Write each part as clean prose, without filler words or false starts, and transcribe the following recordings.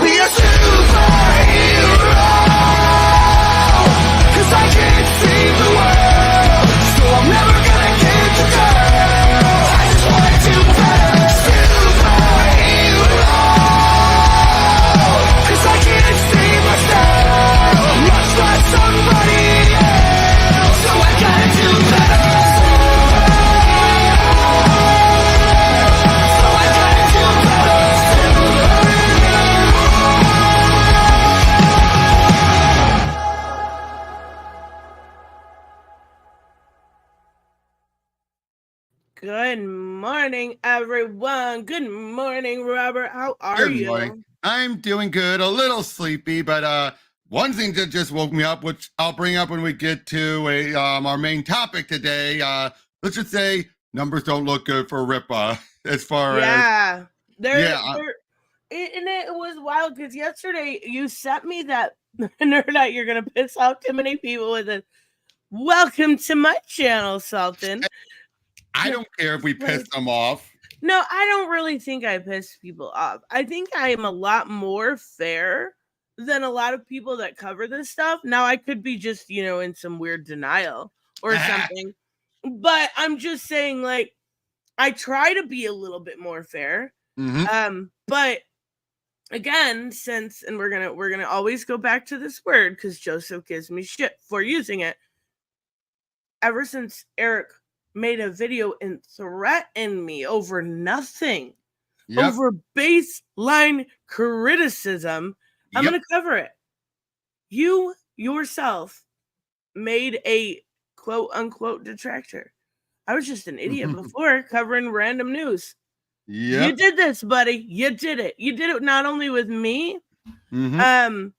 be a superhero, 'cause I can't save the world, so I'm never gonna get you down. I just want to better superhero, 'cause I can't save myself, much like somebody else, so I gotta do better. Good morning, everyone. Good morning, Robert. How are you? Good morning. I'm doing good. A little sleepy, but one thing that just woke me up, which I'll bring up when we get to our main topic today. Let's just say numbers don't look good for Ripa as far and it was wild because yesterday you sent me that nerd out. You're gonna piss off too many people with it. Welcome to my channel, Sultan. I don't care if we piss them off. No, I don't really think I piss people off. I think I am a lot more fair than a lot of people that cover this stuff. Now, I could be just, in some weird denial or something. But I'm just saying, like, I try to be a little bit more fair. Mm-hmm. But again, and we're gonna always go back to this word because Joseph gives me shit for using it. Ever since Eric made a video and threatened me over nothing, over baseline criticism, I'm going to cover it. You yourself made a quote unquote detractor. I was just an idiot before covering random news. You did this, buddy. You did it. You did it not only with me. You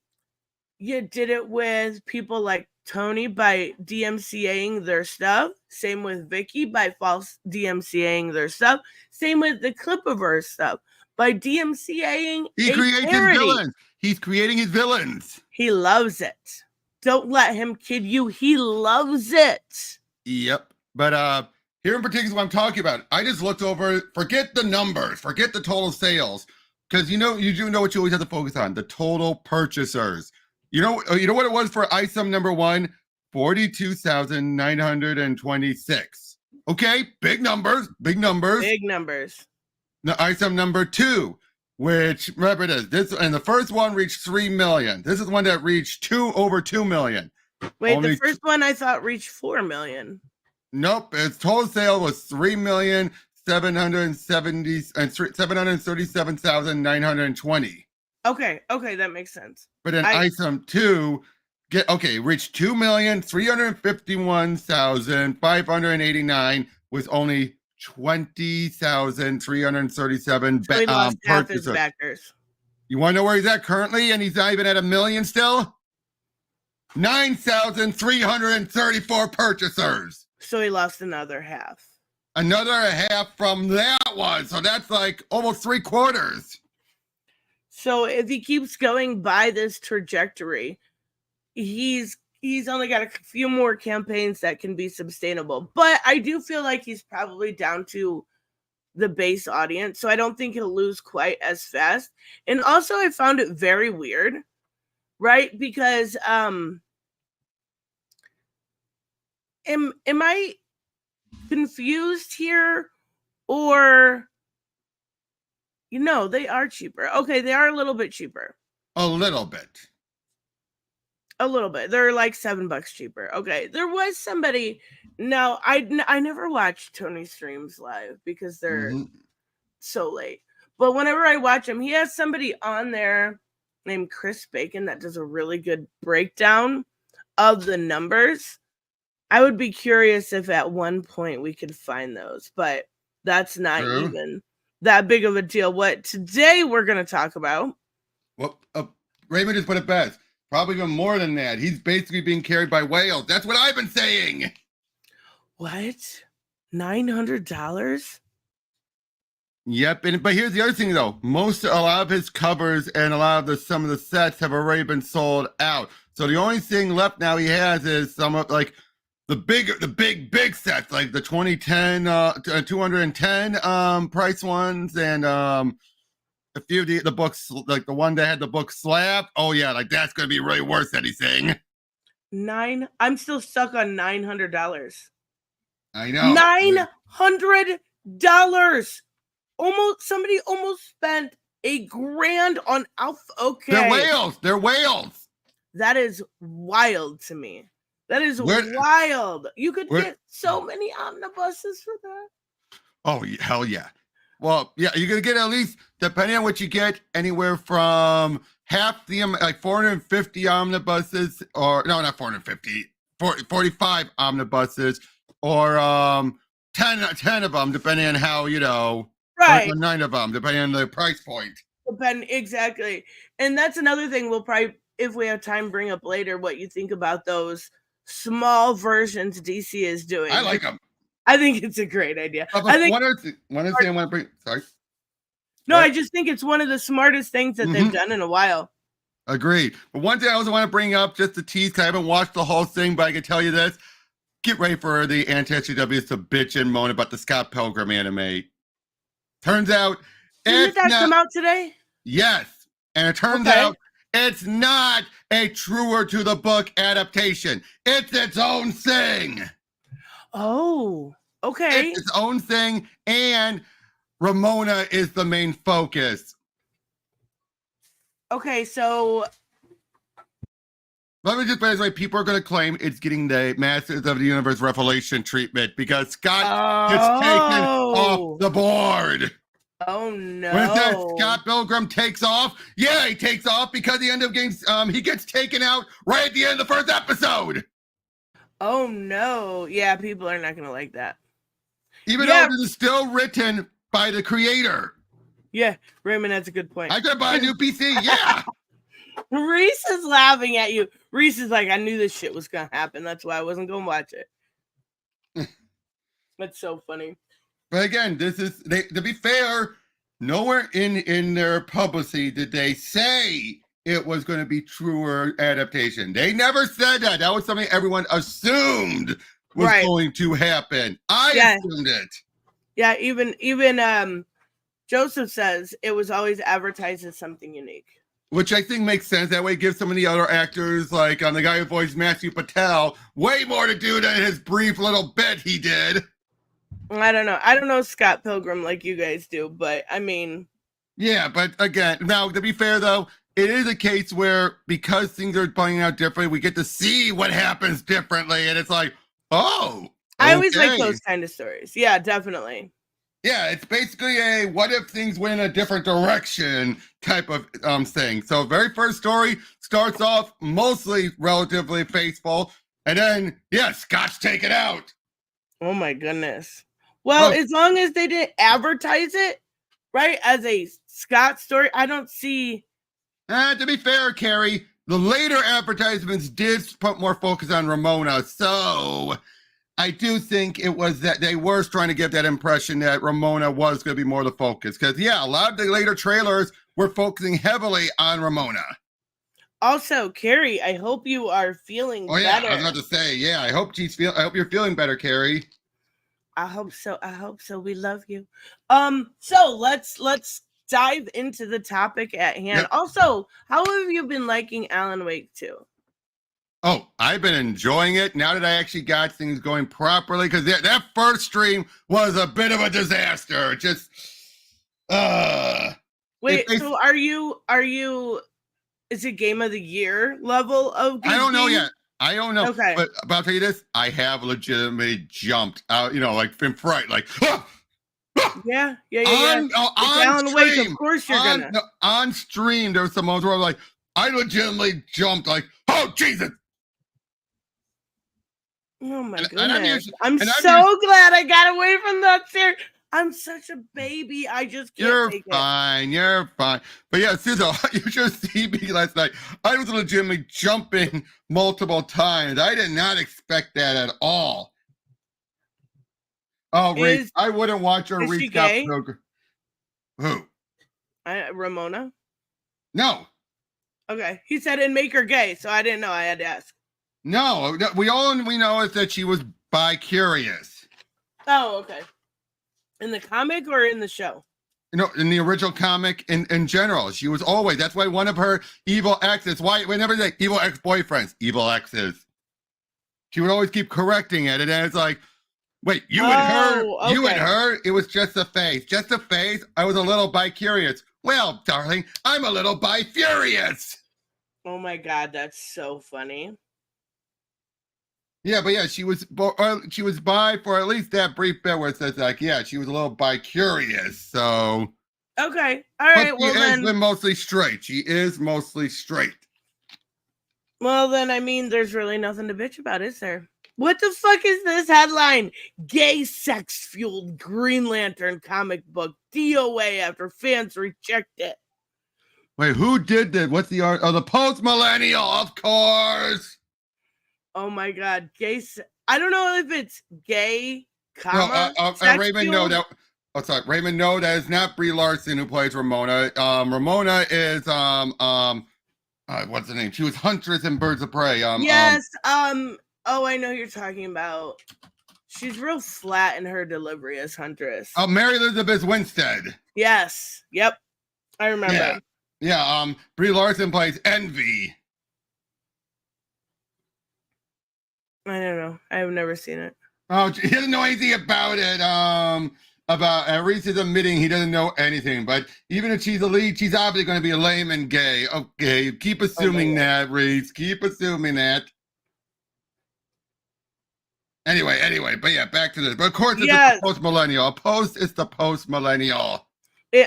did it with people like Tony by DMCAing their stuff. Same with Vicky by false DMCAing their stuff. Same with the Clipiverse stuff by DMCAing. He creates his villains. He's creating his villains. He loves it. Don't let him kid you. He loves it. Yep. But here in particular, what I'm talking about, I just looked over. Forget the numbers. Forget the total sales, because you do know what you always have to focus on: the total purchasers. You know what it was for item number 1? 42,926. Okay, big numbers. Big numbers. The item number 2, which remember this, and the first one reached 3 million. This is one that reached over 2 million. Wait, the first one I thought reached 4 million. Nope, its total sale was 3,737,920. Okay, that makes sense. But in item 2, reached 2,351,589 with only 20,337 so he lost half his backers. You want to know where he's at currently? And he's not even at 1 million still? 9,334 purchasers. So he lost another half. Another half from that one. So that's like almost 3/4. So if he keeps going by this trajectory, he's only got a few more campaigns that can be sustainable. But I do feel like he's probably down to the base audience, so I don't think he'll lose quite as fast. And also, I found it very weird, right? Because am I confused here, or? They are cheaper. Okay, they are a little bit cheaper. A little bit. They're like $7 cheaper. Okay, there was somebody. Now, I never watch Tony streams live because they're so late. But whenever I watch him, he has somebody on there named Chris Bacon that does a really good breakdown of the numbers. I would be curious if at one point we could find those, but that's not even that big of a deal. What today we're going to talk about. Well, Raymond just put it best. Probably even more than that. He's basically being carried by whales. That's what I've been saying. What? $900? Yep. But here's the other thing, though. A lot of his covers and some of the sets have already been sold out. So the only thing left now he has is some of like the big sets, like the 2010, 210 price ones, and a few of the books, like the one that had the book slap. Oh yeah, like that's gonna be really worth anything. I'm still stuck on $900. I know. $900. Somebody almost spent $1,000 on Alpha. Okay. They're whales. They're whales. That is wild to me. That is wild. You could get so many omnibuses for that. Oh, hell yeah. Well, yeah, you're going to get at least, depending on what you get, anywhere from half the, like 450 omnibuses, or no, not 450, 45 omnibuses, or 10 of them, depending on how, right. Or 9 of them, depending on the price point. Exactly. And that's another thing we'll probably, if we have time, bring up later what you think about those small versions DC is doing. I like them. I think it's a great idea. I think one other thing I want to bring. Sorry. No, what? I just think it's one of the smartest things that they've done in a while. Agreed. But one thing I also want to bring up, just to tease, because I haven't watched the whole thing, but I can tell you this: get ready for the anti-SJWs to bitch and moan about the Scott Pilgrim anime. Turns out, didn't that come out today? Yes, and it turns out it's not a truer to the book adaptation. It's its own thing. Oh, okay. It's its own thing, and Ramona is the main focus. Okay, so let me just put it this way: people are going to claim it's getting the Masters of the Universe Revelation treatment because Scott gets taken off the board. Oh no! When it says Scott Pilgrim takes off, yeah, he takes off because the end of games, he gets taken out right at the end of the first episode. Oh no! Yeah, people are not going to like that. Even though it is still written by the creator. Yeah, Raymond, that's a good point. I could buy a new PC. Yeah. Reese is laughing at you. Reese is like, I knew this shit was going to happen. That's why I wasn't going to watch it. That's so funny. But again, this is, to be fair, nowhere in their publicity did they say it was going to be truer adaptation. They never said that. That was something everyone assumed was going to happen. I assumed it. Yeah, even Joseph says it was always advertised as something unique. Which I think makes sense. That way it gives some of the other actors, like the guy who voiced Matthew Patel, way more to do than his brief little bit he did. I don't know. I don't know Scott Pilgrim like you guys do, but I mean. Yeah, but again, now to be fair though, it is a case where because things are playing out differently, we get to see what happens differently, and it's like, oh. I always like those kind of stories. Yeah, definitely. Yeah, it's basically a what if things went in a different direction type of thing. So very first story starts off mostly relatively faithful, and then Scott's taken out. Oh my goodness. Well, as long as they didn't advertise it, right, as a Scott story, I don't see. To be fair, Carrie, the later advertisements did put more focus on Ramona, so I do think it was that they were trying to give that impression that Ramona was going to be more the focus. Because, a lot of the later trailers were focusing heavily on Ramona. Also, Carrie, I hope you are feeling better. I was about to say, I hope you're feeling better, Carrie. I hope so. I hope so. We love you. So let's dive into the topic at hand. Yep. Also, how have you been liking Alan Wake 2? Oh, I've been enjoying it now that I actually got things going properly, because that first stream was a bit of a disaster. Just wait, so are you is it game of the year level of I don't know yet. I don't know. Okay. But I'll tell you this, I have legitimately jumped out, like been fright, like Yeah. On Alan stream, Wake, of course you're gonna. On stream, there was some moments where I'm like, I legitimately jumped, oh Jesus. Oh my goodness. I'm so glad I got away from that series. I'm such a baby. I just can't take it. You're fine. But yeah, Susan, you should see me last night. I was legitimately jumping multiple times. I did not expect that at all. Oh, Reese, I wouldn't watch her recap program. Who? Ramona? No. Okay. He said and make her gay, so I didn't know. I had to ask. No, we know is that she was bi-curious. Oh, okay. In the comic or in the show? in the original comic in general. She was always, that's why one of her evil exes, why whenever they evil ex-boyfriends, evil exes, she would always keep correcting it. And then it's like, wait, you and her, you and her, it was just a phase. Just a phase. I was a little bi-curious. Well, darling, I'm a little bi-furious. Oh my God, that's so funny. Yeah, but yeah, she was bi for at least that brief bit where it says like, yeah, she was a little bi-curious. So okay, all right. Well, then mostly straight. She is mostly straight. Well, then I mean, there's really nothing to bitch about, is there? What the fuck is this headline? Gay sex-fueled Green Lantern comic book DOA after fans reject it. Wait, who did that? What's the art? Oh, the post-millennial, of course. Oh my God, gay. I don't know if it's gay, comma. Raymond, no, that. Oh, sorry, Raymond. No, that is not Brie Larson who plays Ramona. Ramona is what's the name? She was Huntress in Birds of Prey. Yes. Oh, I know who you're talking about. She's real flat in her delivery as Huntress. Oh, Mary Elizabeth Winstead. Yes. Yep. I remember. Yeah. Brie Larson plays Envy. I don't know. I have never seen it. Oh, he doesn't know anything about it. About Reese is admitting he doesn't know anything. But even if she's a lead, she's obviously going to be lame and gay. Okay, keep assuming that, Reese. Keep assuming that. Anyway, but yeah, back to this. But of course, it's the post-millennial. A post is the post-millennial.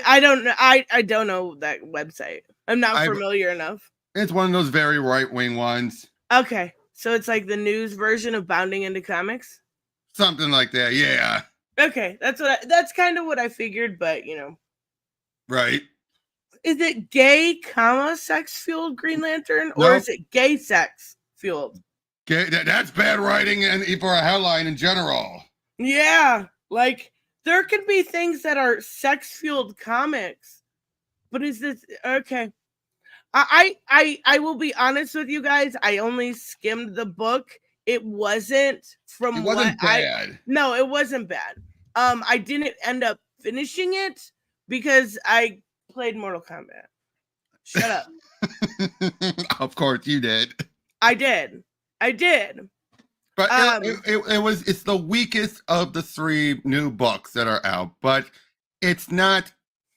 I don't know. I don't know that website. I'm not familiar enough. It's one of those very right-wing ones. Okay. So it's like the news version of Bounding into Comics? Something like that, yeah. Okay, that's kind of what I figured, but you know. Right. Is it gay, comma, sex-fueled Green Lantern? Or is it gay sex-fueled? That's bad writing and for a headline in general. Yeah, like there could be things that are sex-fueled comics. But is this okay? I will be honest with you guys. I only skimmed the book. It wasn't bad. No, it wasn't bad. I didn't end up finishing it because I played Mortal Kombat. Shut up. Of course you did. I did. But it's the weakest of the 3 new books that are out. But it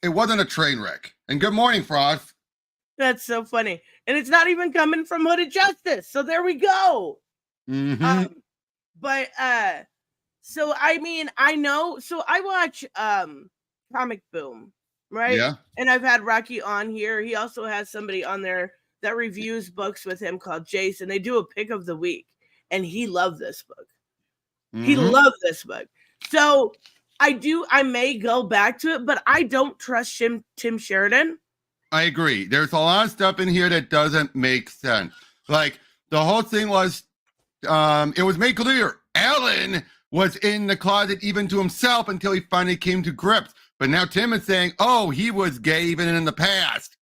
wasn't a train wreck. And good morning, Frost. That's so funny. And it's not even coming from Hooded Justice. So there we go. Mm-hmm. So I mean, I know. So I watch Comic Boom, right? Yeah. And I've had Rocky on here. He also has somebody on there that reviews books with him called Jason. They do a pick of the week. And he loved this book. Mm-hmm. He loved this book. So I may go back to it, but I don't trust Tim Sheridan. I agree. There's a lot of stuff in here that doesn't make sense. Like the whole thing was, it was made clear Alan was in the closet even to himself until he finally came to grips. But now Tim is saying, oh, he was gay even in the past.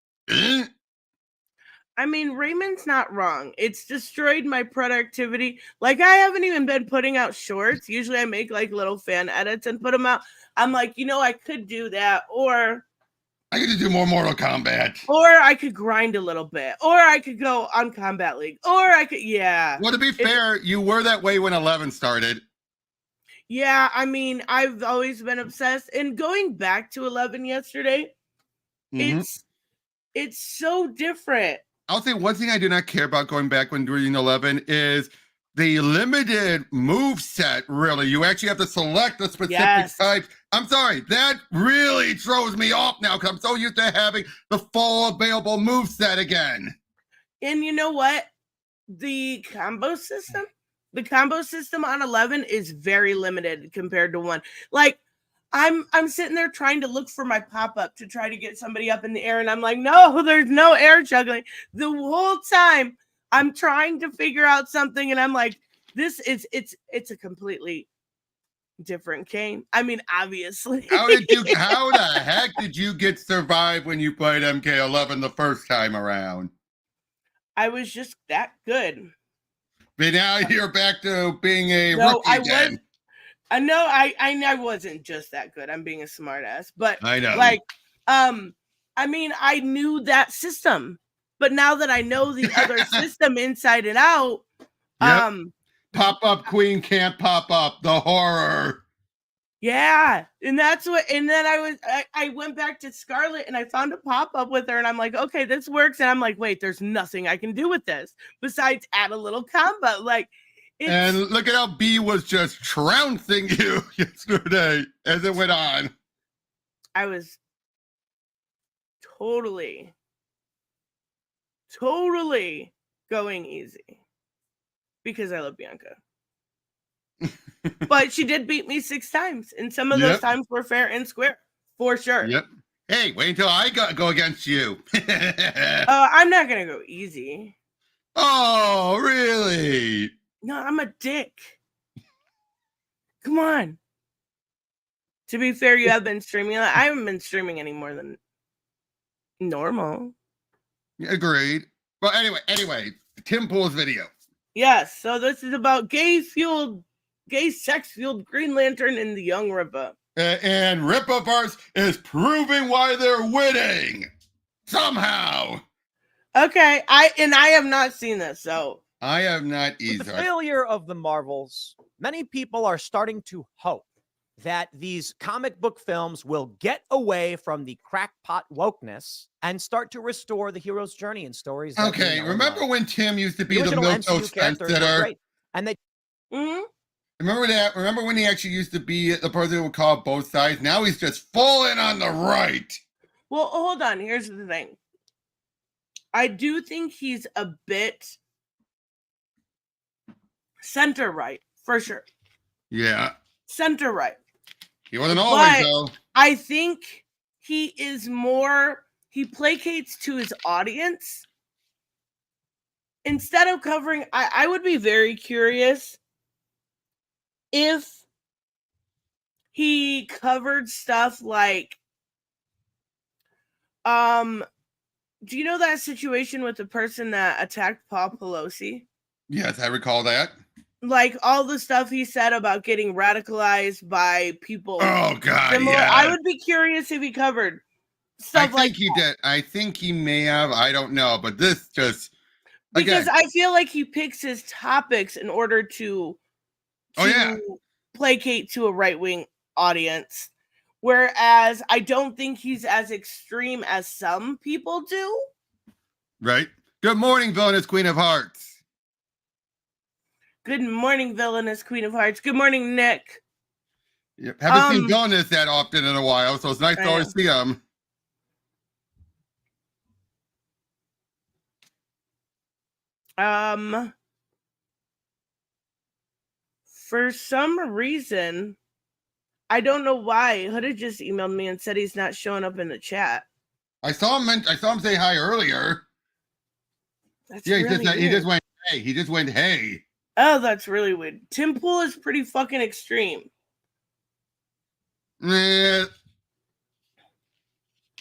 I mean, Raymond's not wrong. It's destroyed my productivity. Like, I haven't even been putting out shorts. Usually I make like little fan edits and put them out. I'm like, I could do that. Or I could do more Mortal Kombat. Or I could grind a little bit. Or I could go on Combat League. Or I could, Well, to be fair, you were that way when 11 started. Yeah, I mean, I've always been obsessed. And going back to 11 yesterday, it's so different. I'll say one thing I do not care about going back when doing 11 is the limited move set, really. You actually have to select the specific types. I'm sorry, that really throws me off now because I'm so used to having the full available move set again. And you know what? The combo system on 11 is very limited compared to 1. Like, I'm sitting there trying to look for my pop-up to try to get somebody up in the air, and I'm like, no, there's no air juggling. The whole time I'm trying to figure out something, and I'm like, it's a completely different game. I mean, obviously. How the heck did you get survive when you played MK11 the first time around? I was just that good. But now you're back to being a rookie again. I wasn't just that good. I'm being a smartass, but I know. Like, I mean, I knew that system, but now that I know the other system inside and out, Yep. Pop-up queen can't pop up. The horror. yeah, and that's what. And then I went back to Scarlet and I found a pop-up with her, and I'm like, okay, this works. And I'm like, wait, there's nothing I can do with this besides add a little combo. Like, and look at how B was just trouncing you yesterday as it went on. I was totally going easy because I love Bianca. But she did beat me 6 times, and some of those times were fair and square, for sure. Yep. Hey, wait until I go against you. I'm not gonna go easy. Oh, really? No, I'm a dick. Come on. To be fair, you have been streaming. I haven't been streaming any more than normal. Agreed. Well, anyway, Tim Pool's video. Yes, so this is about gay sex-fueled Green Lantern in the Young River. And Rippaverse is proving why they're winning. Somehow. Okay, I have not seen this, so. I have not either. With the failure of the Marvels, many people are starting to hope that these comic book films will get away from the crackpot wokeness and start to restore the hero's journey in stories. Okay, remember when Tim used to be the milquetoast trendsetter? And they remember that? Remember when he actually used to be the person who would call both sides? Now he's just falling on the right. Well, hold on. Here's the thing. I do think he's a bit center right, for sure. Yeah. Center right. He wasn't always, though. I think he is more, he placates to his audience. Instead of covering, I would be very curious if he covered stuff like, do you know that situation with the person that attacked Paul Pelosi? Yes, I recall that. Like all the stuff he said about getting radicalized by people. Oh God, similar. yeah. I would be curious if he covered stuff like he did. I think he may have. I don't know, but this just because I feel like he picks his topics in order to placate to a right-wing audience, whereas I don't think he's as extreme as some people do. Right. Good morning, villainous Queen of Hearts. Good morning, villainous Queen of Hearts. Good morning, Nick. Yep. Haven't seen villainous that often in a while, so it's nice to always see him. For some reason, I don't know why, Hooded just emailed me and said he's not showing up in the chat. I saw him say hi earlier. That's really weird. He just went hey. He just went hey. Oh, that's really weird. Tim Pool is pretty fucking extreme. Nah,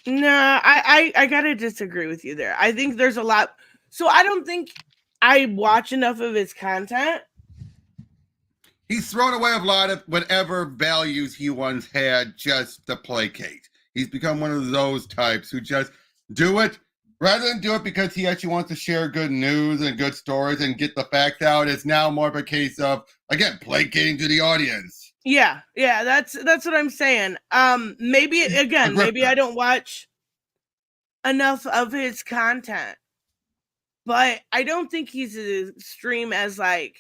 I gotta disagree with you there. I think there's a lot. So I don't think I watch enough of his content. He's thrown away a lot of whatever values he once had just to placate. He's become one of those types who just do it rather than do it because he actually wants to share good news and good stories and get the facts out. It's now more of a case of, again, placating to the audience. Yeah, that's what I'm saying. Maybe I don't watch enough of his content, but I don't think he's as extreme as like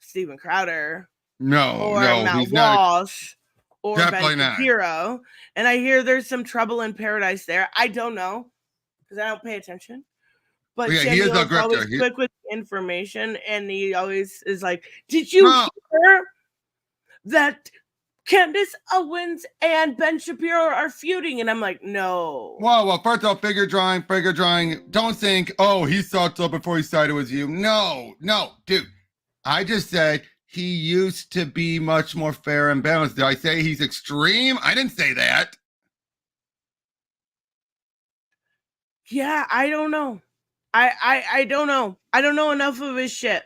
Steven Crowder. No, Matt he's Walsh, not. or Definitely Ben Shapiro. And I hear there's some trouble in paradise there. I don't know because I don't pay attention. But he is always quick with information, and he always is like, "Did you hear that Candace Owens and Ben Shapiro are feuding?" And I'm like, "No." Well, first of all, figure drawing. Don't think, oh, he saw it before he sided with you. No, dude. I just said he used to be much more fair and balanced. Did I say he's extreme? I didn't say that. Yeah, I don't know. I don't know. I don't know enough of his shit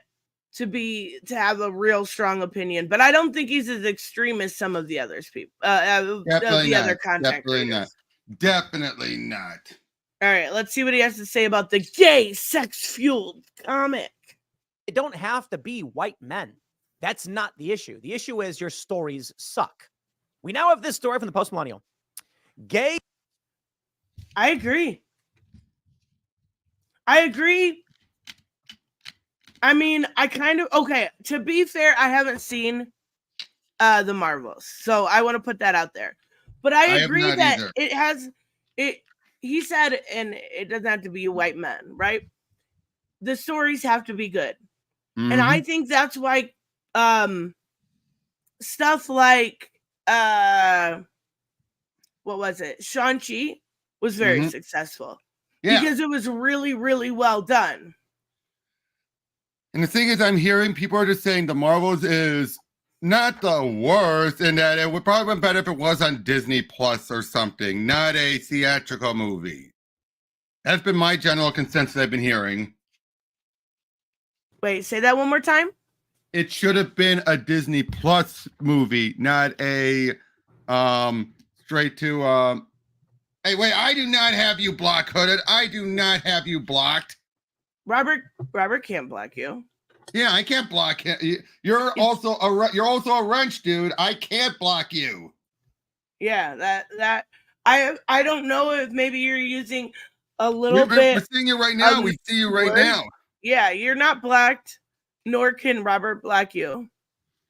to have a real strong opinion, but I don't think he's as extreme as some of the others people. Other content creators. Definitely not. All right, let's see what he has to say about the gay, sex-fueled comic. They don't have to be white men. That's not the issue. The issue is your stories suck. We now have this story from the Post-Millennial. Gay. I agree. I mean, okay, to be fair, I haven't seen the Marvels, so I want to put that out there. But I agree that either. it has it. He said, and it doesn't have to be white men, right? The stories have to be good, and I think that's why stuff like what was it? Shang-Chi was very successful because it was really, really well done. And the thing is, I'm hearing people are just saying the Marvels is not the worst, and that it would probably been better if it was on Disney Plus or something, not a theatrical movie. That's been my general consensus I've been hearing. Wait, say that one more time. It should have been a Disney Plus movie, not a straight to hey, wait, I do not have you block hooded. I do not have you blocked. Robert can't block you. Yeah, I can't block him. You're also a wrench, dude. I can't block you. Yeah, that I don't know if maybe you're using a little bit. We're seeing you right now. We see you right now. Yeah, you're not blocked, nor can Robert block you.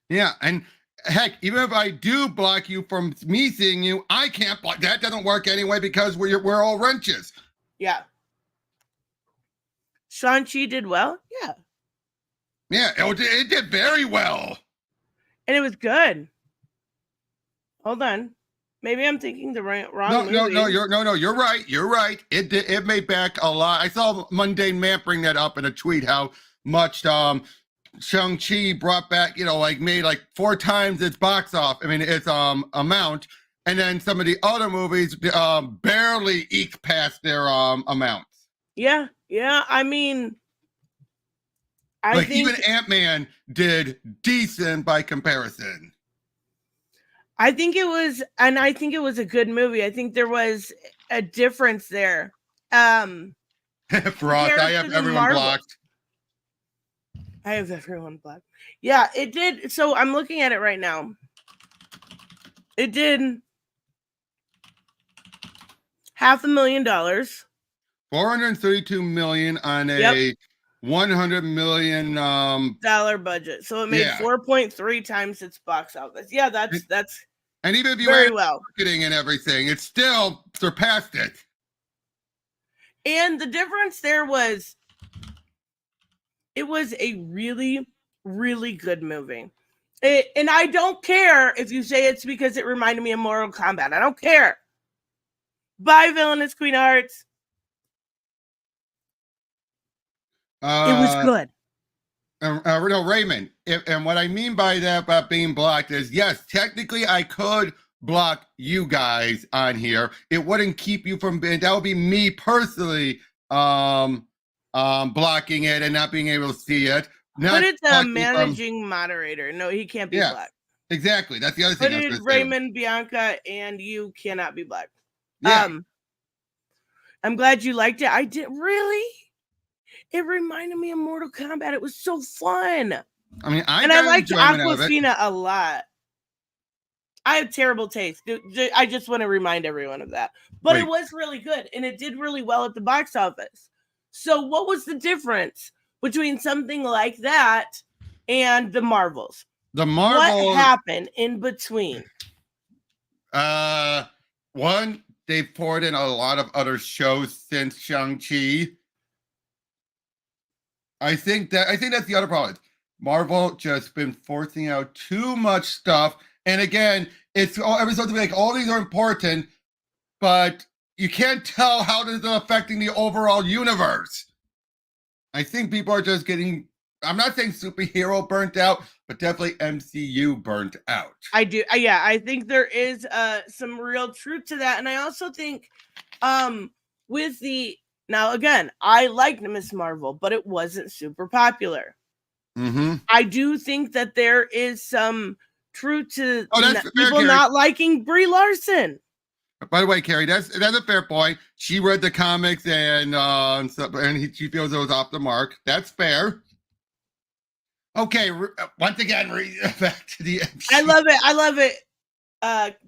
Yeah, and heck, even if I do block you from me seeing you, I can't block. That doesn't work anyway because we're all wrenches. Yeah. Shang-Chi did well. Yeah. Yeah, it did very well. And it was good. Hold on. Maybe I'm thinking the wrong movie. No, you're right. You're right. It made back a lot. I saw Mundane Man bring that up in a tweet, how much Shang-Chi brought back, made like 4 times its box its amount, and then some of the other movies barely eke past their amounts. Yeah, I mean, I think even Ant-Man did decent by comparison. I think it was a good movie. I think there was a difference there. Frost, I have everyone blocked. I have everyone blocked. Yeah, it did. So I'm looking at it right now. It did $500,000. $432 million on a $100 million dollar budget. So it made 4.3 times its box office. Yeah, that's and even if you very add well marketing and everything, it still surpassed it. And the difference there was it was a really, really good movie. And I don't care if you say it's because it reminded me of Mortal Kombat. I don't care. Bye, Villainous Queen Hearts. It was good. No, Raymond. And what I mean by that about being blocked is, yes, technically I could block you guys on here. It wouldn't keep you from being. That would be me personally blocking it and not being able to see it. But it's a managing moderator. No, he can't be blocked. Exactly. That's the other thing. But it's Raymond, Bianca, and you cannot be blocked. Yeah. I'm glad you liked it. I did. Really? It reminded me of Mortal Kombat. It was so fun. I mean, I liked Aquafina a lot. I have terrible taste. I just want to remind everyone of that. But it was really good, and it did really well at the box office. So what was the difference between something like that and the Marvels? What happened in between? One, they've poured in a lot of other shows since Shang-Chi. I think that's the other problem. Marvel just been forcing out too much stuff. And again, it's all episodes like all these are important, but you can't tell how this is affecting the overall universe. I think people are just getting, I'm not saying superhero burnt out, but definitely MCU burnt out. I do. Yeah, I think there is some real truth to that. And I also think with the, now again, I liked Miss Marvel, but it wasn't super popular. Mm-hmm. I do think that there is some truth to that's people not liking Brie Larson. By the way, Carrie, that's a fair point. She read the comics and stuff, and she feels it was off the mark. That's fair. Okay, once again, back to the MCU. I love it. I love it.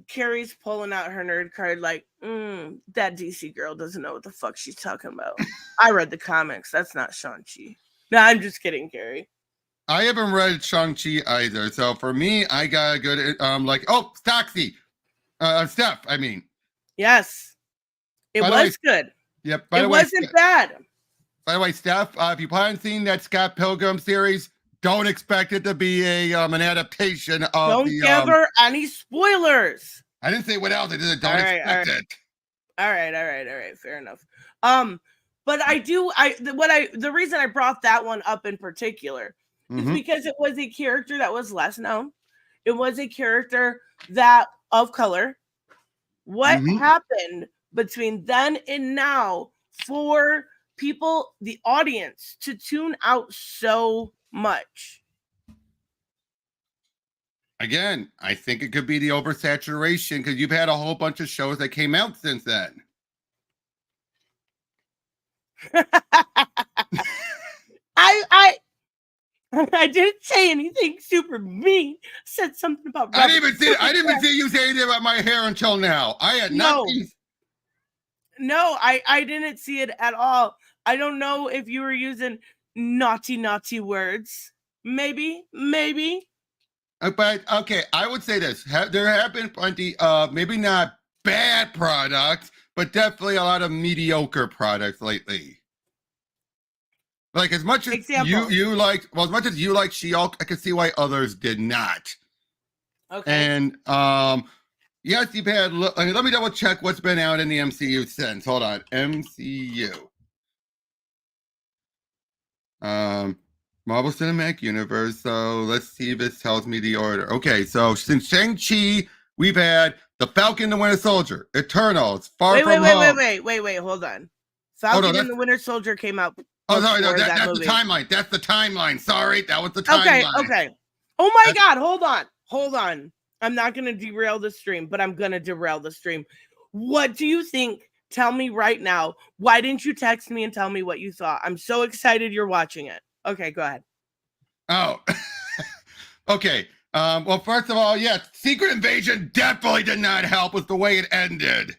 Carrie's pulling out her nerd card like, that DC girl doesn't know what the fuck she's talking about. I read the comics. That's not Shang-Chi. No, I'm just kidding, Carrie. I haven't read Shang-Chi either. So for me, I got a good, Stoxy. Steph, I mean. Yes. It was good. Yep. It wasn't bad. By the way, Steph, if you haven't seen that Scott Pilgrim series, don't expect it to be an adaptation of Don't give her any spoilers. I didn't say what else. I did. Don't expect it. All right. Fair enough. But the reason I brought that one up in particular is because it was a character that was less known. It was a character that of color. What happened between then and now for people, the audience, to tune out so much? Again, I think it could be the oversaturation because you've had a whole bunch of shows that came out since then. I didn't say anything super mean. I said something about I didn't even see you say anything about my hair until now. I had nothing. No, I didn't see it at all. I don't know if you were using naughty words. Maybe. But okay, I would say this: there have been plenty of maybe not bad products, but definitely a lot of mediocre products lately. Like as much as you like, well, as much as you like She-Hulk, I can see why others did not. Okay. And yes, you've had. Let me double check what's been out in the MCU since. Hold on, MCU. Marvel Cinematic Universe. So let's see if this tells me the order. Okay, so since Shang-Chi, we've had The Falcon and the Winter Soldier, Eternals, Far From Home. Wait, hold on. Falcon and the Winter Soldier came out. Oh, sorry, no, that's the timeline. That's the timeline. Sorry, that was the timeline. Okay. Oh my God, hold on. I'm not going to derail the stream, but I'm going to derail the stream. What do you think? Tell me right now. Why didn't you text me and tell me what you thought? I'm so excited you're watching it. Okay, go ahead. Oh, okay. Well, first of all, yes, Secret Invasion definitely did not help with the way it ended.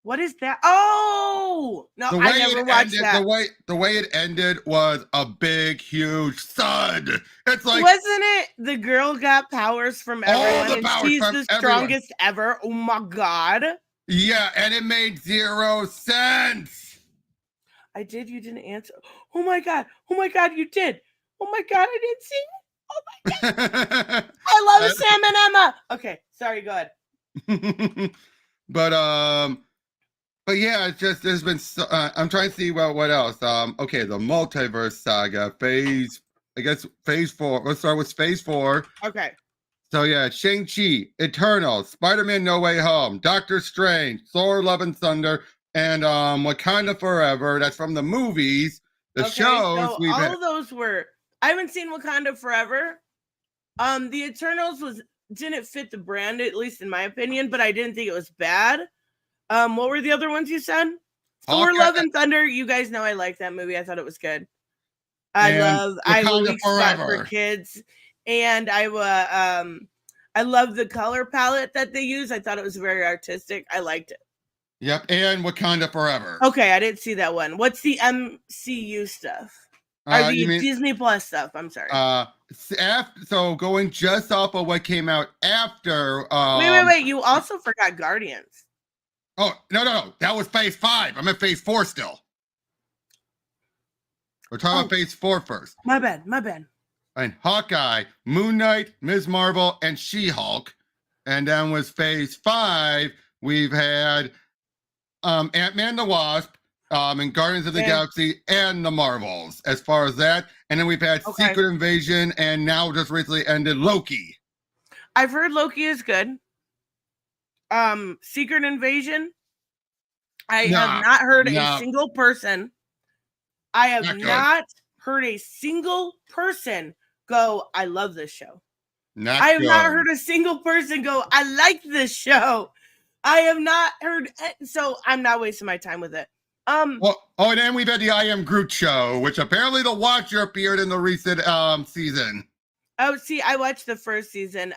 What is that? Oh, no, I never watched that. The way it ended was a big, huge thud. It's like, wasn't it? The girl got powers from everyone, and she's the strongest ever. Oh my God. Yeah, and it made zero sense. I did. You didn't answer. Oh my God, you did. Oh my God, I didn't see it. Oh my God. I love Sam and Emma. Okay, sorry, go ahead. But yeah, it's just there's been. I'm trying to see what else. Okay, the multiverse saga phase. I guess phase 4. Let's start with phase 4. Okay. So yeah, Shang-Chi, Eternals, Spider-Man No Way Home, Doctor Strange, Thor: Love and Thunder, and Wakanda Forever. That's from the movies. The shows. So all of those were. I haven't seen Wakanda Forever. The Eternals didn't fit the brand, at least in my opinion, but I didn't think it was bad. What were the other ones you said? Thor: Love and Thunder. You guys know I like that movie. I thought it was good. I love Spot for kids, and I love the color palette that they use. I thought it was very artistic. I liked it. Yep, and Wakanda Forever. Okay, I didn't see that one. What's the MCU stuff? Or the Disney Plus stuff? I'm sorry. So going just off of what came out after. Wait! You also forgot Guardians. Oh, no. That was phase 5. I'm at phase 4 still. We're talking about phase 4 first. My bad. And Hawkeye, Moon Knight, Ms. Marvel, and She-Hulk. And then with phase 5, we've had Ant-Man the Wasp, and Guardians of the Galaxy, and the Marvels, as far as that. And then we've had Secret Invasion, and now just recently ended Loki. I've heard Loki is good. Secret Invasion, I have not heard a single person. I have not heard a single person go, I love this show. I have not heard a single person go, I like this show. I have not heard, so I'm not wasting my time with it. Well, and then we've had the I Am Groot show, which apparently the Watcher appeared in the recent season. Oh, see, I watched the first season.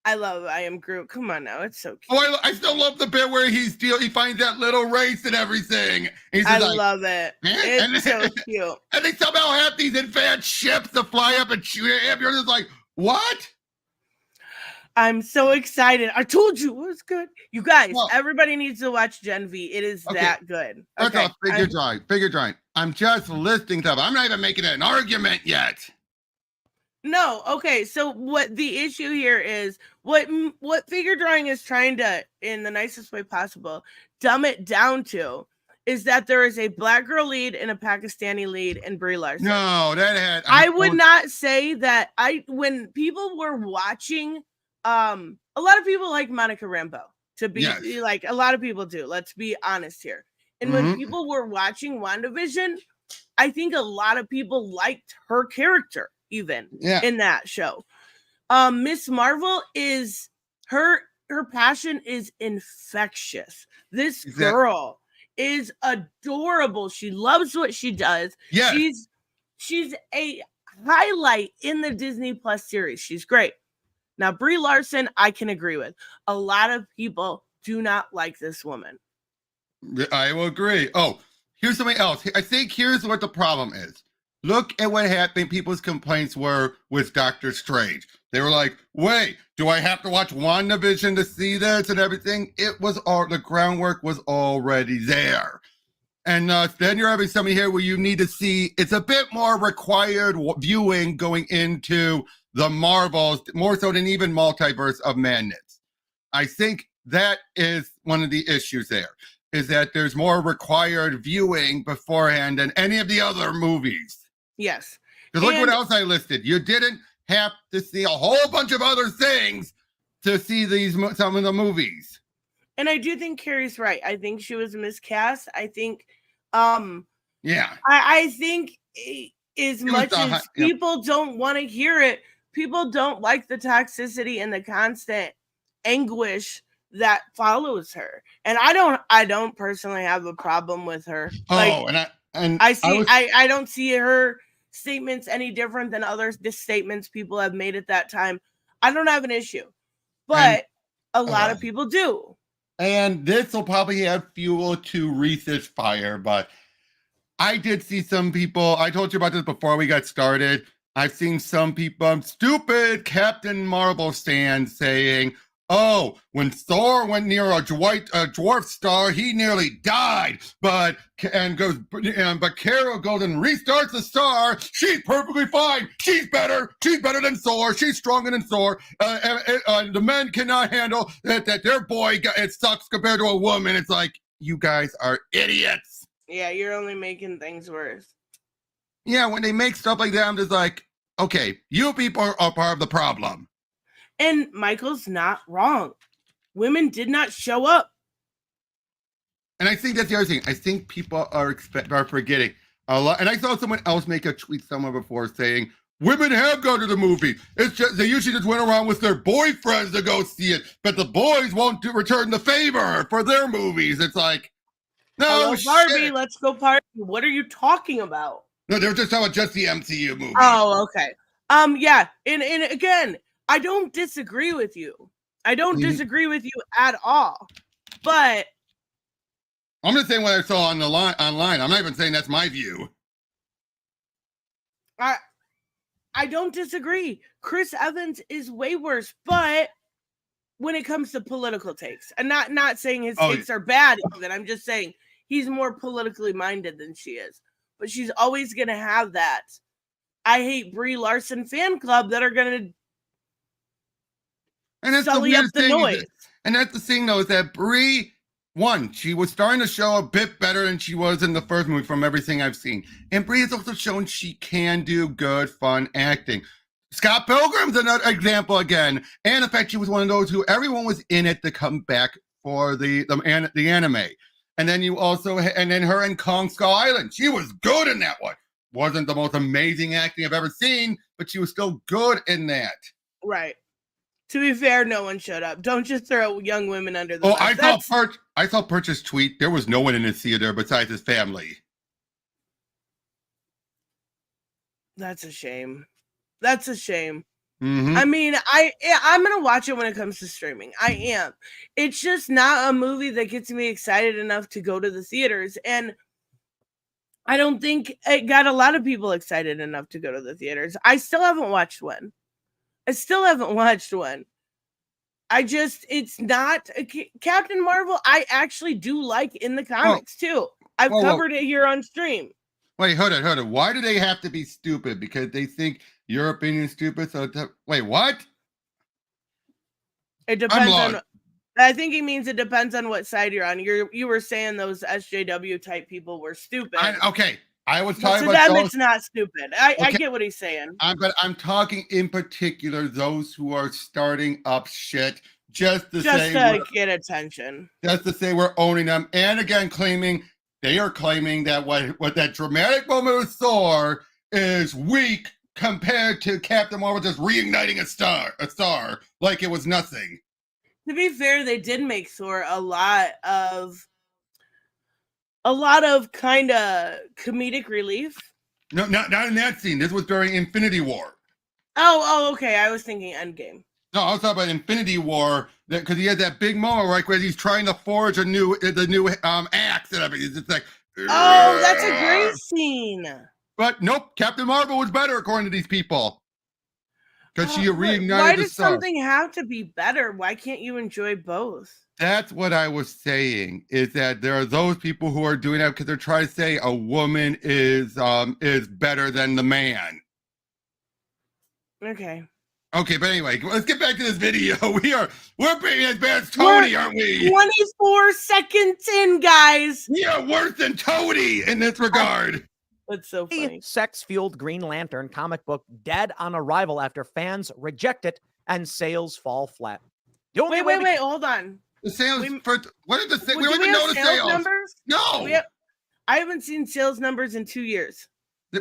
I love I Am Groot. Come on now, it's so cute. Oh, I still love the bit where he finds that little race and everything. I love it. It's so cute. And they somehow have these advanced ships to fly up and shoot at him. You're just like, what? I'm so excited. I told you it was good. You guys, everybody needs to watch Gen V. It is that good. First off, figure drawing. I'm just listing stuff. I'm not even making it an argument yet. No, okay. So what the issue here is, what figure drawing is trying to, in the nicest way possible, dumb it down to, is that there is a black girl lead and a Pakistani lead in Brie Larson. No, that had. I would not say that. When people were watching, a lot of people like Monica Rambeau. To be like, a lot of people do. Let's be honest here. And when people were watching WandaVision, I think a lot of people liked her character. Even in that show, Miss Marvel is her passion is infectious. This girl is adorable. She loves what she does. Yeah, she's a highlight in the Disney Plus series. She's great. Now Brie Larson, I can agree with. A lot of people do not like this woman. I will agree. Oh, here's something else. I think here's what the problem is. Look at what happened. People's complaints were with Doctor Strange. They were like, wait, do I have to watch WandaVision to see this and everything? It was all, the groundwork was already there. And then you're having something here where you need to see, it's a bit more required viewing going into the Marvels, more so than even Multiverse of Madness. I think that is one of the issues there, is that there's more required viewing beforehand than any of the other movies. Yes. Because look what else I listed. You didn't have to see a whole bunch of other things to see some of the movies. And I do think Carrie's right. I think she was miscast. I think, I think as much as people don't want to hear it, people don't like the toxicity and the constant anguish that follows her. And I don't personally have a problem with her. I don't see her statements any different than other statements people have made at that time. I don't have an issue, but a lot of people do. And this will probably add fuel to Reese's fire, but I did see some people, I told you about this before we got started. I've seen some people, stupid Captain Marvel stands saying, oh, when Thor went near a dwarf star, he nearly died. But Carol goes and restarts the star. She's perfectly fine. She's better. She's better than Thor. She's stronger than Thor. The men cannot handle that their boy it sucks compared to a woman. It's like, you guys are idiots. Yeah, you're only making things worse. Yeah, when they make stuff like that, I'm just like, okay, you people are part of the problem. And Michael's not wrong. Women did not show up. And I think that's the other thing. I think people are forgetting a lot. And I saw someone else make a tweet somewhere before saying, women have gone to the movie. It's just they usually just went around with their boyfriends to go see it, but the boys won't return the favor for their movies. It's like, no, Barbie, let's go party. What are you talking about? No, they were just talking about just the MCU movie. Oh, okay. Yeah. And again, I don't disagree with you. I don't disagree with you at all. But I'm just saying what I saw online. I'm not even saying that's my view. I don't disagree. Chris Evans is way worse, but when it comes to political takes, and not saying his takes are bad, even I'm just saying he's more politically minded than she is. But she's always gonna have that I hate Brie Larson fan club that are gonna sully up the noise. And that's the thing, though, is that Brie, one, she was starting to show a bit better than she was in the first movie from everything I've seen. And Brie has also shown she can do good, fun acting. Scott Pilgrim's another example again. And in fact, she was one of those who everyone was in it to come back for the anime. And then then her in Kong Skull Island. She was good in that one. Wasn't the most amazing acting I've ever seen, but she was still good in that. Right. To be fair, no one showed up. Don't just throw young women under the Oh, bus. I saw Purchase tweet. There was no one in his theater besides his family. That's a shame. That's a shame. Mm-hmm. I mean, I'm gonna watch it when it comes to streaming. I am. It's just not a movie that gets me excited enough to go to the theaters, and I don't think it got a lot of people excited enough to go to the theaters. I still haven't watched one. It's not Captain Marvel. I actually do like in the comics too. I've covered it here on stream. Wait, hold on. Why do they have to be stupid? Because they think your opinion is stupid. So wait, what? It depends on. I think he means it depends on what side you're on. You were saying those SJW type people were stupid. I was talking about them. It's not stupid. I get what he's saying. But I'm talking in particular those who are starting up shit just to get attention. Just to say we're owning them, and again they are claiming that what that dramatic moment with Thor is weak compared to Captain Marvel just reigniting a star like it was nothing. To be fair, they did make Thor a lot of kind of comedic relief. No, not in that scene. This was during Infinity War. Oh, okay. I was thinking Endgame. No, I was talking about Infinity War because he had that big moment, right, where he's trying to forge the new axe and everything. It's like, oh, that's a great scene. But nope, Captain Marvel was better according to these people because she reignited. Why does something have to be better? Why can't you enjoy both? That's what I was saying. Is that there are those people who are doing that because they're trying to say a woman is better than the man. Okay. Okay, but anyway, let's get back to this video. We're being as bad as Tony, aren't we? 24 seconds in, guys. We are worse than Tony in this regard. That's so funny. Sex-fueled Green Lantern comic book dead on arrival after fans reject it and sales fall flat. Wait, hold on. The sales what is the sales? We don't even even know the sales numbers. No, I haven't seen sales numbers in 2 years.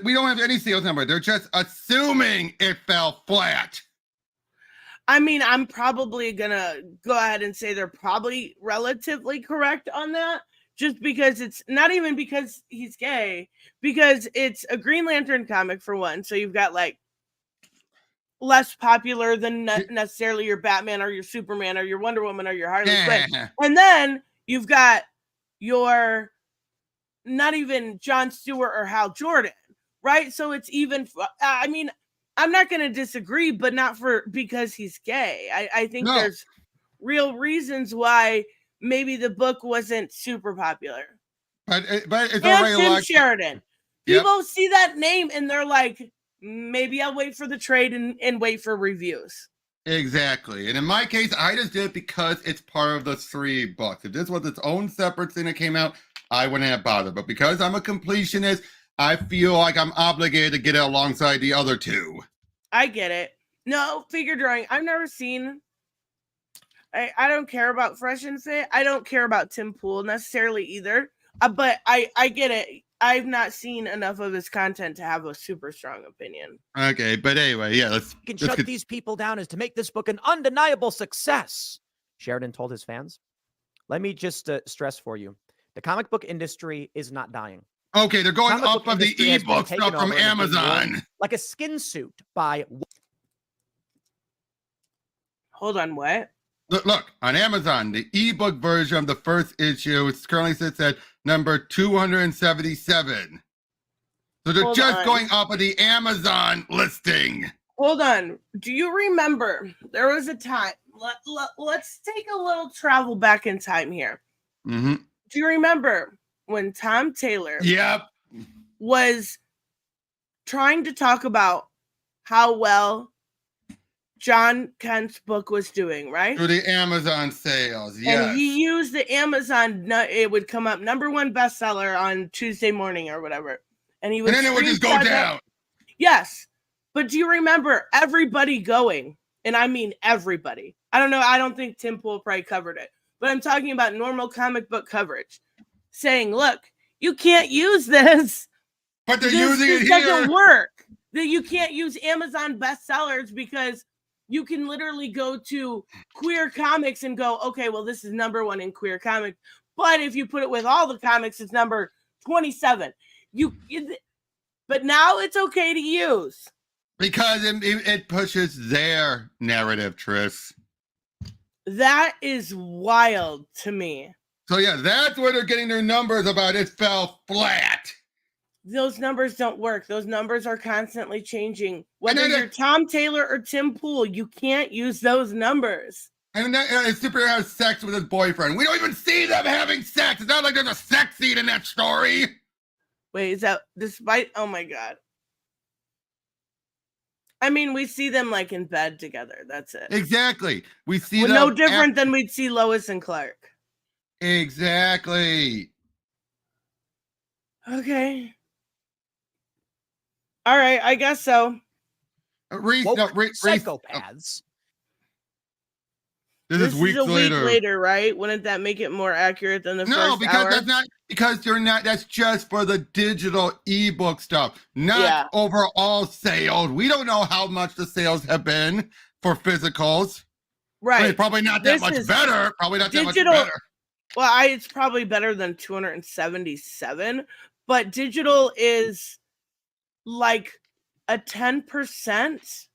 We don't have any sales number. They're just assuming it fell flat. I mean, I'm probably gonna go ahead and say they're probably relatively correct on that, just because it's not even because he's gay, because it's a Green Lantern comic for one. So you've got like less popular than necessarily your Batman or your Superman or your Wonder Woman or your Harley Quinn. And then you've got your not even Jon Stewart or Hal Jordan, right? So it's even, I mean, I'm not going to disagree, but not because he's gay. I think there's real reasons why maybe the book wasn't super popular. But it's already Tim Sheridan. People see that name and they're like, maybe I'll wait for the trade and wait for reviews. Exactly. And in my case, I just did it because it's part of the 3 books. If this was its own separate thing that came out, I wouldn't have bothered. But because I'm a completionist, I feel like I'm obligated to get it alongside the other 2. I get it. No, figure drawing. I've never seen. I don't care about Fresh and Fit. I don't care about Tim Pool necessarily either. But I get it. I've not seen enough of his content to have a super strong opinion. Okay, but anyway, yeah, let's shut these people down is to make this book an undeniable success, Sheridan told his fans. Let me just stress for you. The comic book industry is not dying. Okay, they're going off of the ebook stuff from Amazon. Like a skin suit by... Hold on, what? Look, on Amazon, the ebook version of the first issue currently sits at number 277. So they're going off of the Amazon listing. Hold on. Do you remember there was a time? Let's take a little travel back in time here. Mm-hmm. Do you remember when Tom Taylor was trying to talk about how well John Kent's book was doing, right? Through the Amazon sales, yes. And he used the Amazon, it would come up #1 bestseller on Tuesday morning or whatever. And he would, and then it would just go down. Yes. But do you remember everybody going, and I mean everybody. I don't know, I don't think Tim Pool probably covered it, but I'm talking about normal comic book coverage, saying, look, you can't use this. But they're using it here. It doesn't work. That you can't use Amazon bestsellers because You can literally go to queer comics and go, okay, well, this is number 1 in queer comics. But if you put it with all the comics, it's number 27. But now it's okay to use. Because it pushes their narrative, Tris. That is wild to me. So yeah, that's where they're getting their numbers about it fell flat. Those numbers don't work. Those numbers are constantly changing. Whether then you're Tom Taylor or Tim Pool, you can't use those numbers. And then a superhero has sex with his boyfriend. We don't even see them having sex. It's not like there's a sex scene in that story. Wait, is that despite? Oh my God. I mean, we see them like in bed together. That's it. Exactly. We see well, them no different than we'd see Lois and Clark. Exactly. Okay. All right, I guess so. Reese, psychopaths. This is weeks a week later. later, right? Wouldn't that make it more accurate than the first hour? No, because that's not because you're not. That's just for the digital ebook stuff, not overall sales. We don't know how much the sales have been for physicals. Right. I mean, probably not that much better. Probably not that much better. Well, it's probably better than 277, but digital is like a 10%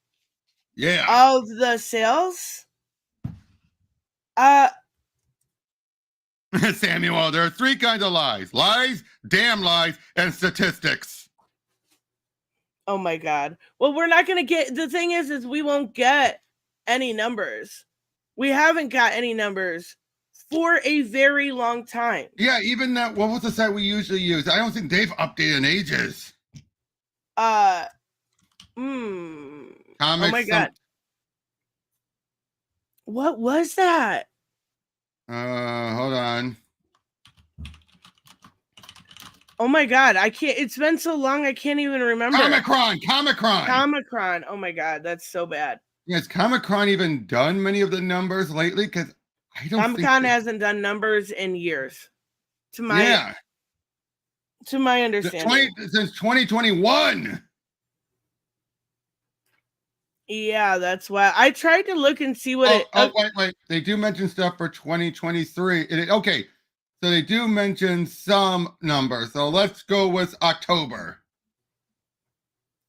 of the sales. Samuel, there are 3 kinds of lies: lies, damn lies, and statistics. Oh my God. Well, we're not going to get, the thing is we won't get any numbers. We haven't got any numbers for a very long time. Yeah, even that, what was the site we usually use? I don't think they've updated in ages. Comics. Oh my God. What was that? Hold on. Oh my God, I can't, it's been so long, I can't even remember. Comicron. Oh my God, that's so bad. Yeah, has Comicron even done many of the numbers lately? Because I don't think Comicron hasn't done numbers in years. To my understanding. Since 2021. Yeah, that's why I tried to look and see what wait. They do mention stuff for 2023. Okay, so they do mention some numbers. So let's go with October.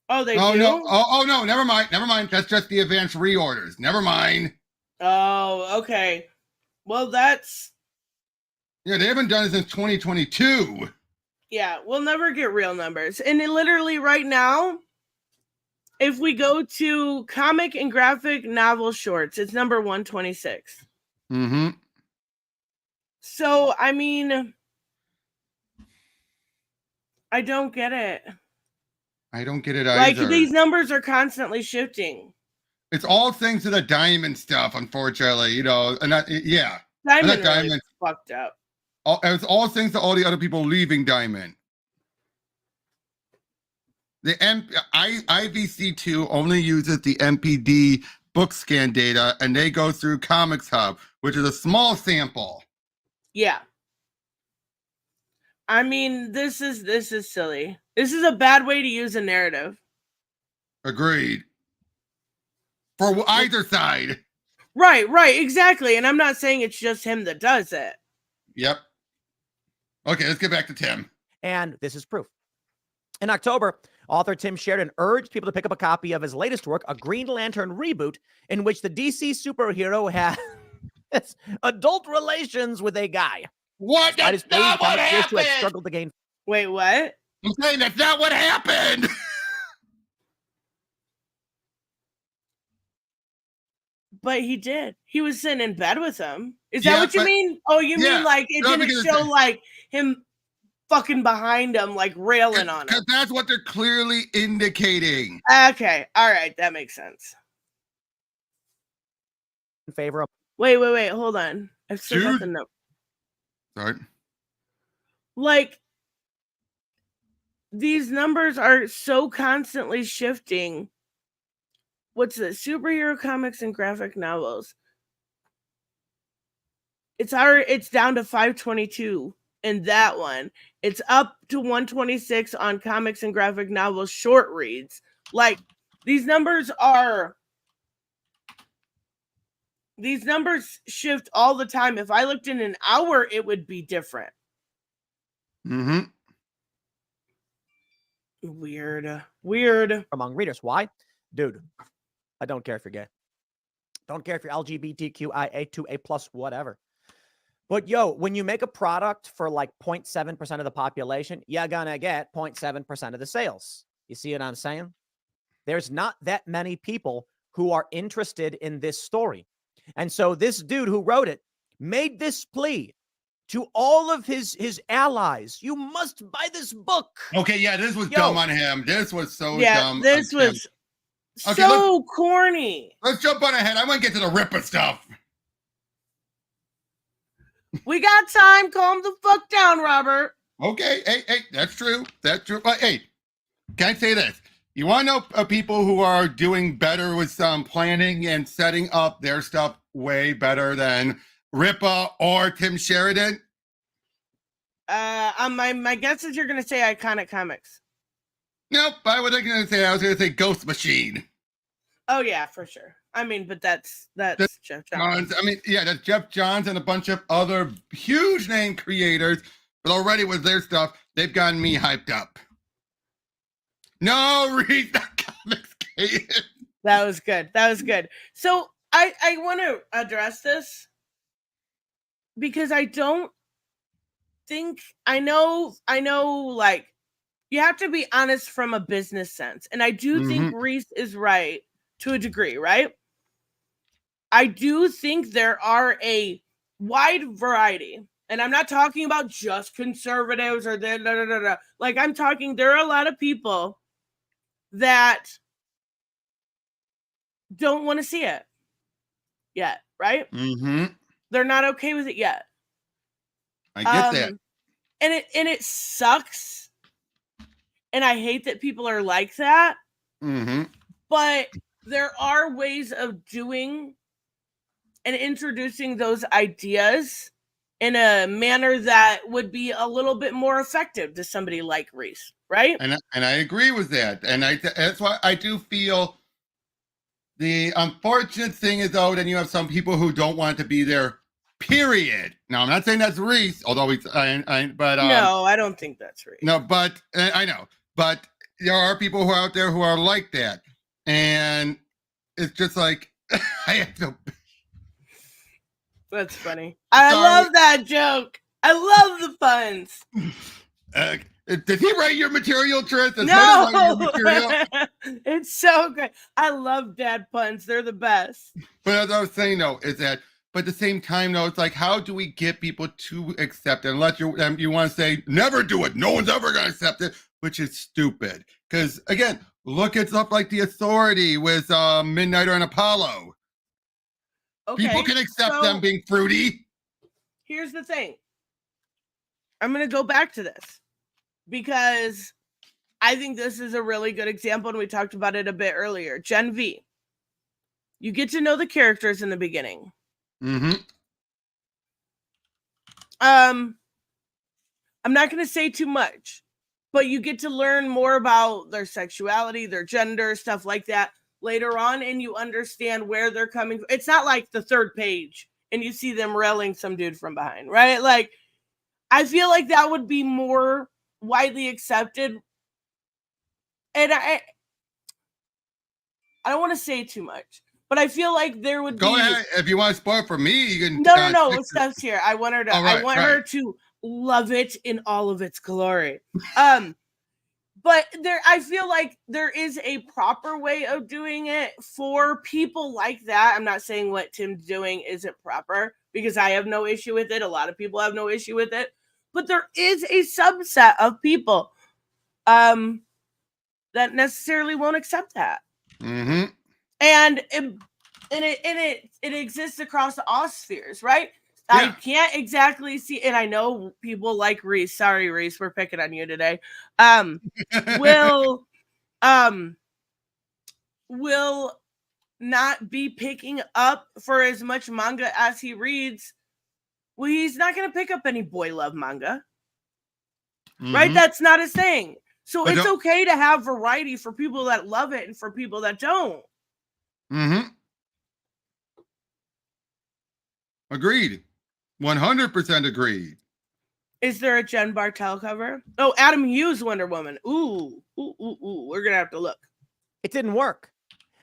Oh, they do? No. Oh, no, never mind. That's just the advanced reorders. Never mind. Oh, okay. Well, that's... Yeah, they haven't done it since 2022. Yeah, we'll never get real numbers. And literally right now, if we go to comic and graphic novel shorts, it's number 126. Mm-hmm. So, I mean, I don't get it. I don't get it either. Like, these numbers are constantly shifting. It's all thanks to the Diamond stuff, unfortunately. And Diamond really fucked up. It's all thanks to all the other people leaving Diamond. The IVC2 only uses the MPD book scan data, and they go through Comics Hub, which is a small sample. Yeah. I mean, this is silly. This is a bad way to use a narrative. Agreed. For either side. Right, exactly. And I'm not saying it's just him that does it. Yep. Okay, let's get back to Tim. And this is proof. In October, author Tim Sheridan urged people to pick up a copy of his latest work, A Green Lantern Reboot, in which the DC superhero has adult relations with a guy. What? That's not what happened! Had struggled to gain... Wait, what? I'm saying that's not what happened! But he did. He was sitting in bed with him. Is that what you mean? Oh, you mean like it didn't show like him fucking behind him, like railing on him? Because that's what they're clearly indicating. Okay. All right. That makes sense. In favor of... Wait. Hold on. I've still got the note. Sorry. Like, these numbers are so constantly shifting. What's the superhero comics and graphic novels? It's down to 522 in that one. It's up to 126 on comics and graphic novels short reads. Like, these numbers are These numbers shift all the time. If I looked in an hour, it would be different. Mm-hmm. Weird. Among readers. Why? Dude, I don't care if you're gay. Don't care if you're LGBTQIA2A+, whatever. But yo, when you make a product for like 0.7% of the population, you're gonna get 0.7% of the sales. You see what I'm saying? There's not that many people who are interested in this story. And so this dude who wrote it made this plea to all of his allies. You must buy this book. Okay, yeah, this was dumb on him. This was so dumb. This on him. was Okay, so corny. Let's jump on ahead. I want to get to the Ripper stuff. We got time. Calm the fuck down, Robert. Okay, hey, that's true. That's true. But hey, can I say this? You want to know people who are doing better with some planning and setting up their stuff way better than Ripper or Tim Sheridan? My guess is you're gonna say Iconic Comics. Nope, I was going to say. I was going to say Ghost Machine. Oh yeah, for sure. I mean, but that's Jeff Johns. I mean, yeah, that's Jeff Johns and a bunch of other huge name creators. But already with their stuff, they've gotten me hyped up. No, read the comics. That was good. So I want to address this because I don't think I know like you have to be honest from a business sense. And I do think Reese is right to a degree, right? I do think there are a wide variety. And I'm not talking about just conservatives or like I'm talking, there are a lot of people that don't want to see it yet, right? Mm-hmm. They're not okay with it yet. I get that. And it sucks. And I hate that people are like that. Mm-hmm. But there are ways of doing and introducing those ideas in a manner that would be a little bit more effective to somebody like Reese, right? And I agree with that. And that's why I do feel the unfortunate thing is, though, then you have some people who don't want to be there, period. Now, I'm not saying that's Reese, although but no, I don't think that's Reese. No, but I know. But there are people who are out there who are like that. And it's just like, I have to. That's funny. I love that joke. I love the puns. Did he write your material, Trent? No, it's so good. I love dad puns. They're the best. But as I was saying, though, is that, but at the same time, though, it's like, how do we get people to accept it? Unless you want to say, never do it. No one's ever going to accept it, which is stupid. Because, again, look at stuff like The Authority with Midnighter and Apollo. Okay, people can accept them being fruity. Here's the thing. I'm going to go back to this because I think this is a really good example, and we talked about it a bit earlier. Gen V. You get to know the characters in the beginning. Mm-hmm. I'm not going to say too much, but you get to learn more about their sexuality, their gender, stuff like that later on, and you understand where they're coming from. It's not like the third page and you see them railing some dude from behind, right? Like, I feel like that would be more widely accepted. And I don't want to say too much, but I feel like there would Go ahead. If you want to spoil for me, you can. No. Steph's here. I want her to. I want her to love it in all of its glory. But I feel like there is a proper way of doing it for people like that. I'm not saying what Tim's doing isn't proper because I have no issue with it. A lot of people have no issue with it, but there is a subset of people that necessarily won't accept that. Mm-hmm. And it exists across all spheres, right? Yeah. I can't exactly see, and I know people like Reese. Sorry, Reese, we're picking on you today. Will not be picking up for as much manga as he reads. Well, he's not going to pick up any boy love manga, right? That's not his thing. So it's okay to have variety for people that love it and for people that don't. Mm-hmm. Agreed. 100% agreed. Is there a Jen Bartel cover? Oh, Adam Hughes Wonder Woman. Ooh. We're gonna have to look. It didn't work.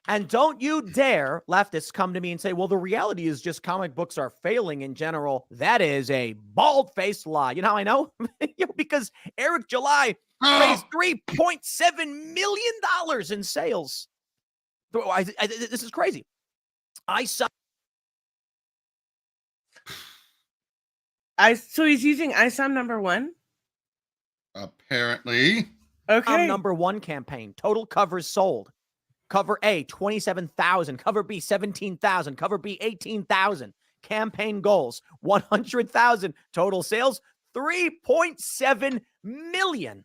And don't you dare, leftists, come to me and say, well, the reality is just comic books are failing in general. That is a bald-faced lie. You know how I know? Because Eric July raised $3.7 million in sales. This is crazy. So he's using ISOM #1? Apparently. Okay. #1 campaign. Total covers sold. Cover A, 27,000. Cover B, 17,000. Cover B, 18,000. Campaign goals, 100,000. Total sales, 3.7 million.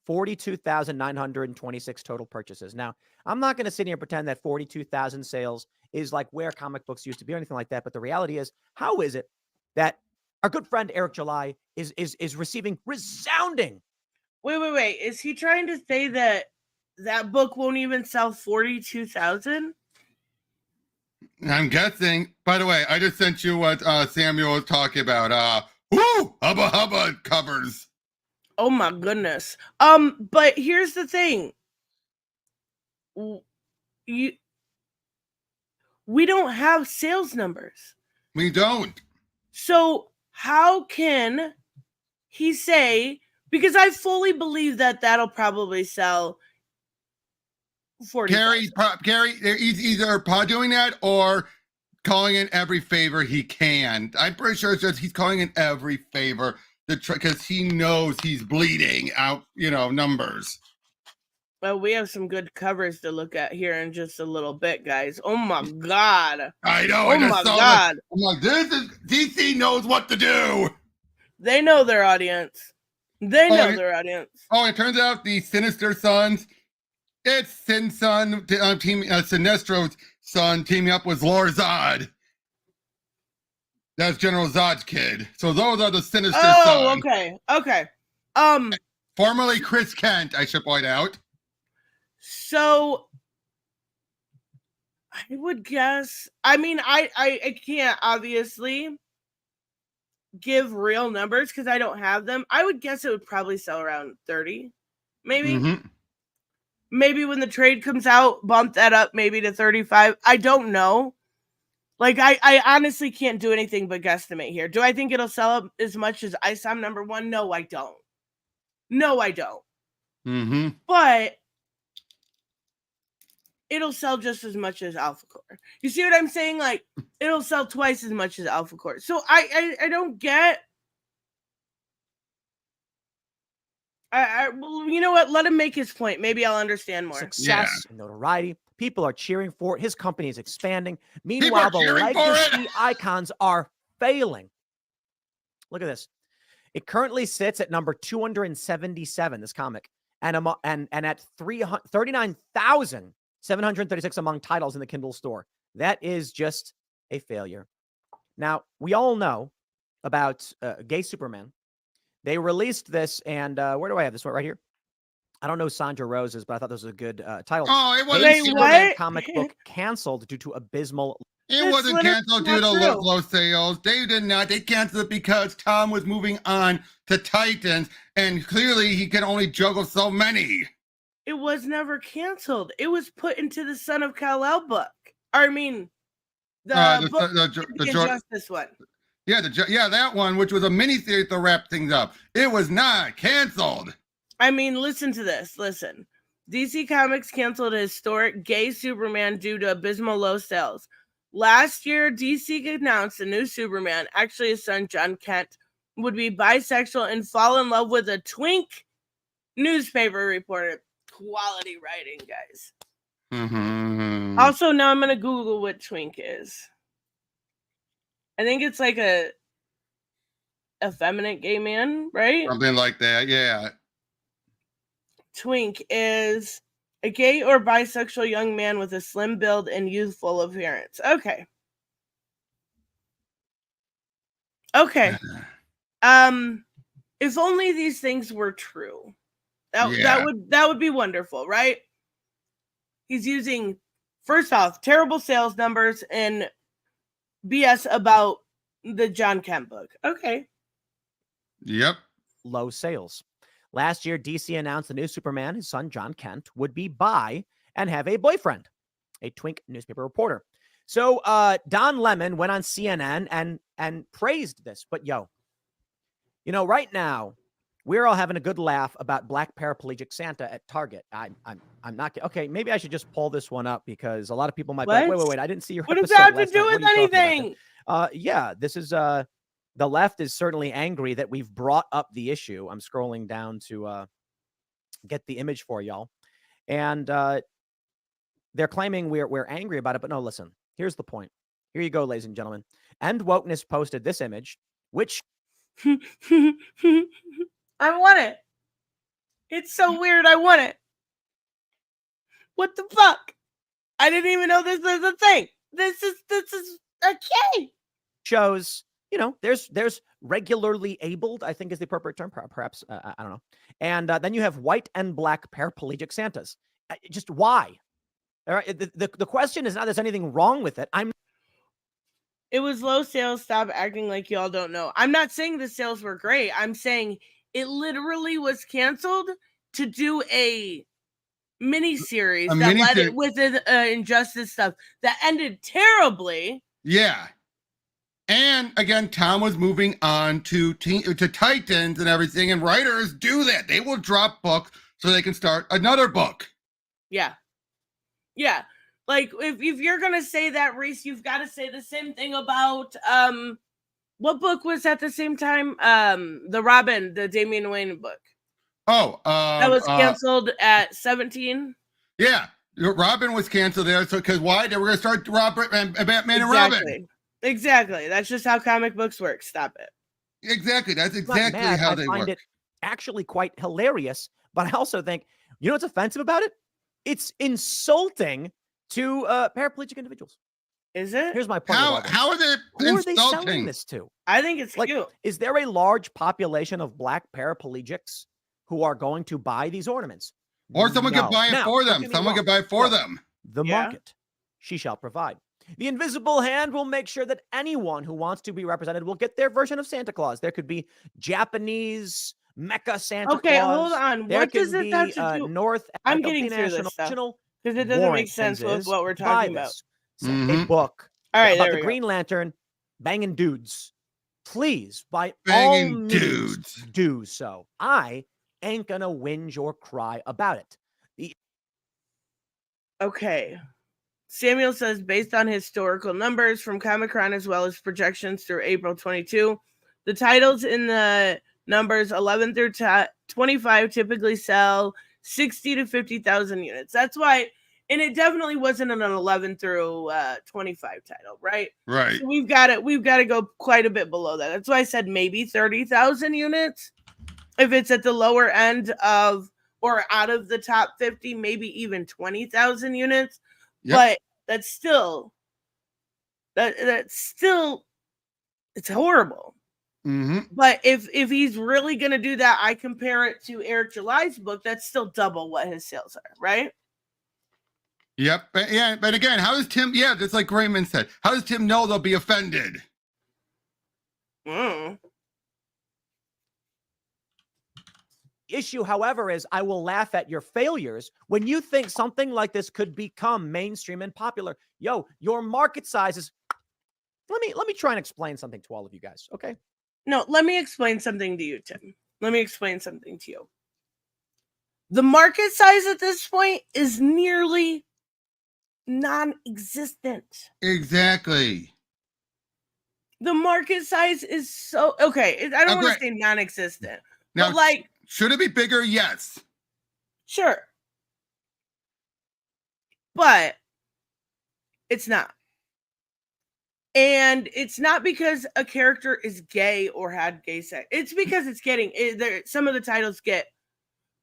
42,926 total purchases. Now, I'm not going to sit here and pretend that 42,000 sales is like where comic books used to be or anything like that. But the reality is, how is it that our good friend Eric July is receiving resounding? Wait. Is he trying to say that book won't even sell 42,000? I'm guessing. By the way, I just sent you what Samuel was talking about. Hubba hubba covers. Oh my goodness. But here's the thing. We don't have sales numbers. We don't. So how can he say, because I fully believe that that'll probably sell 40,000. Gary, he's either doing that or calling in every favor he can. I'm pretty sure it's just he's calling in every favor because he knows he's bleeding out, numbers. Well, we have some good covers to look at here in just a little bit, guys. Oh my God. I know. Oh my God. I'm like, DC knows what to do. They know their audience. Their audience. Oh, it turns out the Sinister Sons, it's Sin Son, Sinestro's son teaming up with Lord Zod. That's General Zod's kid. So those are the Sinister Sons. Okay. Formerly Chris Kent, I should point out. So I would guess, I can't obviously give real numbers because I don't have them. I would guess it would probably sell around 30, maybe. Mm-hmm. Maybe when the trade comes out, bump that up maybe to 35. I don't know. Like, I honestly can't do anything but guesstimate here. Do I think it'll sell up as much as ISOM #1? No, I don't. Mm-hmm. But it'll sell just as much as Alpha Core. You see what I'm saying? Like, it'll sell twice as much as Alpha Core. So I don't get. You know what? Let him make his point. Maybe I'll understand more. Success and notoriety. People are cheering for it. His company is expanding. Meanwhile, the legacy icons are failing. Look at this. It currently sits at number 277, this comic, and at 39,736 among titles in the Kindle store. That is just a failure. Now, we all know about Gay Superman. They released this, and where do I have this one? Right here. I don't know Sandra Rose's, but I thought this was a good title. Oh, it wasn't. Gay Superman comic book canceled due to abysmal. It wasn't canceled due to low sales. They did not. They canceled it because Tom was moving on to Titans, and clearly he can only juggle so many. It was never canceled. It was put into the Son of Kal-El book. The Justice one. Yeah, that one, which was a miniseries to wrap things up. It was not canceled. Listen to this. Listen. DC Comics canceled a historic Gay Superman due to abysmal low sales. Last year, DC announced a new Superman, actually his son John Kent, would be bisexual and fall in love with a twink, newspaper reporter. Quality writing, guys. Mm-hmm. Also, now I'm going to Google what twink is. I think it's like a effeminate gay man, right? Something like that, yeah. Twink is a gay or bisexual young man with a slim build and youthful appearance. Okay. If only these things were true. That would be wonderful, right? He's using, first off, terrible sales numbers and BS about the John Kent book. Okay. Yep. Low sales. Last year, DC announced the new Superman, his son John Kent, would be bi and have a boyfriend, a twink newspaper reporter. So Don Lemon went on CNN and praised this. But right now, we're all having a good laugh about black paraplegic Santa at Target. I'm not okay. Maybe I should just pull this one up because a lot of people might be like, wait. I didn't see your What does episode that have to last do night. What with are you talking about anything? then? Yeah, this is the left is certainly angry that we've brought up the issue. I'm scrolling down to get the image for y'all, and they're claiming we're angry about it. But no, listen. Here's the point. Here you go, ladies and gentlemen. End Wokeness posted this image, which I want it. It's so weird. I want it. What the fuck? I didn't even know this was a thing. This is okay. shows, there's regularly abled, I think is the appropriate term, perhaps, I don't know. And then you have white and black paraplegic Santas. Just why? All right. The question is not there's anything wrong with it. It was low sales. Stop acting like y'all don't know. I'm not saying the sales were great. I'm saying it literally was canceled to do a mini series that led it with the injustice stuff that ended terribly. Yeah. And again, Tom was moving on to Titans and everything, and writers do that. They will drop books so they can start another book. Yeah. Yeah. Like, if you're going to say that, Reese, you've got to say the same thing about, what book was at the same time? The Robin, the Damian Wayne book. Oh. That was canceled at 17. Yeah. Robin was canceled there. So, because why? They were going to start Robert and Batman and Robin. Exactly. That's just how comic books work. Stop it. Exactly. That's exactly how they work. I find it actually quite hilarious, but I also think, you know what's offensive about it? It's insulting to paraplegic individuals. Is it? Here's my point. How are they Who are they selling this to? I think it's cute. Is there a large population of black paraplegics who are going to buy these ornaments? Or someone could buy it for them. Someone could buy it for them. The market, she shall provide. The invisible hand will make sure that anyone who wants to be represented will get their version of Santa Claus. There could be Japanese Mecha Santa Claus. Okay, hold on. What does it have to do? North I'm getting through this stuff because it doesn't make sense with what we're talking about. A book about the Green Lantern banging dudes. Please, by all means, do so. I ain't gonna whinge or cry about it. Okay. Samuel says, based on historical numbers from Comic-Con as well as projections through April 22, the titles in the numbers 11 through 25 typically sell 60 to 50,000 units. That's why, and it definitely wasn't an 11 through 25 title, right? Right. So we've got to go quite a bit below that. That's why I said maybe 30,000 units. If it's at the lower end of or out of the top 50, maybe even 20,000 units. Yep. But that's still it's horrible. Mm-hmm. But if he's really gonna do that, I compare it to Eric July's book. That's still double what his sales are, right? Yep. But again, how does Tim? Yeah, just like Raymond said, how does Tim know they'll be offended? Issue, however, is I will laugh at your failures when you think something like this could become mainstream and popular. Your market size is. Let me try and explain something to all of you guys, okay? No, let me explain something to you, Tim. Let me explain something to you. The market size at this point is nearly non-existent. Exactly. The market size is so okay. I don't want to say non-existent, now, but like. Should it be bigger? Yes. Sure. But it's not. And it's not because a character is gay or had gay sex. It's because it's getting some of the titles get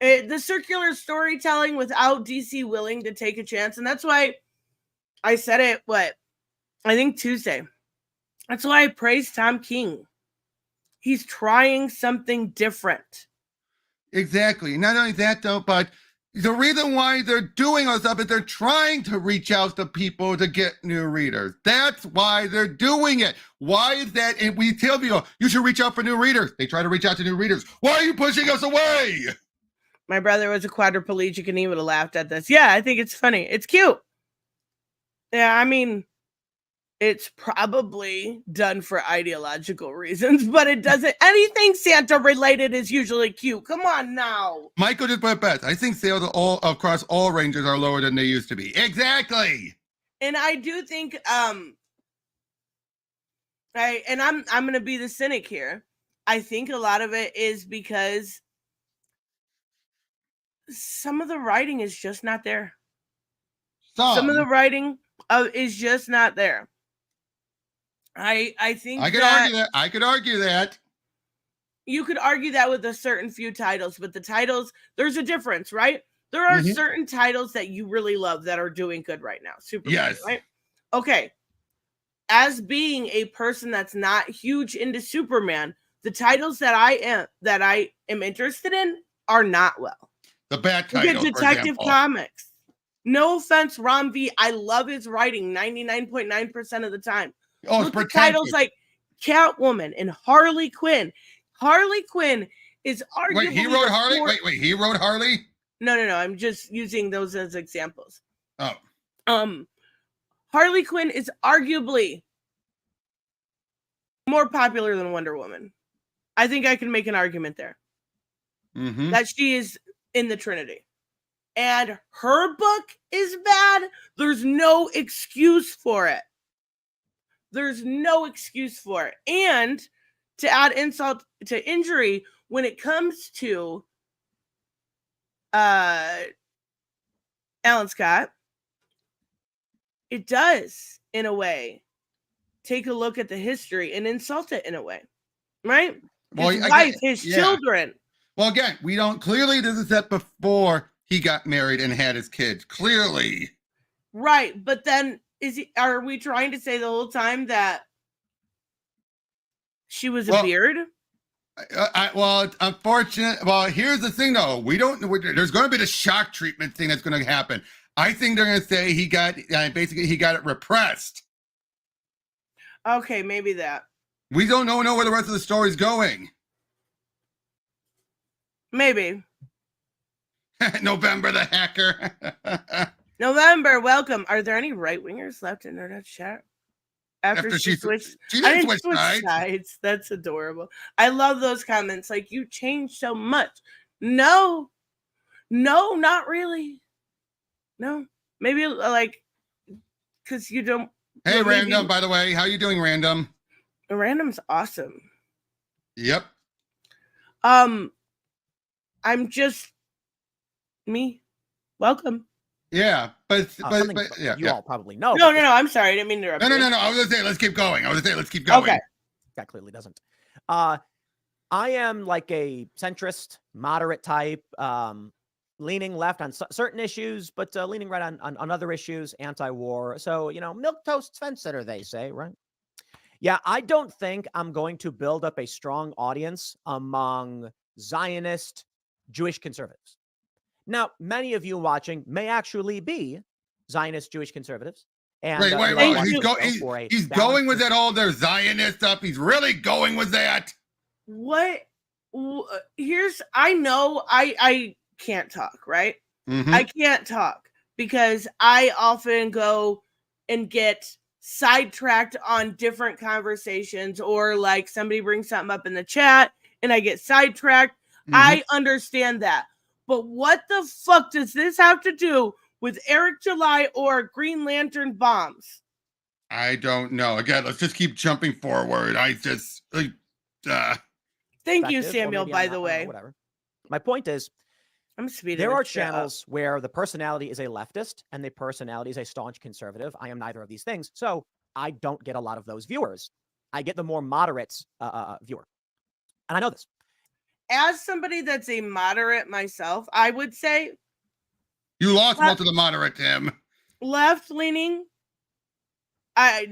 the circular storytelling without DC willing to take a chance. And that's why I said it, I think Tuesday. That's why I praised Tom King. He's trying something different. Exactly. Not only that, though, but the reason why they're doing all stuff is they're trying to reach out to people to get new readers. That's why they're doing it. Why is that? And we tell people, you should reach out for new readers. They try to reach out to new readers. Why are you pushing us away? My brother was a quadriplegic and he would have laughed at this. Yeah, I think it's funny. It's cute. Yeah, I mean, it's probably done for ideological reasons, but it doesn't. Anything Santa related is usually cute. Come on now. Michael just put it best. I think sales all across all ranges are lower than they used to be. Exactly. And I do think I'm gonna be the cynic here. I think a lot of it is because some of the writing is just not there. Some of the writing is just not there. I think I could argue that. I could argue that. You could argue that with a certain few titles, but the titles, there's a difference, right? There are certain titles that you really love that are doing good right now. Superman, Yes. right? Okay. As being a person that's not huge into Superman, the titles that I am interested in are not well. The bad Look titles, at Detective Comics. No offense, Ron V. I love his writing 99.9% of the time. Oh, Look at titles like Catwoman and Harley Quinn. Harley Quinn is arguably. Wait, he wrote Harley? Wait, he wrote Harley? No. I'm just using those as examples. Oh. Harley Quinn is arguably more popular than Wonder Woman. I think I can make an argument there. That she is in the Trinity. And her book is bad. There's no excuse for it. There's no excuse for it. And to add insult to injury, when it comes to Alan Scott, it does, in a way, take a look at the history and insult it in a way, right? His wife, his children. Well, again, we don't, clearly this is set before he got married and had his kids, clearly. Right, but then are we trying to say the whole time that she was a beard? Well, unfortunate. Well, here's the thing, though. There's going to be the shock treatment thing that's going to happen. I think they're going to say he got it repressed. Okay, maybe that. We don't know where the rest of the story's going. Maybe. November the hacker. November, welcome. Are there any right-wingers left in internet chat? After she switched, she didn't switch sides. That's adorable. I love those comments. Like, you changed so much. No, not really. No, maybe like because you don't. Hey, Random. By the way, how you doing, Random? Random's awesome. Yep. I'm just me. Welcome. Yeah, but yeah, you all probably know. No. I'm sorry. I didn't mean to interrupt. No. I was gonna say let's keep going. Okay. That clearly doesn't. I am like a centrist, moderate type, leaning left on certain issues, but leaning right on other issues, anti-war. So, milk toast fence sitter, they say, right? Yeah, I don't think I'm going to build up a strong audience among Zionist Jewish conservatives. Now, many of you watching may actually be Zionist Jewish conservatives. And wait. He's going with that all their Zionist stuff. He's really going with that. What? I know I can't talk, right? I can't talk because I often go and get sidetracked on different conversations, or like somebody brings something up in the chat and I get sidetracked. I understand that. But what the fuck does this have to do with Eric July or Green Lantern bombs? I don't know. Again, let's just keep jumping forward. Thank you, Samuel, by the way. Whatever. My point is, I'm speeding. There are channels where the personality is a leftist and the personality is a staunch conservative. I am neither of these things. So I don't get a lot of those viewers. I get the more moderate viewer. And I know this. As somebody that's a moderate myself, I would say you lost most of the moderate, Tim. Left-leaning. I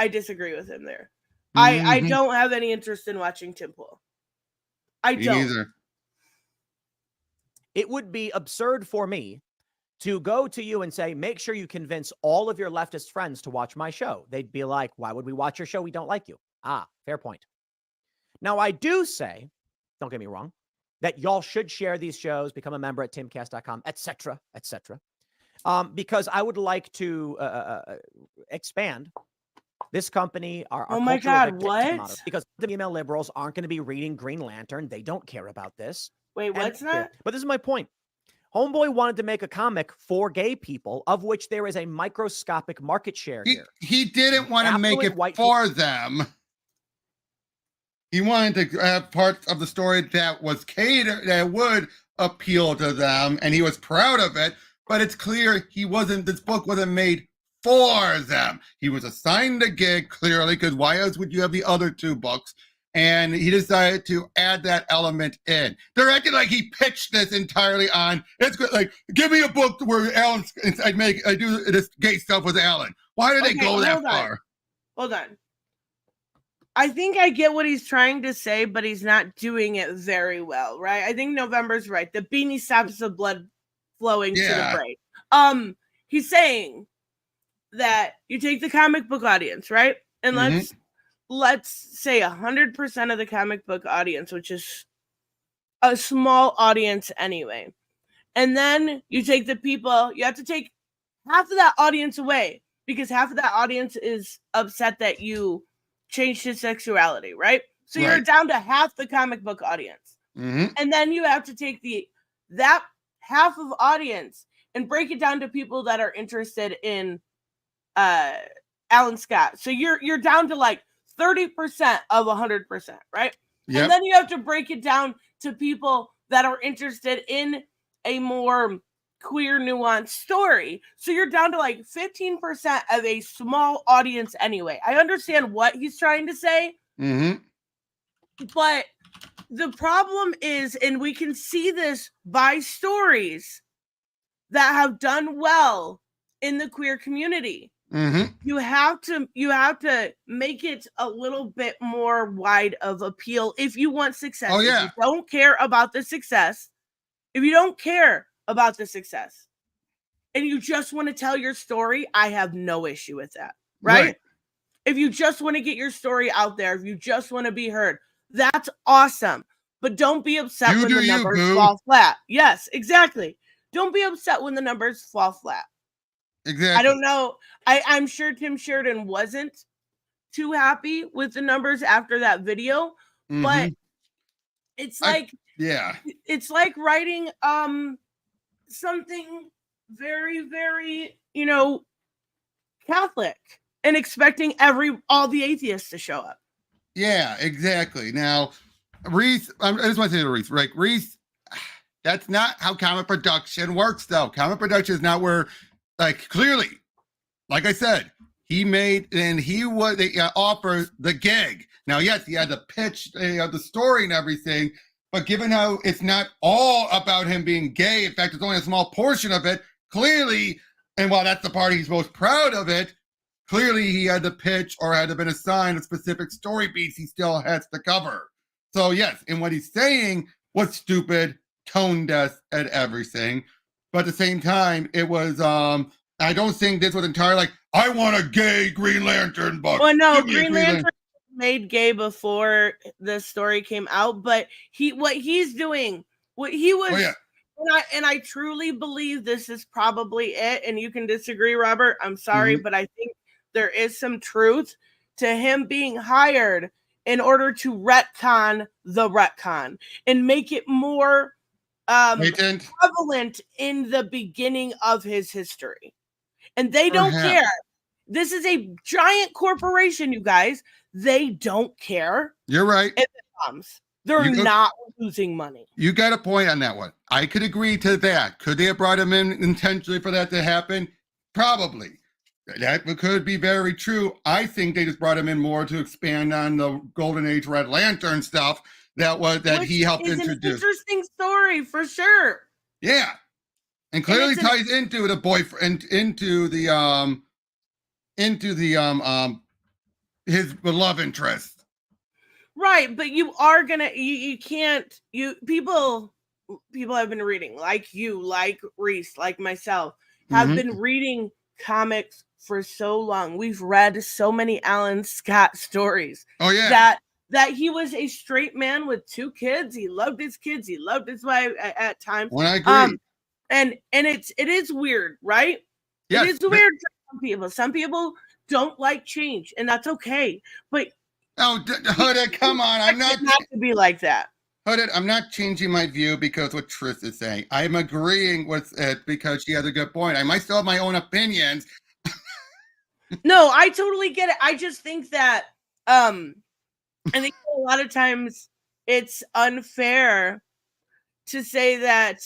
disagree with him there. I don't have any interest in watching Tim Pool. I don't. Neither. it would be absurd for me to go to you and say, make sure you convince all of your leftist friends to watch my show. They'd be like, why would we watch your show? We don't like you. Ah, fair point. Now, I do say, don't get me wrong, that y'all should share these shows, become a member at timcast.com, etc., etc., because I would like to expand this company, our Oh my cultural God, victim what? model, because the email liberals aren't going to be reading Green Lantern. They don't care about this. Wait, what's that? But this is my point. Homeboy wanted to make a comic for gay people, of which there is a microscopic market share here. He didn't want to make Affluent it white for them. He wanted to have parts of the story that was catered, that would appeal to them, and he was proud of it. But it's clear this book wasn't made for them. He was assigned a gig, clearly, because why else would you have the other two books? And he decided to add that element in. They're acting like he pitched this entirely on, it's good, like, give me a book where Alan, I do this gay stuff with Alan. Why did they go that far? Hold on. I think I get what he's trying to say, but he's not doing it very well, right? I think November's right. The beanie stops the blood flowing to the brain. He's saying that you take the comic book audience, right? And let's say 100% of the comic book audience, which is a small audience anyway. And then you take the people, you have to take half of that audience away because half of that audience is upset that you changed his sexuality, right? So you're down to half the comic book audience. And then you have to take that half of audience and break it down to people that are interested in Alan Scott. So you're down to like 30% of 100%, right? Yep. And then you have to break it down to people that are interested in a more queer, nuanced story. So you're down to like 15% of a small audience anyway. I understand what he's trying to say, but the problem is, and we can see this by stories that have done well in the queer community. You have to make it a little bit more wide of appeal if you want success. Oh, yeah. If you don't care about the success, and you just want to tell your story, I have no issue with that, right? If you just want to get your story out there, if you just want to be heard, that's awesome. But don't be upset when the numbers fall flat. Yes, exactly. Don't be upset when the numbers fall flat. Exactly. I don't know. I'm sure Tim Sheridan wasn't too happy with the numbers after that video, but it's like, it's like writing something very, very, Catholic and expecting all the atheists to show up. Yeah, exactly. Now, Reese, I just want to say to Reese, right? Reese, that's not how comic production works, though. Comic production is not where, like, clearly, like I said, he offered the gig. Now, yes, he had to pitch the story and everything, but given how it's not all about him being gay, in fact, it's only a small portion of it, clearly, and while that's the part he's most proud of it, clearly he had to pitch or had to been assigned a specific story beats he still has to cover. So, yes, and what he's saying was stupid, tone deaf, and everything. But at the same time, it was, I don't think this was entirely like, I want a gay Green Lantern book. Well, no, Green Lantern made gay before the story came out, but what he was, and I truly believe this is probably it, and you can disagree, Robert, I'm sorry, but I think there is some truth to him being hired in order to retcon the retcon and make it more prevalent in the beginning of his history. And they don't care. This is a giant corporation, you guys. They don't care. You're right. If it comes. They're not losing money. You got a point on that one. I could agree to that. Could they have brought him in intentionally for that to happen? Probably. That could be very true. I think they just brought him in more to expand on the Golden Age Red Lantern stuff that he helped introduce. An interesting story for sure. Yeah. And clearly ties into the boyfriend, into the his love interest. Right, but you are gonna, you can't, people people have been reading, like you, like Reese, like myself, have been reading comics for so long. We've read so many Alan Scott stories. Oh yeah. That he was a straight man with 2 kids. He loved his kids. He loved his wife at times. Well, I agree. And it is weird, right? Yes, it is weird for some people. Some people don't like change, and that's okay. But Hooded, come on. I'm not to be like that. Hooded, I'm not changing my view because what Tris is saying. I'm agreeing with it because she has a good point. I might still have my own opinions. No, I totally get it. I just think that I think a lot of times it's unfair to say that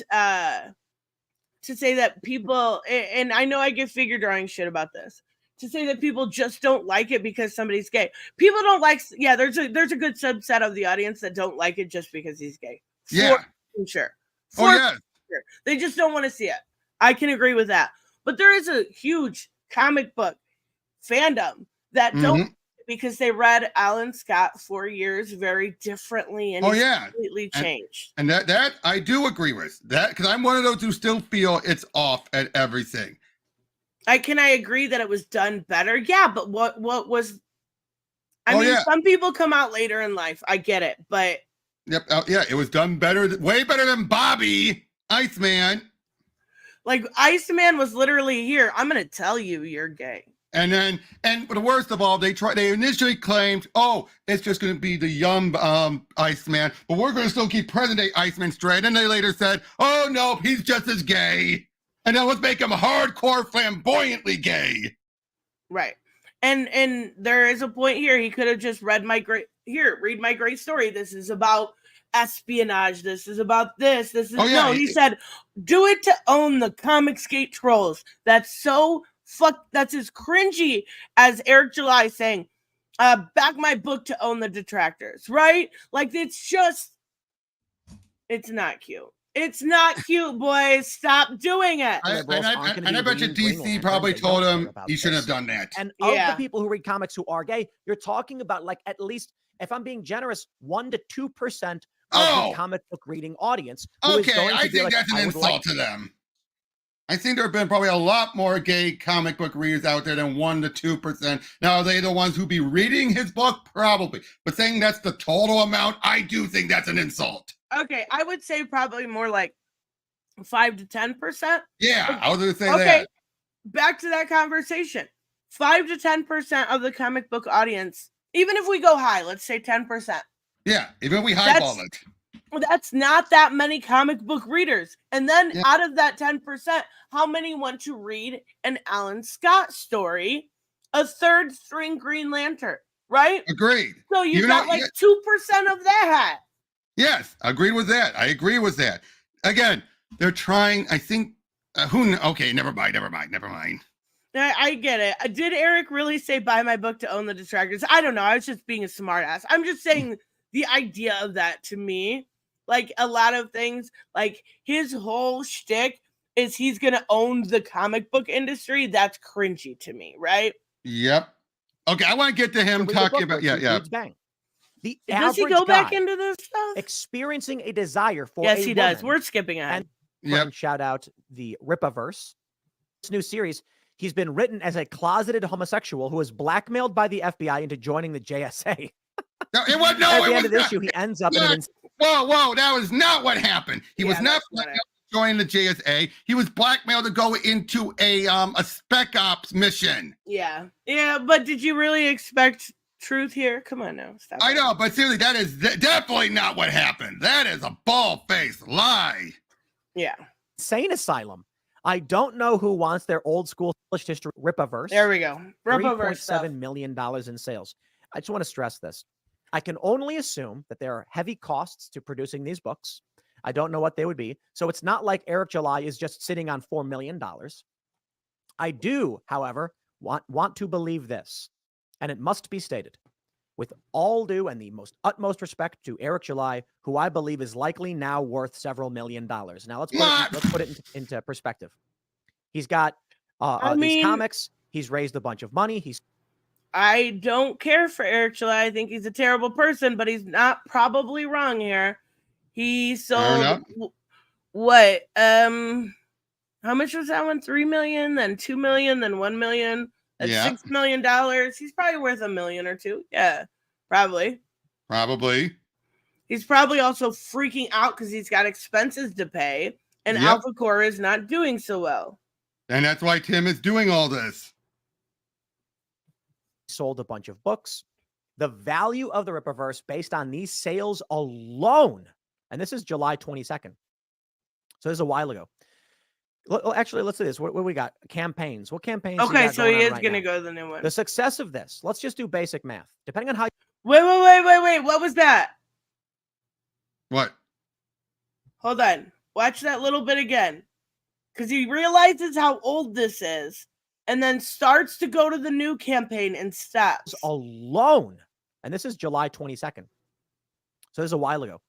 people, and I know I get figure drawing shit about this, to say that people just don't like it because somebody's gay. People don't like, there's a good subset of the audience that don't like it just because he's gay. For sure. Sure. They just don't want to see it. I can agree with that. But there is a huge comic book fandom that don't, because they read Alan Scott 4 years very differently and completely changed. And that I do agree with that, because I'm one of those who still feel it's off at everything. I agree that it was done better. Yeah, but what was some people come out later in life. I get it, but it was done better, way better than Bobby Iceman. Like Iceman was literally here. I'm gonna tell you you're gay. And the worst of all, they initially claimed, it's just going to be the young Iceman, but we're going to still keep present day Iceman straight. And they later said, oh no, he's just as gay. And then let's make him hardcore flamboyantly gay. Right. And there is a point here. He could have just read my great story. This is about espionage. This is about this. This is he said, do it to own the Comicsgate trolls. That's so that's as cringy as Eric July saying, back my book to own the detractors, right? Like, it's not cute. It's not cute, boys. Stop doing it. I bet you DC probably told him he shouldn't have done that. And of the people who read comics who are gay, you're talking about, like, at least, if I'm being generous, 1 to 2% of the comic book reading audience. I think that's an insult to them. I think there have been probably a lot more gay comic book readers out there than 1 to 2%. Now, are they the ones who be reading his book? Probably. But saying that's the total amount, I do think that's an insult. Okay, I would say probably more like 5 to 10%. Yeah, I was going to say that. Okay, back to that conversation. 5 to 10% of the comic book audience, even if we go high, let's say 10%. Yeah, even if we highball it. That's not that many comic book readers. And then out of that 10%, how many want to read an Alan Scott story, a third string Green Lantern, right? Agreed. So you got 2% of that. Yes, agreed with that. I agree with that. Again, they're trying, I think, okay, never mind. I get it. Did Eric really say buy my book to own the detractors? I don't know. I was just being a smart ass. I'm just saying the idea of that to me, like a lot of things, like his whole shtick is he's going to own the comic book industry. That's cringy to me, right? Yep. Okay, I want to get to him talking about, Bang. Does he go back into this stuff? Experiencing a desire for yes, he does. We're skipping ahead. And shout out the Ripaverse. This new series, he's been written as a closeted homosexual who was blackmailed by the FBI into joining the JSA. At the end of the issue, he ends up in an... Whoa, that was not what happened. He was not blackmailed to join the JSA. He was blackmailed to go into a spec ops mission. Yeah, but did you really expect truth here? Come on now. Stop. I know, but seriously, that is definitely not what happened. That is a bald-faced lie. Yeah. Insane asylum. I don't know who wants their old school history Ripaverse. There we go. Ripaverse $3.7 million in sales. I just want to stress this. I can only assume that there are heavy costs to producing these books. I don't know what they would be. So it's not like Eric July is just sitting on $4 million. I do, however, want to believe this, and it must be stated, with all due and the utmost respect to Eric July, who I believe is likely now worth several $1 million. Now let's put it into perspective. He's got these comics. He's raised a bunch of money. I don't care for Eric July. I think he's a terrible person, but he's not probably wrong here. He sold what? How much was that one? 3 million, then 2 million, then 1 million. That's Yeah. $6 million. He's probably worth $1 million or two. Yeah, probably. Probably. He's probably also freaking out because he's got expenses to pay, and Yep. Alpha Core is not doing so well. And that's why Tim is doing all this. Sold a bunch of books. The value of the Rippaverse based on these sales alone, and this is July 22nd. So this is a while ago. Actually, let's do this. What we got? Campaigns. What campaigns? Okay, so he is right going to now? go to the new one. The success of this. Let's just do basic math. Depending on how. Wait. What was that? What? Hold on. Watch that little bit again. Because he realizes how old this is and then starts to go to the new campaign and stops. Alone. And this is July 22nd. So this is a while ago.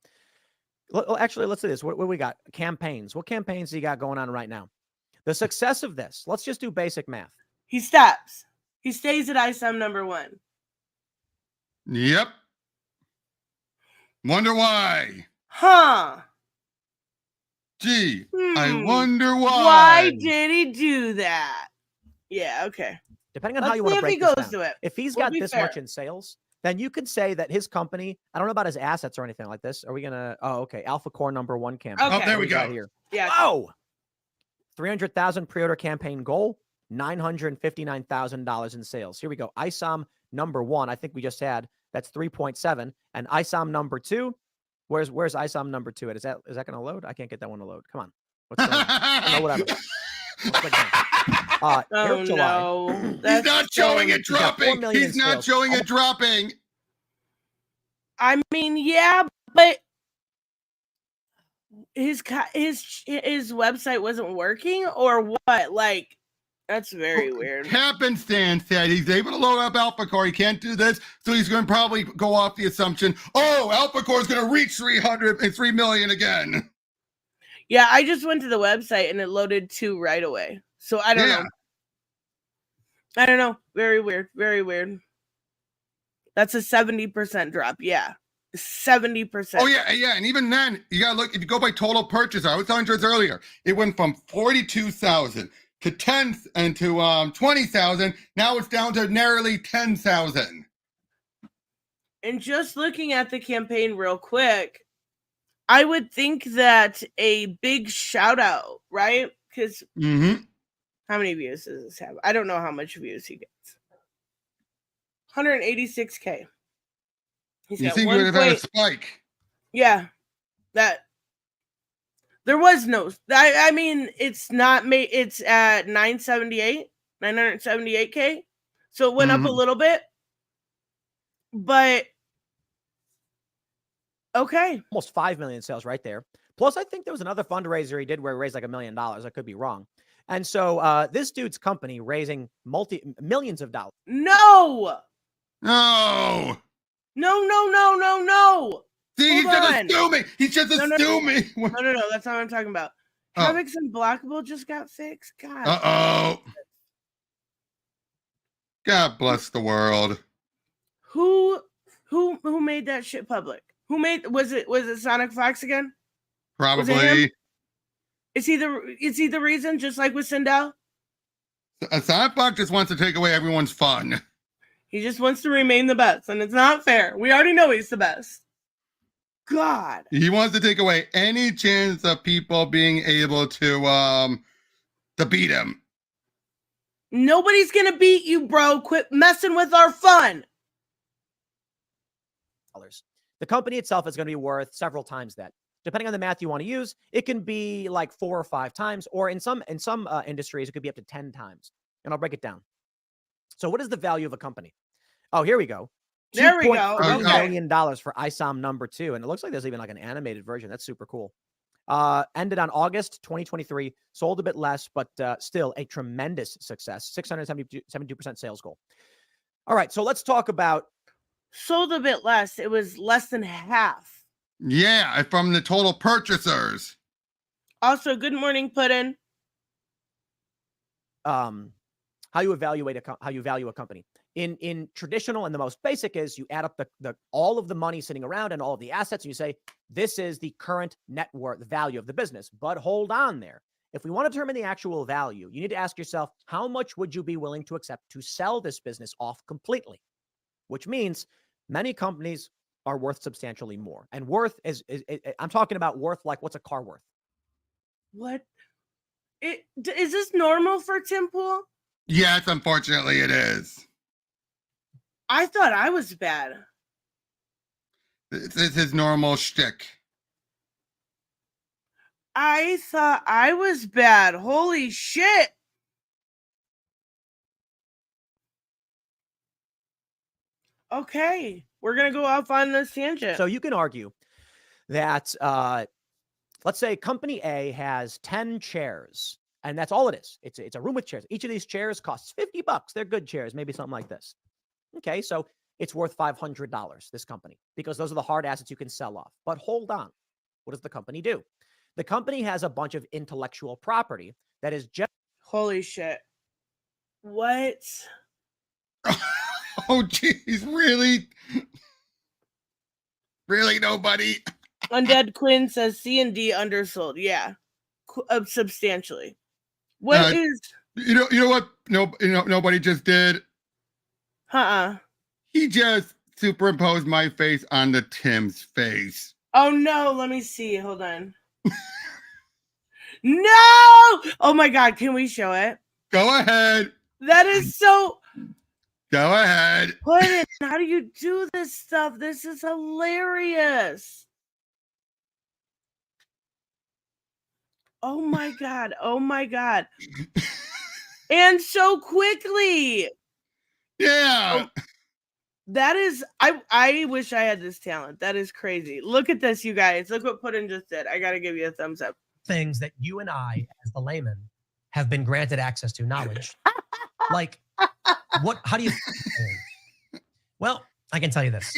Actually, let's do this. What we got? Campaigns. What campaigns do you got going on right now? The success of this. Let's just do basic math. He stops. He stays at ISOM number 1. Yep. Wonder why. Huh. Gee, I wonder why. Why did he do that? Yeah, okay. Depending on Let's how you want see to if break he this goes down. to it. If he's We'll got be this fair. much in sales, then you could say that his company, I don't know about his assets or anything like this. Are we going to, okay, Alpha Core number 1 campaign. Okay. Oh, there we got go. Here. Yeah. Whoa! 300,000 pre-order campaign goal, $959,000 in sales. Here we go. ISOM number 1, I think we just had, that's 3.7. And ISOM number 2, where's ISOM number 2 at? Is that going to load? I can't get that one to load. Come on. What's going on? No, whatever. Oh, July. no. He's not showing it He's got 4 dropping. million He's in not sales. showing it dropping. I mean, yeah, but his website wasn't working or what? Like, that's very weird. Happenstance that he's able to load up Alpha Core. He can't do this, so he's going to probably go off the assumption, oh, Alpha Core is going to reach 3 million again. Yeah, I just went to the website and it loaded 2 right away. So I don't know. I don't know. Very weird. Very weird. That's a 70% drop. Yeah. 70%. Oh, yeah. And even then, you got to look, if you go by total purchase, I was telling you this earlier, it went from 42,000 to 10 and to 20,000. Now it's down to nearly 10,000. And just looking at the campaign real quick, I would think that a big shout out, right? Because how many views does this have? I don't know how much views he gets. 186K. He's You got think you would have had a spike? Yeah, that there was no. I mean, it's not made. It's at 978K. So it went up a little bit, but okay, almost 5 million sales right there. Plus, I think there was another fundraiser he did where he raised like $1 million. I could be wrong. And so this dude's company raising millions of dollars. No. No. See, he's just assuming. He's just assuming. No. That's not what I'm talking about. Havix and Blockable just got fixed. God. Uh-oh. God bless the world. Who made that shit public? Was it Sonic Fox again? Probably. Is he the reason, just like with Sindel? Sonic Fox just wants to take away everyone's fun. He just wants to remain the best, and it's not fair. We already know he's the best. God. He wants to take away any chance of people being able to beat him. Nobody's gonna beat you, bro. Quit messing with our fun. The company itself is going to be worth several times that. Depending on the math you want to use, it can be like 4 or 5 times, or in some industries, it could be up to 10 times. And I'll break it down. So what is the value of a company? Oh, here we go. There we go. $2.3 million for ISOM number 2. And it looks like there's even like an animated version. That's super cool. Ended on August 2023. Sold a bit less, but still a tremendous success. 672% sales goal. All right, so let's talk about. Sold a bit less. It was less than half. Yeah, from the total purchasers. Also, good morning, Puddin. how you evaluate how you value a company. In traditional and the most basic is you add up the all of the money sitting around and all of the assets, and you say this is the current net worth value of the business. But hold on there. If we want to determine the actual value, you need to ask yourself, how much would you be willing to accept to sell this business off completely? Which means many companies are worth substantially more. And worth is I'm talking about worth like what's a car worth? What? Is this normal for Tim Pool? Yes, unfortunately it is. I thought I was bad. This is his normal shtick. I thought I was bad. Holy shit. Okay, we're going to go off on this tangent. So you can argue that, let's say company A has 10 chairs, and that's all it is. It's a room with chairs. Each of these chairs costs $50. They're good chairs, maybe something like this. Okay, so it's worth $500, this company, because those are the hard assets you can sell off. But hold on. What does the company do? The company has a bunch of intellectual property that is just... Holy shit. What? Oh, geez, really? Really, nobody? Undead Quinn says C&D undersold. Yeah, substantially. What is... You know what? No, nobody just did. He just superimposed my face onto Tim's face. Oh no! Let me see. Hold on. No! Oh my god! Can we show it? Go ahead. That is so... Go ahead. Put it. How do you do this stuff? This is hilarious. Oh my god. Oh my god. And so quickly. Yeah. Oh, that is... I wish I had this talent. That is crazy. Look at this, you guys. Look what Puddin just did. I gotta give you a thumbs up. Things that you and I, as the layman, have been granted access to knowledge. Like, how do you... Well, I can tell you this.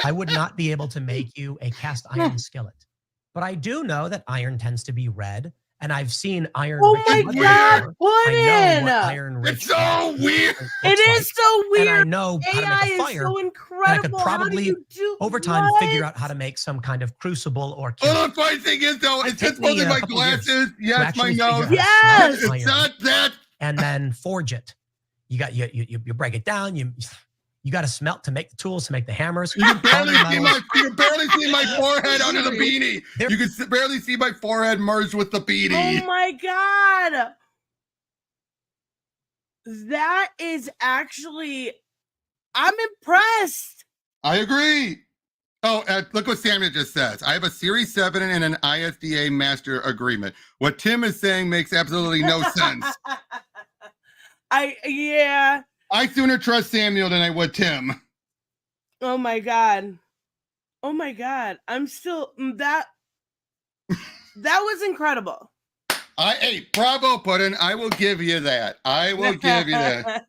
I would not be able to make you a cast iron skillet. But I do know that iron tends to be red, and I've seen iron. Oh my god, I know what iron rich. It's so weird. It is so weird. And I know how to AI make a fire. is so And incredible. I could probably, over time, figure out how to make some kind of crucible or... Well, the funny thing is, though, it's just both my glasses. Yes, my nose. Yes. It's not that. And then forge it. You break it down. You got to smelt to make the tools, to make the hammers. You can barely see my forehead under the beanie. You can barely see my forehead merged with the beanie. Oh my god. That is actually... I'm impressed. I agree. Oh, look what Samuel just says. I have a Series 7 and an ISDA master agreement. What Tim is saying makes absolutely no sense. Yeah. I sooner trust Samuel than I would Tim. Oh my god. Oh my god. I'm still... That was incredible. Hey, bravo, Puddin'. I will give you that. I will give you that.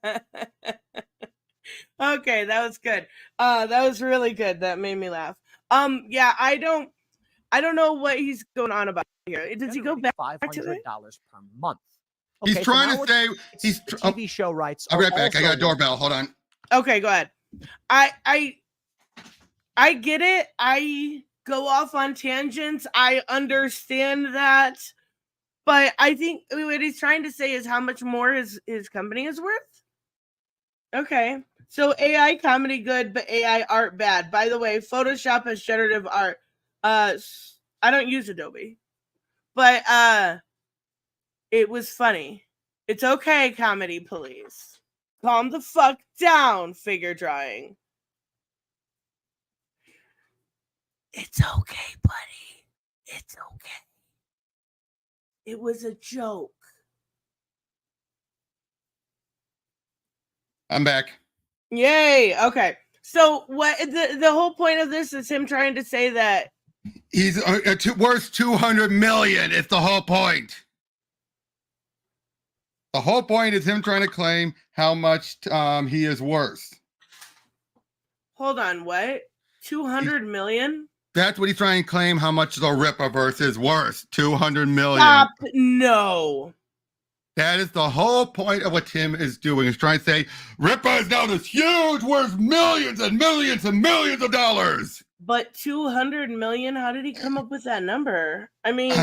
Okay, that was good. That was really good. That made me laugh. Yeah, I don't know what he's going on about here. Does he go back to it? $500 per month. Okay, He's trying to say he's TV show rights. I'll be right back. I got a doorbell. Hold on. Okay, go ahead. I get it. I go off on tangents. I understand that. But I think what he's trying to say is how much more his company is worth. Okay. So AI comedy good, but AI art bad. By the way, Photoshop has generative art. I don't use Adobe. But it was funny. It's okay, comedy police. Calm the fuck down, figure drawing. It's okay, buddy. It's okay. It was a joke. I'm back. Yay. Okay. So what the whole point of this is him trying to say that he's worth 200 million. It's the whole point. The whole point is him trying to claim how much he is worth. Hold on, what? 200 million? That's what he's trying to claim how much the Rippaverse is worth. 200 million. Stop. No. That is the whole point of what Tim is doing, is trying to say, Ripper is now this huge, worth millions and millions and millions of dollars. But 200 million, how did he come up with that number? I mean,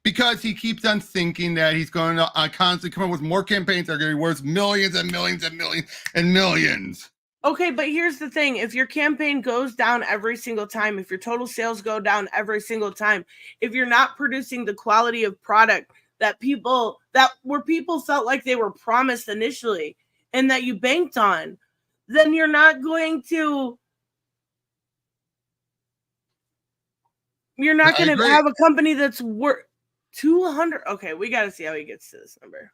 because he keeps on thinking that he's going to constantly come up with more campaigns that are going to be worth millions and millions and millions and millions. okay, but here's the thing. If your campaign goes down every single time, if your total sales go down every single time, if you're not producing the quality of product that people felt like they were promised initially and that you banked on, then you're not going to have a company that's worth 200. Okay, we got to see how he gets to this number.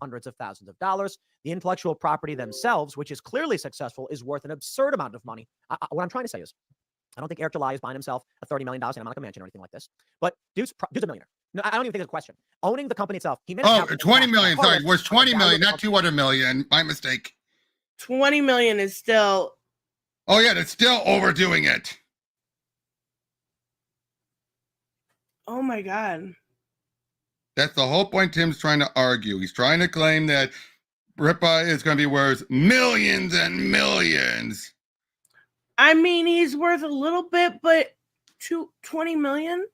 Hundreds of thousands of dollars. The intellectual property themselves, which is clearly successful, is worth an absurd amount of money. What I'm trying to say is, I don't think Eric July is buying himself a $30 million Monaco mansion or anything like this. But dude's a millionaire. No, I don't even think it's a question. Owning the company itself, he made 20 million. Sorry, it was 20 million, not 200 million. My mistake. 20 million is still. Oh yeah, that's still overdoing it. Oh my God. That's the whole point Tim's trying to argue. He's trying to claim that Ripa is going to be worth millions and millions. I mean, he's worth a little bit, but 20 million?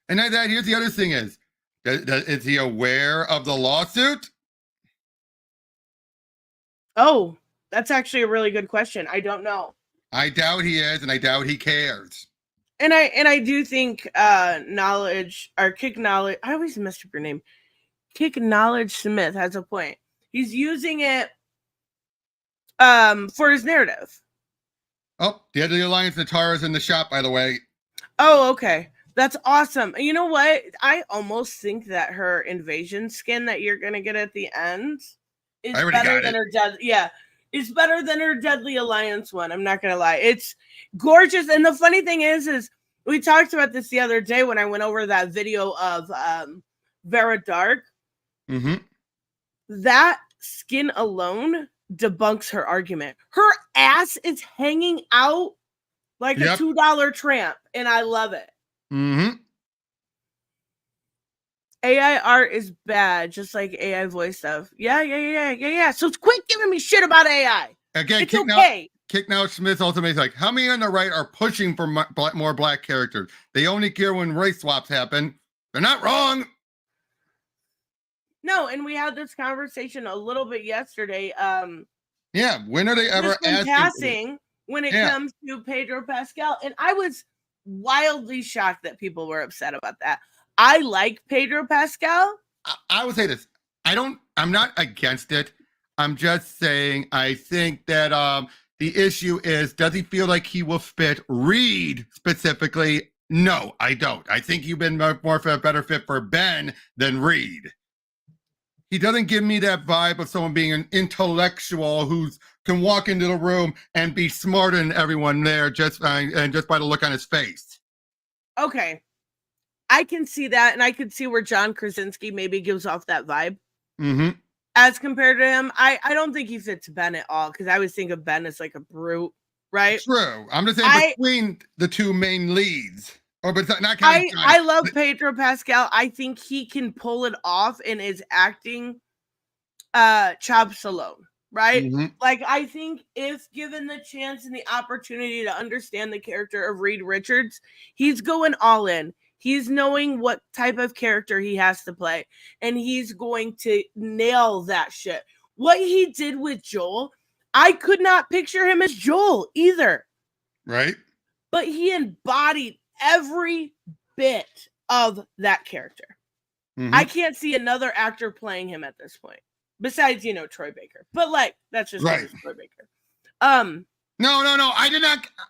And that here's the other thing is he aware of the lawsuit? Oh, that's actually a really good question. I don't know. I doubt he is, and I doubt he cares. And I do think Kick Knowledge, I always messed up your name. Kick Knowledge Smith has a point. He's using it for his narrative. Oh, the other Alliance Natara's in the shop, by the way. Oh, okay. That's awesome. You know what? I almost think that her invasion skin that you're gonna get at the end is better than her it's better than her Deadly Alliance one. I'm not gonna lie. It's gorgeous. And the funny thing is we talked about this the other day when I went over that video of Vera Dark. Mm-hmm. That skin alone debunks her argument. Her ass is hanging out like a $2 tramp, and I love it. Mm-hmm. AI art is bad, just like AI voice stuff. Yeah. So quit giving me shit about AI. Again, it's okay. Kick Now Smith also makes like, how many on the right are pushing for more black characters? They only care when race swaps happen. They're not wrong. No, and we had this conversation a little bit yesterday. Yeah, when are they ever passing when it comes to Pedro Pascal? And I was wildly shocked that people were upset about that. I like Pedro Pascal. I would say this. I'm not against it. I'm just saying I think that the issue is, does he feel like he will fit Reed specifically? No, I don't. I think you've been more of a better fit for Ben than Reed. He doesn't give me that vibe of someone being an intellectual who can walk into the room and be smarter than everyone there just by the look on his face. Okay. I can see that, and I could see where John Krasinski maybe gives off that vibe. Mm-hmm. As compared to him, I don't think he fits Ben at all, because I always think of Ben as like a brute, right? True. I'm just saying between the two main leads. I love Pedro Pascal. I think he can pull it off in his acting chops alone, right? Mm-hmm. Like, I think if given the chance and the opportunity to understand the character of Reed Richards, he's going all in. He's knowing what type of character he has to play, and he's going to nail that shit. What he did with Joel, I could not picture him as Joel either. Right. But he embodied every bit of that character. Mm-hmm. I can't see another actor playing him at this point, besides, Troy Baker. But like, that's just right. Troy Baker. No.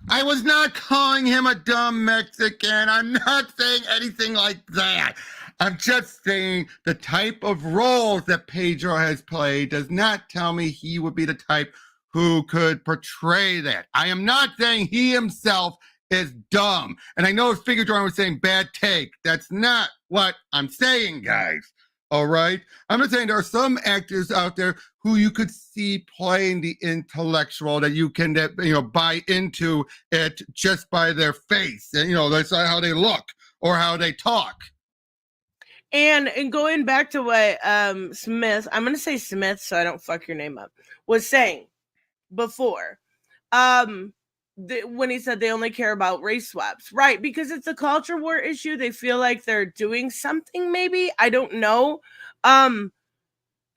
I was not calling him a dumb Mexican. I'm not saying anything like that. I'm just saying the type of roles that Pedro has played does not tell me he would be the type who could portray that. I am not saying he himself is dumb. And I know Figure Drawing was saying bad take. That's not what I'm saying, guys. All right? I'm just saying there are some actors out there who you could see playing the intellectual that you can, buy into it just by their face. And, that's how they look or how they talk. And going back to what Smith, I'm gonna say Smith so I don't fuck your name up, was saying before. When he said they only care about race swaps, right? Because it's a culture war issue. They feel like they're doing something, maybe. I don't know.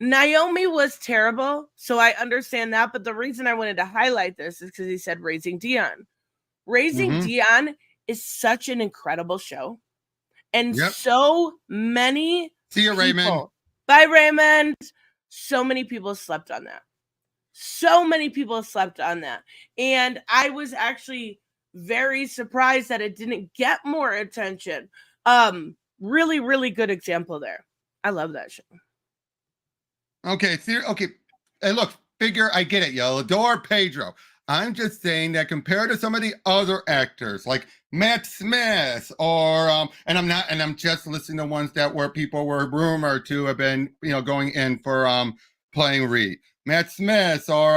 Naomi was terrible, so I understand that. But the reason I wanted to highlight this is because he said Raising Dion. Raising Dion is such an incredible show. And so many See you, Raymond. Bye, Raymond. So many people slept on that. So many people slept on that. And I was actually very surprised that it didn't get more attention. Really, really good example there. I love that show. Okay, okay. And look, figure I get it. You adore Pedro. I'm just saying that compared to some of the other actors, like Matt Smith, or and I'm just listing the ones that were people were rumored to have been, going in for playing Reed. Matt Smith, or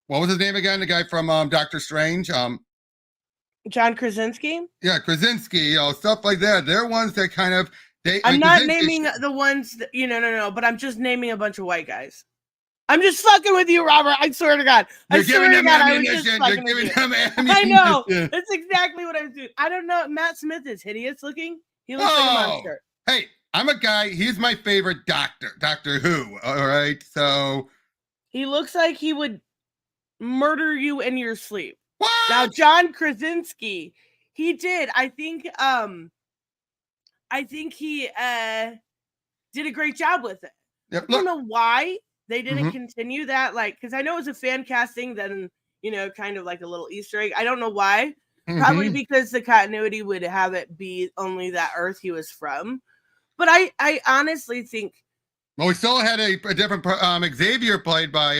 what was his name again? The guy from Doctor Strange. John Krasinski. Yeah, Krasinski. Stuff like that. They're ones that kind of I'm not naming the ones that, no, but I'm just naming a bunch of white guys. I'm just fucking with you, Robert. I swear to God. You're giving them ammunition. You're giving them ammunition. I know. That's exactly what I'm doing. I don't know. Matt Smith is hideous looking. He looks like a monster. Hey, I'm a guy. He's my favorite Doctor Who. All right. So he looks like he would murder you in your sleep. What? Now, John Krasinski, he did. I think he did a great job with it. Yep, I don't know why they didn't continue that, because I know it was a fan casting, then kind of like a little Easter egg. I don't know why. Probably because the continuity would have it be only that Earth he was from. But I honestly think. Well, we still had a different Xavier played by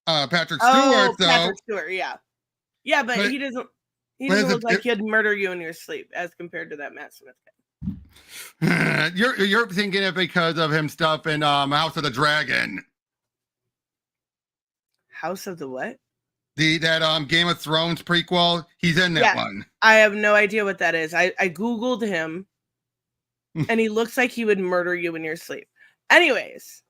Patrick Stewart. Patrick Stewart, yeah, but he doesn't. He doesn't look like he'd murder you in your sleep as compared to that Matt Smith guy. You're thinking it because of him stuff in House of the Dragon. House of the what? That Game of Thrones prequel. He's in that one. I have no idea what that is. I Googled him, and he looks like he would murder you in your sleep. Anyways,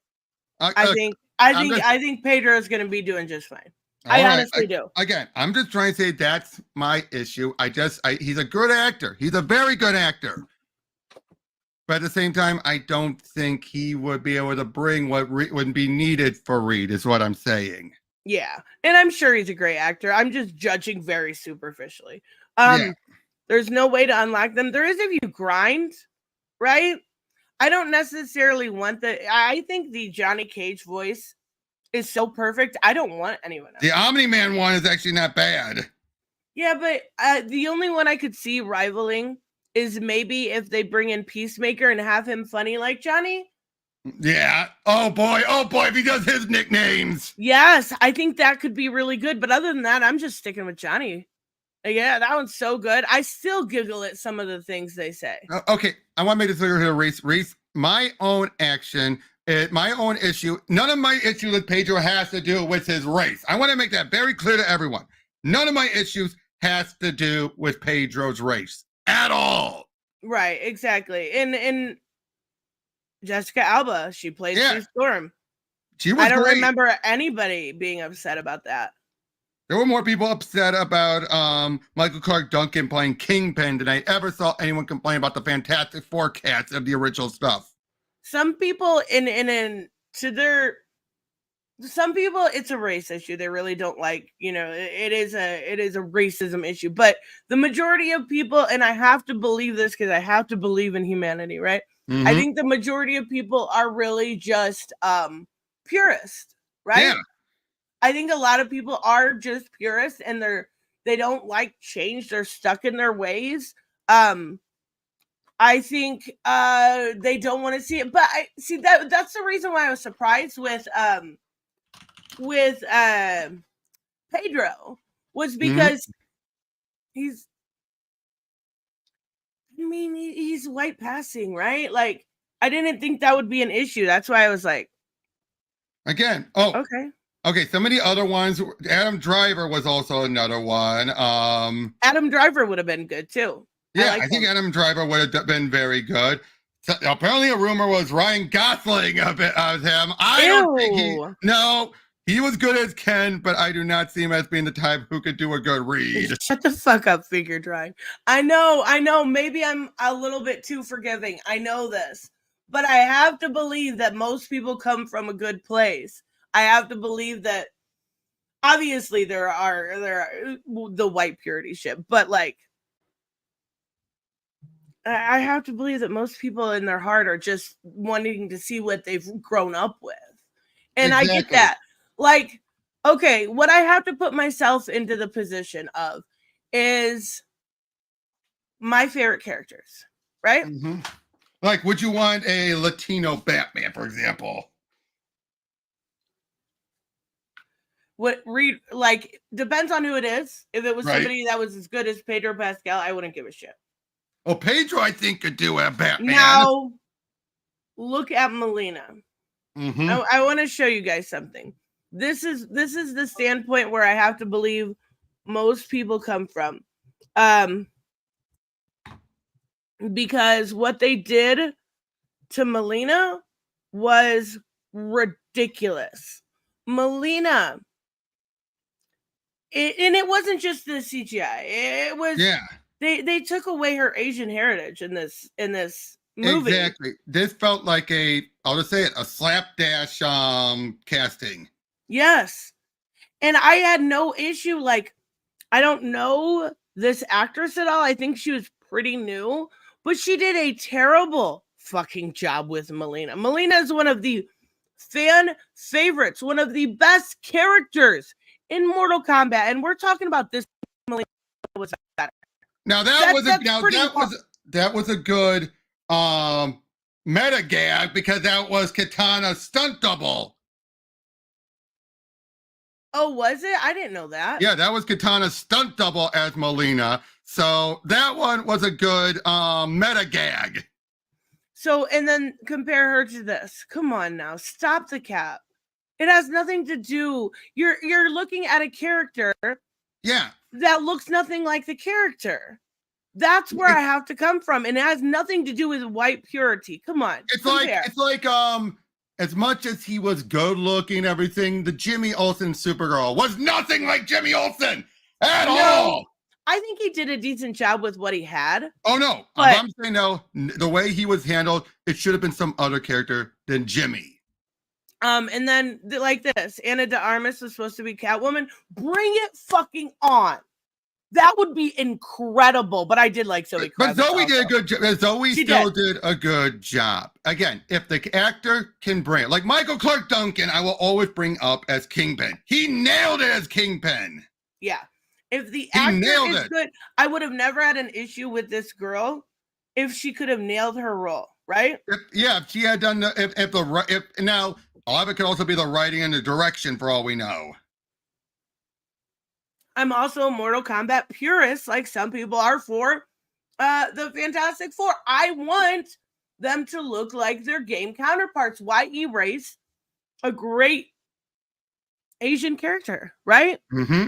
I think Pedro is going to be doing just fine. I honestly do. Again, I'm just trying to say that's my issue. He's a good actor. He's a very good actor. But at the same time, I don't think he would be able to bring what would be needed for Reed, is what I'm saying. Yeah. And I'm sure he's a great actor. I'm just judging very superficially. There's no way to unlock them. There is if you grind, right? I don't necessarily want I think the Johnny Cage voice is so perfect. I don't want anyone else. The Omni-Man one is actually not bad. Yeah, but the only one I could see rivaling is maybe if they bring in Peacemaker and have him funny like Johnny. Yeah. Oh boy, if he does his nicknames. Yes, I think that could be really good. But other than that, I'm just sticking with Johnny. Yeah, that one's so good. I still giggle at some of the things they say. Okay, I want to make this clear here, Reese. My own action, my own issue. None of my issue with Pedro has to do with his race. I want to make that very clear to everyone. None of my issues has to do with Pedro's race at all. Right, exactly. And Jessica Alba, she played Sue Storm. I don't remember anybody being upset about that. There were more people upset about Michael Clark Duncan playing Kingpin than I ever saw anyone complain about the Fantastic Four cats of the original stuff. Some people some people it's a race issue. They really don't like, it is a racism issue. But the majority of people, and I have to believe this because I have to believe in humanity, right? I think the majority of people are really just purist, right? Yeah. I think a lot of people are just purists and they don't like change. They're stuck in their ways. I think they don't want to see it. But I see that's the reason why I was surprised with Pedro was because he's white passing, right? I didn't think that would be an issue. That's why I was like, again, okay. Okay, some of the other ones, Adam Driver was also another one. Adam Driver would have been good too. Yeah, I think Adam Driver would have been very good. So, apparently, a rumor was Ryan Gosling of him. I don't think he was good as Ken, but I do not see him as being the type who could do a good read. Shut the fuck up, figure drawing. I know. Maybe I'm a little bit too forgiving. I know this, but I have to believe that most people come from a good place. I have to believe that. Obviously, there are the white purity shit, but like, I have to believe that most people in their heart are just wanting to see what they've grown up with. And exactly. I get that. Like, okay, what I have to put myself into the position of is my favorite characters, right? Mm-hmm. Like, would you want a Latino Batman, for example? Like, depends on who it is. If it was somebody that was as good as Pedro Pascal, I wouldn't give a shit. Well, Pedro, I think, could do a Batman. Now, look at Melina. Mm-hmm. I want to show you guys something. This is the standpoint where I have to believe most people come from. Because what they did to Melina was ridiculous. Melina, and it wasn't just the CGI. It was they took away her Asian heritage in this movie. Exactly. This felt like I'll just say it, a slapdash casting. Yes. And I had no issue. Like, I don't know this actress at all. I think she was pretty new, but she did a terrible fucking job with Melina. Melina is one of the fan favorites, one of the best characters in Mortal Kombat. And we're talking about this Melina was better. Now that was a good meta gag because that was Katana's stunt double. Oh, was it? I didn't know that. Yeah, that was Katana's stunt double as Melina. So that one was a good meta gag. So, and then compare her to this. Come on now, stop the cap. It has nothing to do. You're looking at a character. Yeah. That looks nothing like the character. That's where I have to come from, and it has nothing to do with white purity. Come on, it's like as much as he was good looking, everything, the Jimmy Olsen Supergirl was nothing like Jimmy Olsen at all. I think he did a decent job with what he had. Oh no, but I'm saying no. The way he was handled, it should have been some other character than Jimmy. And then like this, Ana de Armas was supposed to be Catwoman. Bring it fucking on. That would be incredible. But I did like Zoe Kravitz. But Zoe did a good job. Zoe still did a good job. Again, if the actor can bring it, like Michael Clark Duncan, I will always bring up as Kingpin. He nailed it as Kingpin. Yeah. If the actor is good, I would have never had an issue with this girl if she could have nailed her role, right? If she had done now, a lot of it could also be the writing and the direction for all we know. I'm also a Mortal Kombat purist, like some people are for the Fantastic Four. I want them to look like their game counterparts. Why erase a great Asian character, right? Mm-hmm.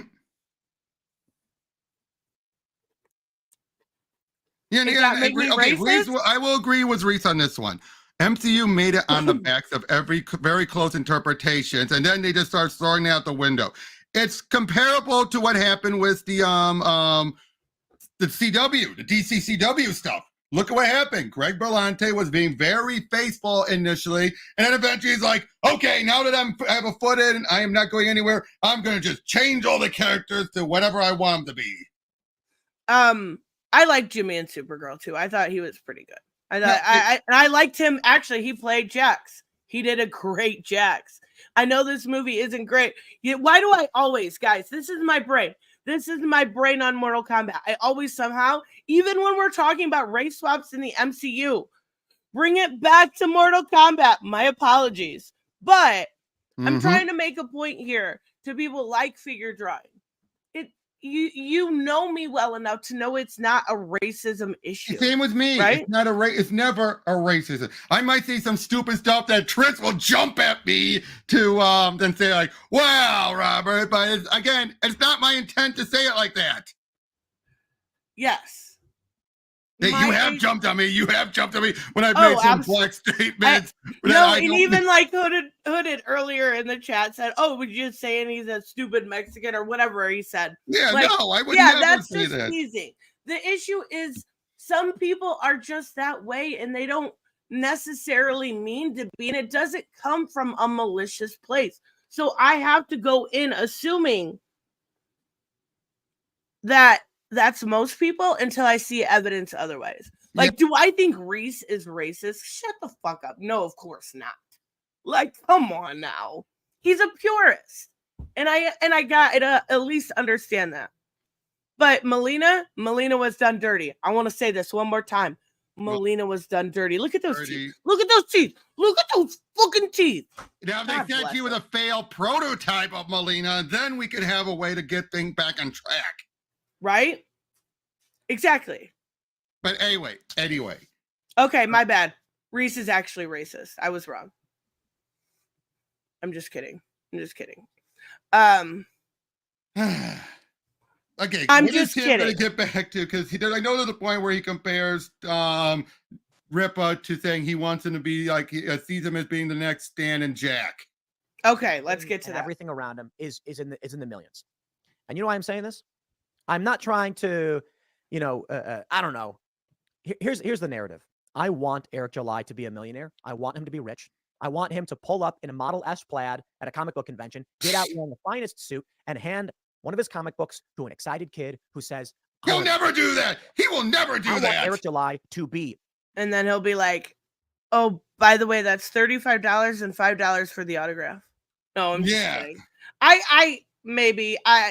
Yeah, I agree. Okay, Reese, I will agree with Reese on this one. MCU made it on the backs of every very close interpretations, and then they just start throwing it out the window. It's comparable to what happened with the CW, the DC CW stuff. Look at what happened. Greg Berlanti was being very faithful initially, and then eventually he's like, okay, now that I have a foot in and I am not going anywhere, I'm going to just change all the characters to whatever I want them to be. I liked Jimmy and Supergirl too. I thought he was pretty good. I liked him. Actually, he played Jax. He did a great Jax. I know this movie isn't great. Why do I always, guys? This is my brain. This is my brain on Mortal Kombat. I always somehow, even when we're talking about race swaps in the MCU, bring it back to Mortal Kombat. My apologies. But I'm trying to make a point here to people like figure drawing. you know me well enough to know it's not a racism issue. Same with me. right? It's not a it's never a racism. I might say some stupid stuff that Tris will jump at me to then say like, "Wow, Robert," but again, it's not my intent to say it like that. Yes. Hey, My you have issue- jumped on me. You have jumped on me when I've Oh, made some absolutely. black statements. that No, I and don't- even like Hooded earlier in the chat said, "Oh, would you say he's a stupid Mexican or whatever he said?" yeah, like, no, I would Yeah, never that's say just that. teasing. The issue is some people are just that way, and they don't necessarily mean to be, and it doesn't come from a malicious place. So I have to go in assuming that that's most people until I see evidence otherwise. Like, do I think Reese is racist? Shut the fuck up. No, of course not. Like, come on now. He's a purist. And I got it at least understand that. But Melina was done dirty. I want to say this one more time. Melina was done dirty. Look at those Dirty. teeth. Look at those teeth. Look at those fucking teeth. Now, if they God sent bless you with her. a failed prototype of Melina, then we could have a way to get things back on track. Right? Exactly. But anyway. Okay, my bad. Reese is actually racist. I was wrong. I'm just kidding. Okay, I'm what is just Tim going to kidding. get back to? Because I know there's a point where he compares Ripa to saying he wants him to be like, he sees him as being the next Stan and Jack. Okay, let's get to and that. everything around him is in the millions. And you know why I'm saying this? I'm not trying to, I don't know. Here's the narrative. I want Eric July to be a millionaire. I want him to be rich. I want him to pull up in a Model S plaid at a comic book convention, get out wearing the finest suit, and hand one of his comic books to an excited kid who says, He'll "Oh, never do that. He will never do I want that. Eric July to be." And then he'll be like, "Oh, by the way, that's $35 and $5 for the autograph." No, I'm just kidding.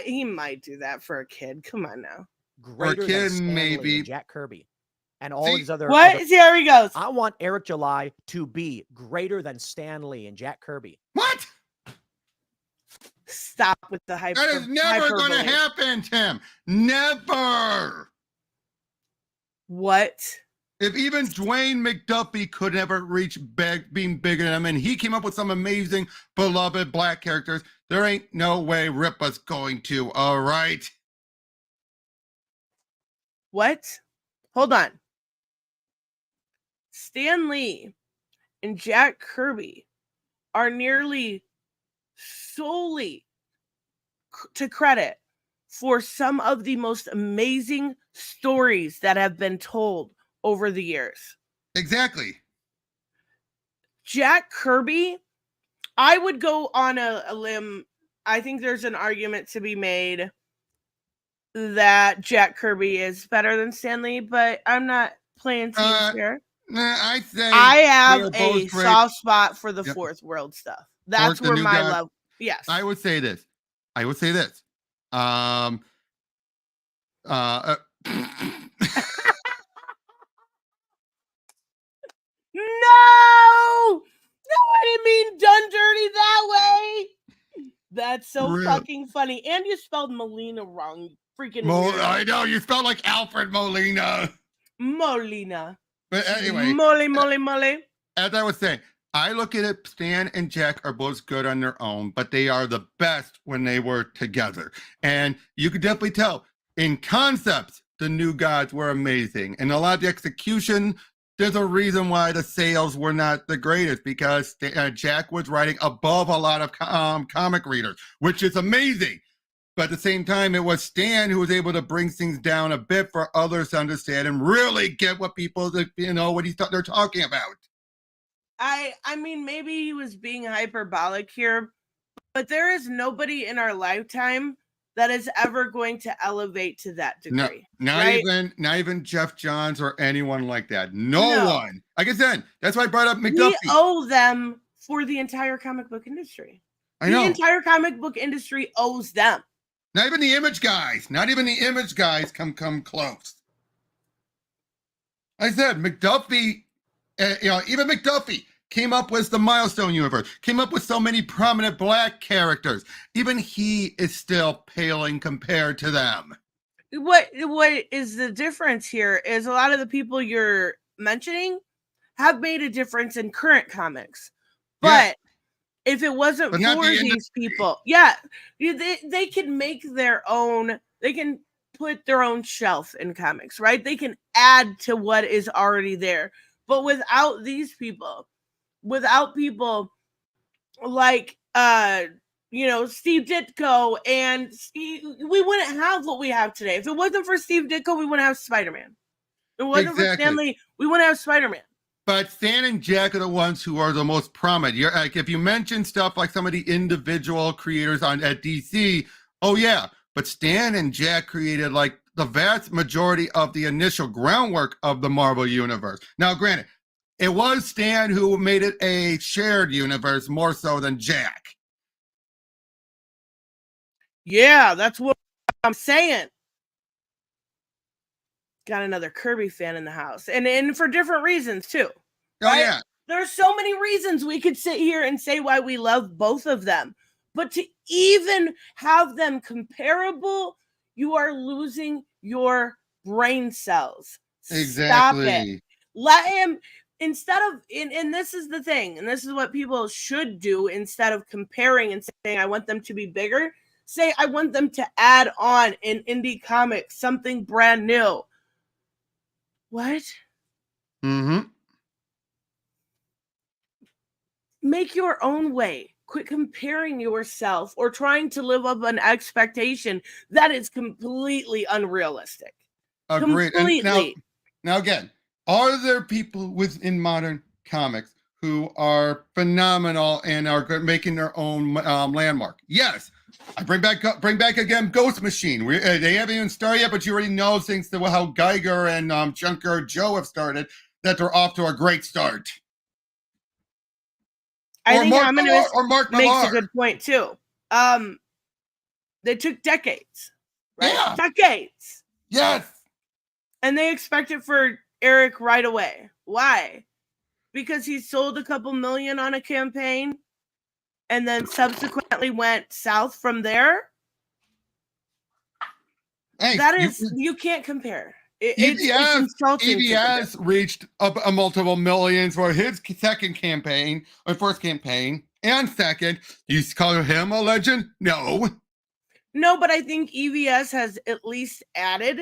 He might do that for a kid. Come on now. Greater kid, than Stan Lee maybe. and Jack Kirby and all See, these other. What? See, there he goes. I want Eric July to be greater than Stan Lee and Jack Kirby. What? Stop with the hyper. That is never going to hyperbole. happen, Tim. Never. What? If even Dwayne McDuffie could never reach being bigger than him, and he came up with some amazing, beloved black characters, there ain't no way Ripa's going to. All right. What? Hold on. Stan Lee and Jack Kirby are nearly solely to credit for some of the most amazing stories that have been told over the years. Exactly. Jack Kirby, I would go on a limb. I think there's an argument to be made that Jack Kirby is better than Stan Lee, but I'm not playing teams here. I say I have they're both a great. soft spot for the Yep. fourth world stuff. That's the where new my guy. love. Yes. I would say this. No, I didn't mean done dirty that way. That's so Really? fucking funny. And you spelled Melina wrong. You freaking weirdo. I know you spelled like Alfred Molina. Molina. But anyway, Mole. as I was saying, I look at it, Stan and Jack are both good on their own, but they are the best when they work together. And you could definitely tell in concepts, the New Gods were amazing. And a lot of the execution, there's a reason why the sales were not the greatest, because Jack was writing above a lot of comic readers, which is amazing. But at the same time, it was Stan who was able to bring things down a bit for others to understand and really get what people, what they're talking about. I mean, maybe he was being hyperbolic here, but there is nobody in our lifetime that is ever going to elevate to that degree. Not even Jeff Johns or anyone like that. No one. Like I said, that's why I brought up McDuffie. We owe them for the entire comic book industry. I know. The entire comic book industry owes them. Not even the Image guys. Not even the Image guys come close. I said McDuffie. Even McDuffie. came up with the Milestone universe, came up with so many prominent black characters. Even he is still paling compared to them. What is the difference here is a lot of the people you're mentioning have made a difference in current comics. But if it wasn't But not for the these industry. people, they can make their own, they can put their own shelf in comics, right? They can add to what is already there. But without these people, without people like Steve Ditko, and we wouldn't have what we have today. If it wasn't for Steve Ditko, we wouldn't have Spider-Man. If it wasn't for Stan Lee, we wouldn't have Spider-Man. But Stan and Jack are the ones who are the most prominent. You're like, if you mention stuff like some of the individual creators at DC, oh yeah, but Stan and Jack created like the vast majority of the initial groundwork of the Marvel universe. Now, granted, it was Stan who made it a shared universe more so than Jack. Yeah, that's what I'm saying. Got another Kirby fan in the house, and for different reasons too. Oh right? yeah. There's so many reasons we could sit here and say why we love both of them, but to even have them comparable, you are losing your brain cells. Exactly. Stop it. Let him, instead of, and this is the thing, and this is what people should do instead of comparing and saying, I want them to be bigger, say, I want them to add on an indie comic, something brand new. What? Mm-hmm. Make your own way. Quit comparing yourself or trying to live up an expectation that is completely unrealistic. Agreed. Completely. And now again, are there people within modern comics who are phenomenal and are making their own landmark? Yes. I bring back again Ghost Machine. They haven't even started yet, but you already know thanks to how Geiger and Junker Joe have started that they're off to a great start. I think Mark makes a good point too. They took decades, right? Yeah. Decades. Yes. And they expect it for Eric right away. Why? Because he sold a couple million on a campaign and then subsequently went south from there. Hey, you can't compare. It's insulting. EBS reached a multiple millions for his second campaign, or first campaign, and second. You call him a legend? No. No, but I think EVS has at least added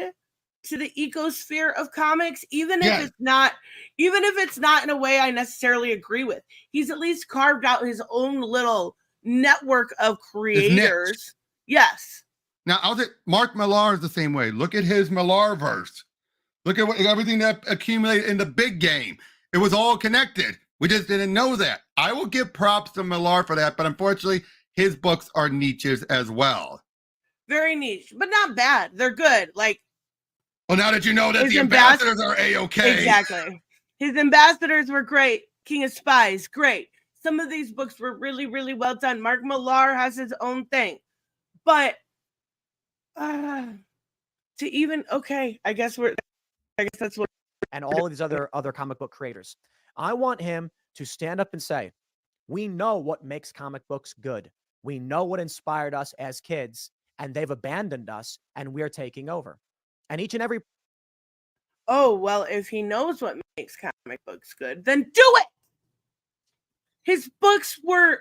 to the ecosphere of comics, even if it's not in a way I necessarily agree with. He's at least carved out his own little network of creators. Yes. Now, I'll say Mark Millar is the same way. Look at his Millarverse. Look at everything that accumulated in the big game. It was all connected. We just didn't know that. I will give props to Millar for that, but unfortunately, his books are niches as well. Very niche, but not bad. They're good. Like, well, now that you know that the ambassadors are A-okay. Exactly. His ambassadors were great. King of Spies, great. Some of these books were really, really well done. Mark Millar has his own thing. But I guess that's what. And all of these other comic book creators. I want him to stand up and say, we know what makes comic books good. We know what inspired us as kids, and they've abandoned us, and we're taking over. And each and every. Oh, well, if he knows what makes comic books good, then do it. His books were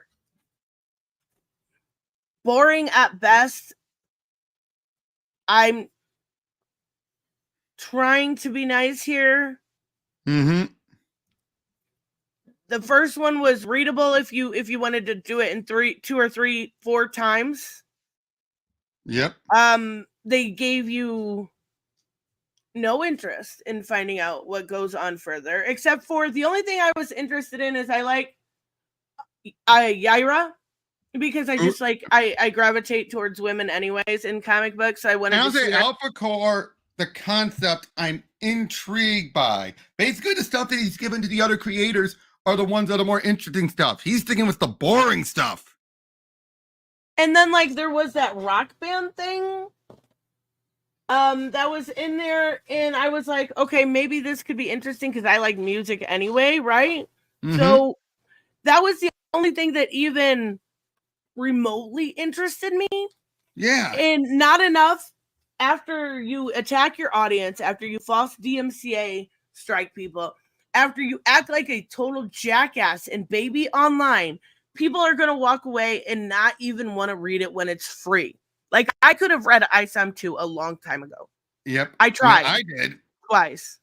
boring at best. I'm trying to be nice here. Mm-hmm. The first one was readable if you wanted to do it in 2 or 3, 4 times. Yep. They gave you no interest in finding out what goes on further, except for the only thing I was interested in is I like Yaira, because I just I gravitate towards women anyways in comic books. So I wanted to see Alpha Core, the concept I'm intrigued by. Basically, the stuff that he's given to the other creators are the ones that are more interesting stuff. He's sticking with the boring stuff. And then there was that rock band thing that was in there, and I was like, okay, maybe this could be interesting because I like music anyway, right? Mm-hmm. So that was the only thing that even remotely interested me. Yeah. And not enough after you attack your audience, after you false DMCA strike people, after you act like a total jackass and baby online, people are going to walk away and not even want to read it when it's free. Like, I could have read ISAM 2 a long time ago. Yep. I tried. I did. Twice.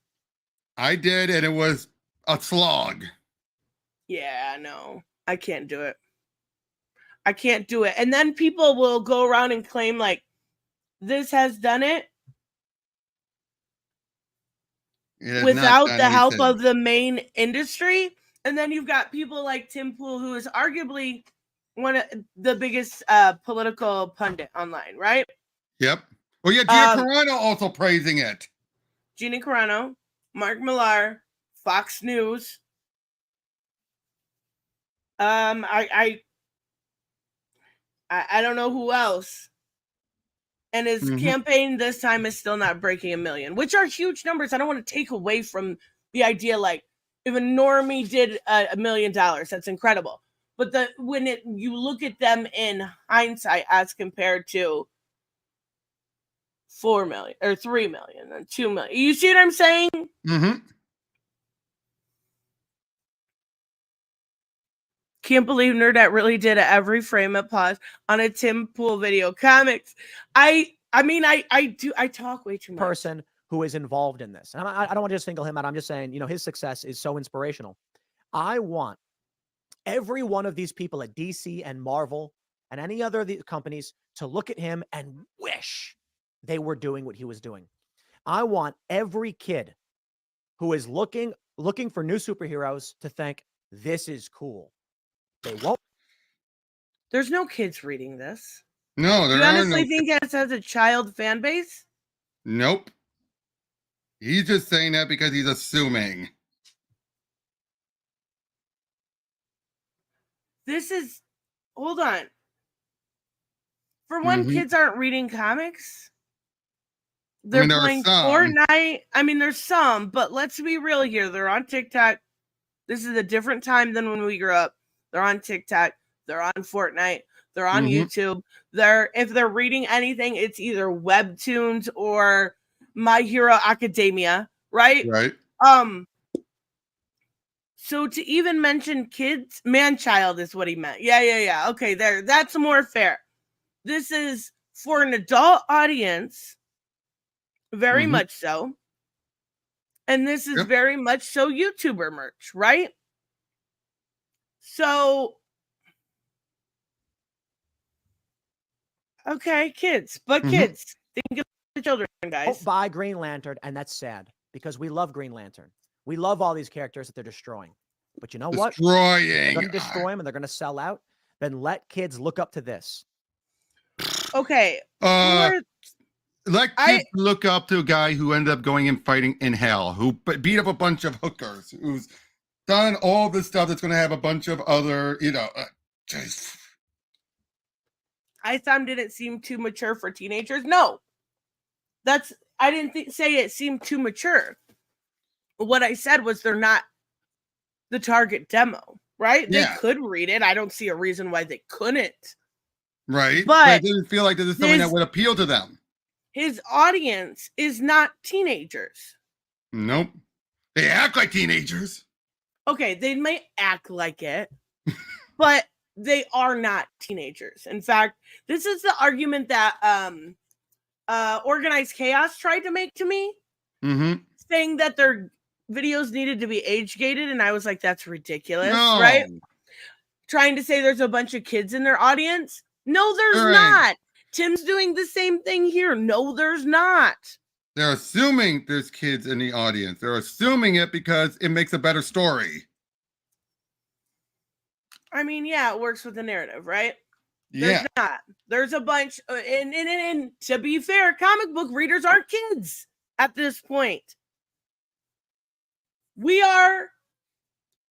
I did, and it was a slog. Yeah, no. I can't do it. I can't do it. And then people will go around and claim, like, this has done it without the help of the main industry. And then you've got people like Tim Pool, who is arguably one of the biggest political pundit online, right? Yep. Well, yeah, Gina Carano also praising it. Gina Carano, Mark Millar, Fox News. I don't know who else. And his campaign this time is still not breaking 1 million, which are huge numbers. I don't want to take away from the idea, like, if a normie did $1 million, that's incredible. But when you look at them in hindsight as compared to 4 million or 3 million and 2 million, you see what I'm saying? Mm-hmm. Can't believe Nerdette really did every frame at pause on a Tim Pool video. Comics. I talk way too much. Person who is involved in this. And I don't want to just single him out. I'm just saying, his success is so inspirational. I want every one of these people at DC and Marvel and any other of these companies to look at him and wish they were doing what he was doing. I want every kid who is looking for new superheroes to think, this is cool. They won't. There's no kids reading this. No, there you are honestly no. think it has a child fan base? Nope. He's just saying that because he's assuming. Hold on. For one, kids aren't reading comics. They're playing Fortnite. I mean, there's some, but let's be real here. They're on TikTok. This is a different time than when we grew up. They're on TikTok. They're on Fortnite. They're on YouTube. If they're reading anything, it's either webtoons or My Hero Academia, right? Right. So to even mention kids, man-child is what he meant. Yeah. Okay, that's more fair. This is for an adult audience, very much so. And this is very much so YouTuber merch, right? So, okay, kids. But kids, think of the children, guys. Don't buy Green Lantern, and that's sad because we love Green Lantern. We love all these characters that they're destroying. But you know what? They're going to destroy them and they're going to sell out. Then let kids look up to this. Okay. Let kids look up to a guy who ended up going and fighting in hell, who beat up a bunch of hookers, who's done all this stuff that's going to have a bunch of other, ISAM didn't seem too mature for teenagers. No. I didn't say it seemed too mature. What I said was they're not the target demo, right? Yeah. They could read it. I don't see a reason why they couldn't. Right. But it didn't feel like this is something that would appeal to them. His audience is not teenagers. Nope. They act like teenagers. Okay, they may act like it, but they are not teenagers. In fact, this is the argument that Organized Chaos tried to make to me, saying that their videos needed to be age gated, and I was like, that's ridiculous, right? Trying to say there's a bunch of kids in their audience. No, there's not. Tim's doing the same thing here. No, there's not. They're assuming there's kids in the audience. They're assuming it because it makes a better story. I mean, yeah, it works with the narrative, right? Yeah. There's not. There's a bunch. And to be fair, comic book readers aren't kids at this point. We are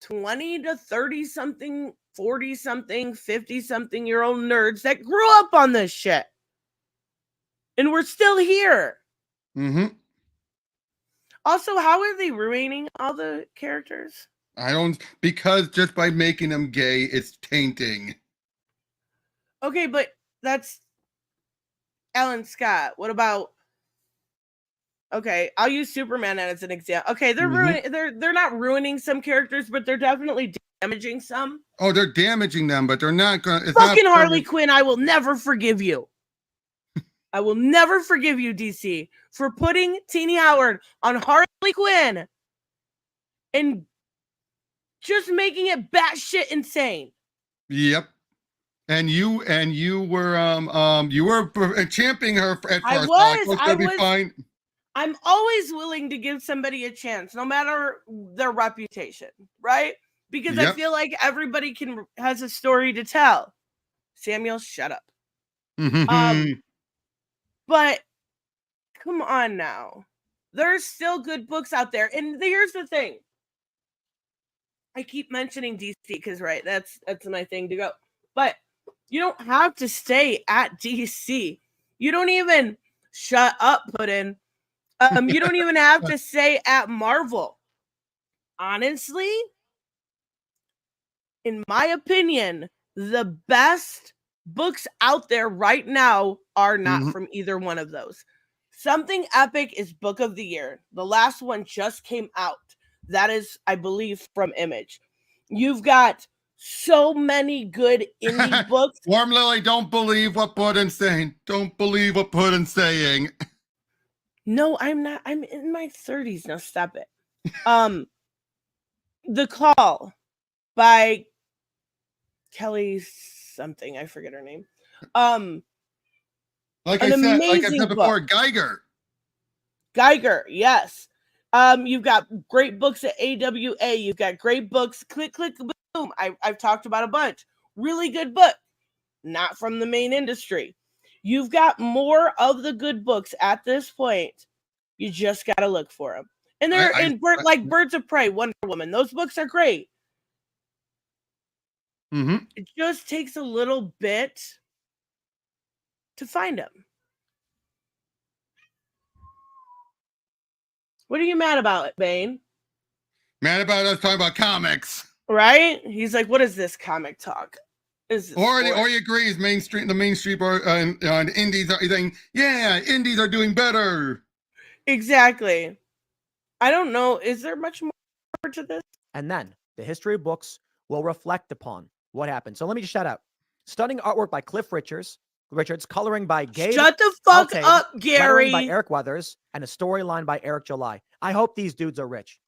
20 to 30 something, 40 something, 50 something year old nerds that grew up on this shit. And we're still here. Also, how are they ruining all the characters? I don't, because just by making them gay, it's tainting. Okay, but that's Alan Scott. What about? Okay, I'll use Superman as an example. Okay, they're ruining. They're not ruining some characters, but they're definitely damaging some. Oh, they're damaging them, but they're not going to. Fucking Harley Quinn, I will never forgive you. I will never forgive you, DC, for putting Teenie Howard on Harley Quinn and just making it batshit insane. Yep. And you were championing her at first. I was. Fine. I'm always willing to give somebody a chance, no matter their reputation, right? Because I feel like everybody has a story to tell. Samuel, shut up. But come on now. There's still good books out there. And here's the thing. I keep mentioning DC because, right, that's my thing to go. But you don't have to stay at DC. You don't even shut up, Puddin'. You don't even have to stay at Marvel. Honestly, in my opinion, the best books out there right now are not from either one of those. Something Epic is Book of the Year. The last one just came out. That is, I believe, from Image. You've got so many good indie books. Warm Lily, don't believe what Puddin's saying. Don't believe what Puddin's saying. No, I'm not. I'm in my 30s now. Stop it. The Call by Kelly something. I forget her name. Like I said before, Geiger, yes. You've got great books at AWA. You've got great books. Click, click, boom. I've talked about a bunch. Really good book. Not from the main industry. You've got more of the good books at this point. You just got to look for them. And they're like Birds of Prey, Wonder Woman. Those books are great. It just takes a little bit to find them. What are you mad about, Bane? Mad about us talking about comics. Right? He's like, what is this comic talk? Or he agrees, the mainstream and indies are saying, yeah, indies are doing better. Exactly. I don't know. Is there much more to this? And then the history of books will reflect upon what happened. So let me just shout out. Stunning artwork by Cliff Richards, coloring by Gabe. Shut the fuck up, Gary. Lettering by Eric Weathers, and a storyline by Eric July. I hope these dudes are rich.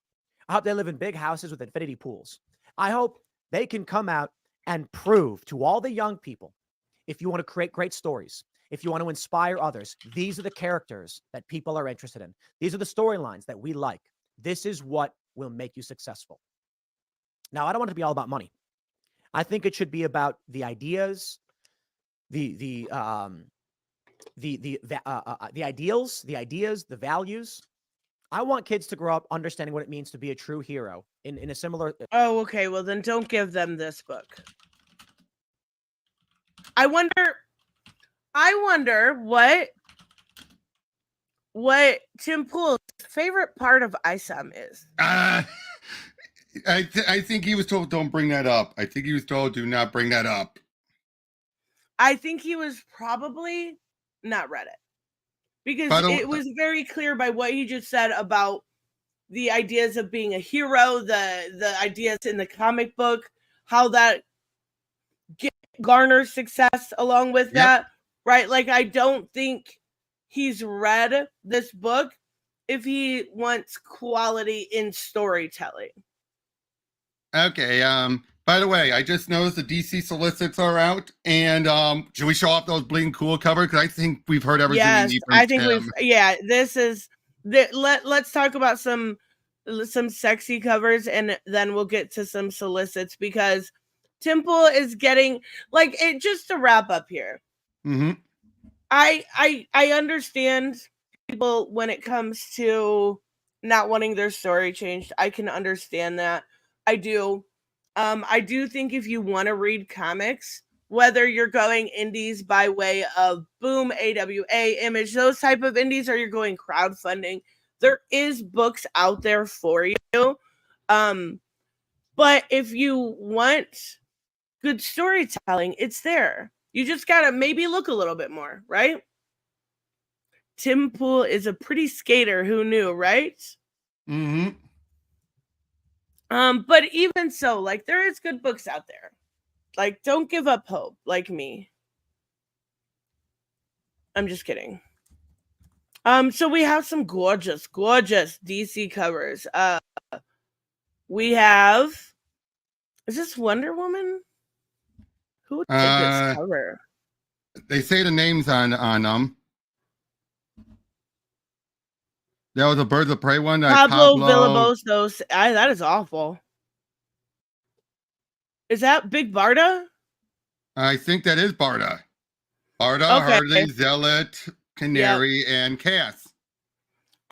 I hope they live in big houses with infinity pools. I hope they can come out and prove to all the young people, if you want to create great stories, if you want to inspire others, these are the characters that people are interested in. These are the storylines that we like. This is what will make you successful. Now, I don't want it to be all about money. I think it should be about the ideas, the ideals, the values. I want kids to grow up understanding what it means to be a true hero in a similar. Oh, okay. Well, then don't give them this book. I wonder what Tim Pool's favorite part of ISOM is. I think he was told, don't bring that up. I think he was told, do not bring that up. I think he was probably not read it. Because it was very clear by what he just said about the ideas of being a hero, the ideas in the comic book, how that garners success along with that, right? Like, I don't think he's read this book if he wants quality in storytelling. Okay, by the way, I just noticed the DC solicits are out, and should we show off those bleeding cool covers? Because I think we've heard everything we need from I think Tim. this is let's talk about some sexy covers, and then we'll get to some solicits, because Tim Pool is getting, like, it. Just to wrap up here, I understand people when it comes to not wanting their story changed. I can understand that. I do. I do think if you want to read comics, whether you're going indies by way of Boom, AWA, Image, those type of indies, or you're going crowdfunding, there is books out there for you. But if you want good storytelling, it's there. You just gotta maybe look a little bit more, right? Tim Pool is a pretty skater. Who knew, right? Mm-hmm. But even so, like, there is good books out there. Like, don't give up hope, like me. I'm just kidding. So we have some gorgeous, gorgeous DC covers. We have, is this Wonder Woman? Who did this cover? They say the names on them. That was a Birds of Prey one. Pablo Villalobos. That is awful. Is that Big Barda? I think that is Barda. Barda, Okay. Harley, Zealot, Canary, and Cass.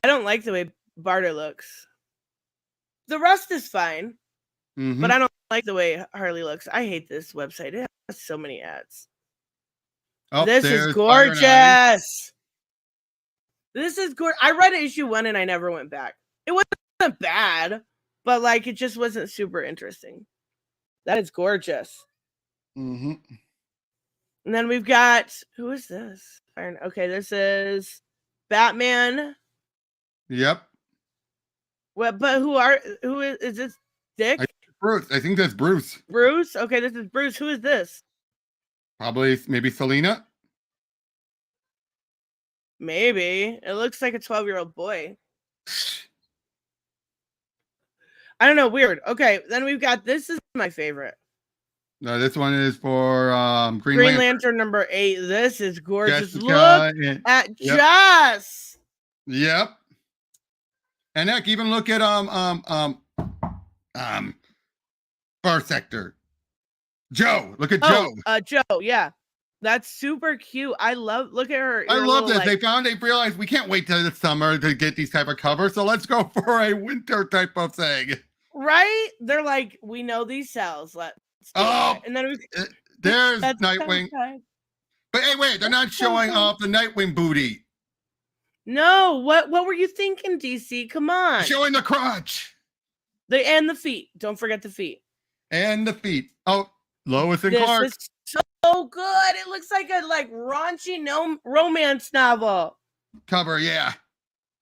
I don't like the way Barda looks. The rest is fine, but I don't like the way Harley looks. I hate this website. It has so many ads. Oh, this is gorgeous. This is gorgeous. I read issue 1 and I never went back. It wasn't bad, but like it just wasn't super interesting. That is gorgeous. Mm-hmm. And then we've got, who is this? Okay, this is Batman. Yep. Well, but who is this? Dick? Bruce. I think that's Bruce. Bruce? Okay, this is Bruce. Who is this? Probably maybe Selena. Maybe. It looks like a 12-year-old boy. I don't know. Weird. Okay, then we've got, this is my favorite. No, this one is for Green Lantern number 8. This is gorgeous. Jessica, Look at Jess. Yep. And heck, even look at Far Sector. Joe. Look at Joe. Joe, yeah. That's super cute. Look at her. I love this. Like, they realized we can't wait till the summer to get these type of covers, so let's go for a winter type of thing. Right? They're like, we know these cells. Let's do it. And then there's Nightwing. But hey, wait, they're not showing off the Nightwing booty. No, what were you thinking, DC? Come on. Showing the crotch. And the feet. Don't forget the feet. And the feet. Oh, Lois and Clark. This is so good. It looks like a raunchy romance novel. Cover, yeah.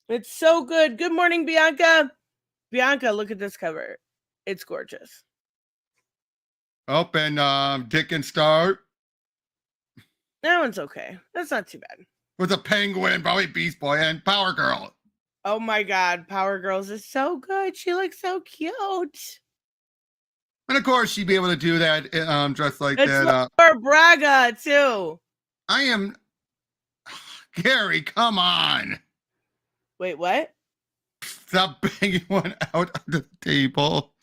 It's so good. Good morning, Bianca. Bianca, look at this cover. It's gorgeous. Oh, and Dick and Star. That one's okay. That's not too bad. With a penguin, probably Beast Boy, and Power Girl. Oh my God, Power Girls is so good. She looks so cute. And of course, she'd be able to do that dressed like it's that. Laura Braga, too. I am... Gary, come on. Wait, what? Stop banging one out of the table.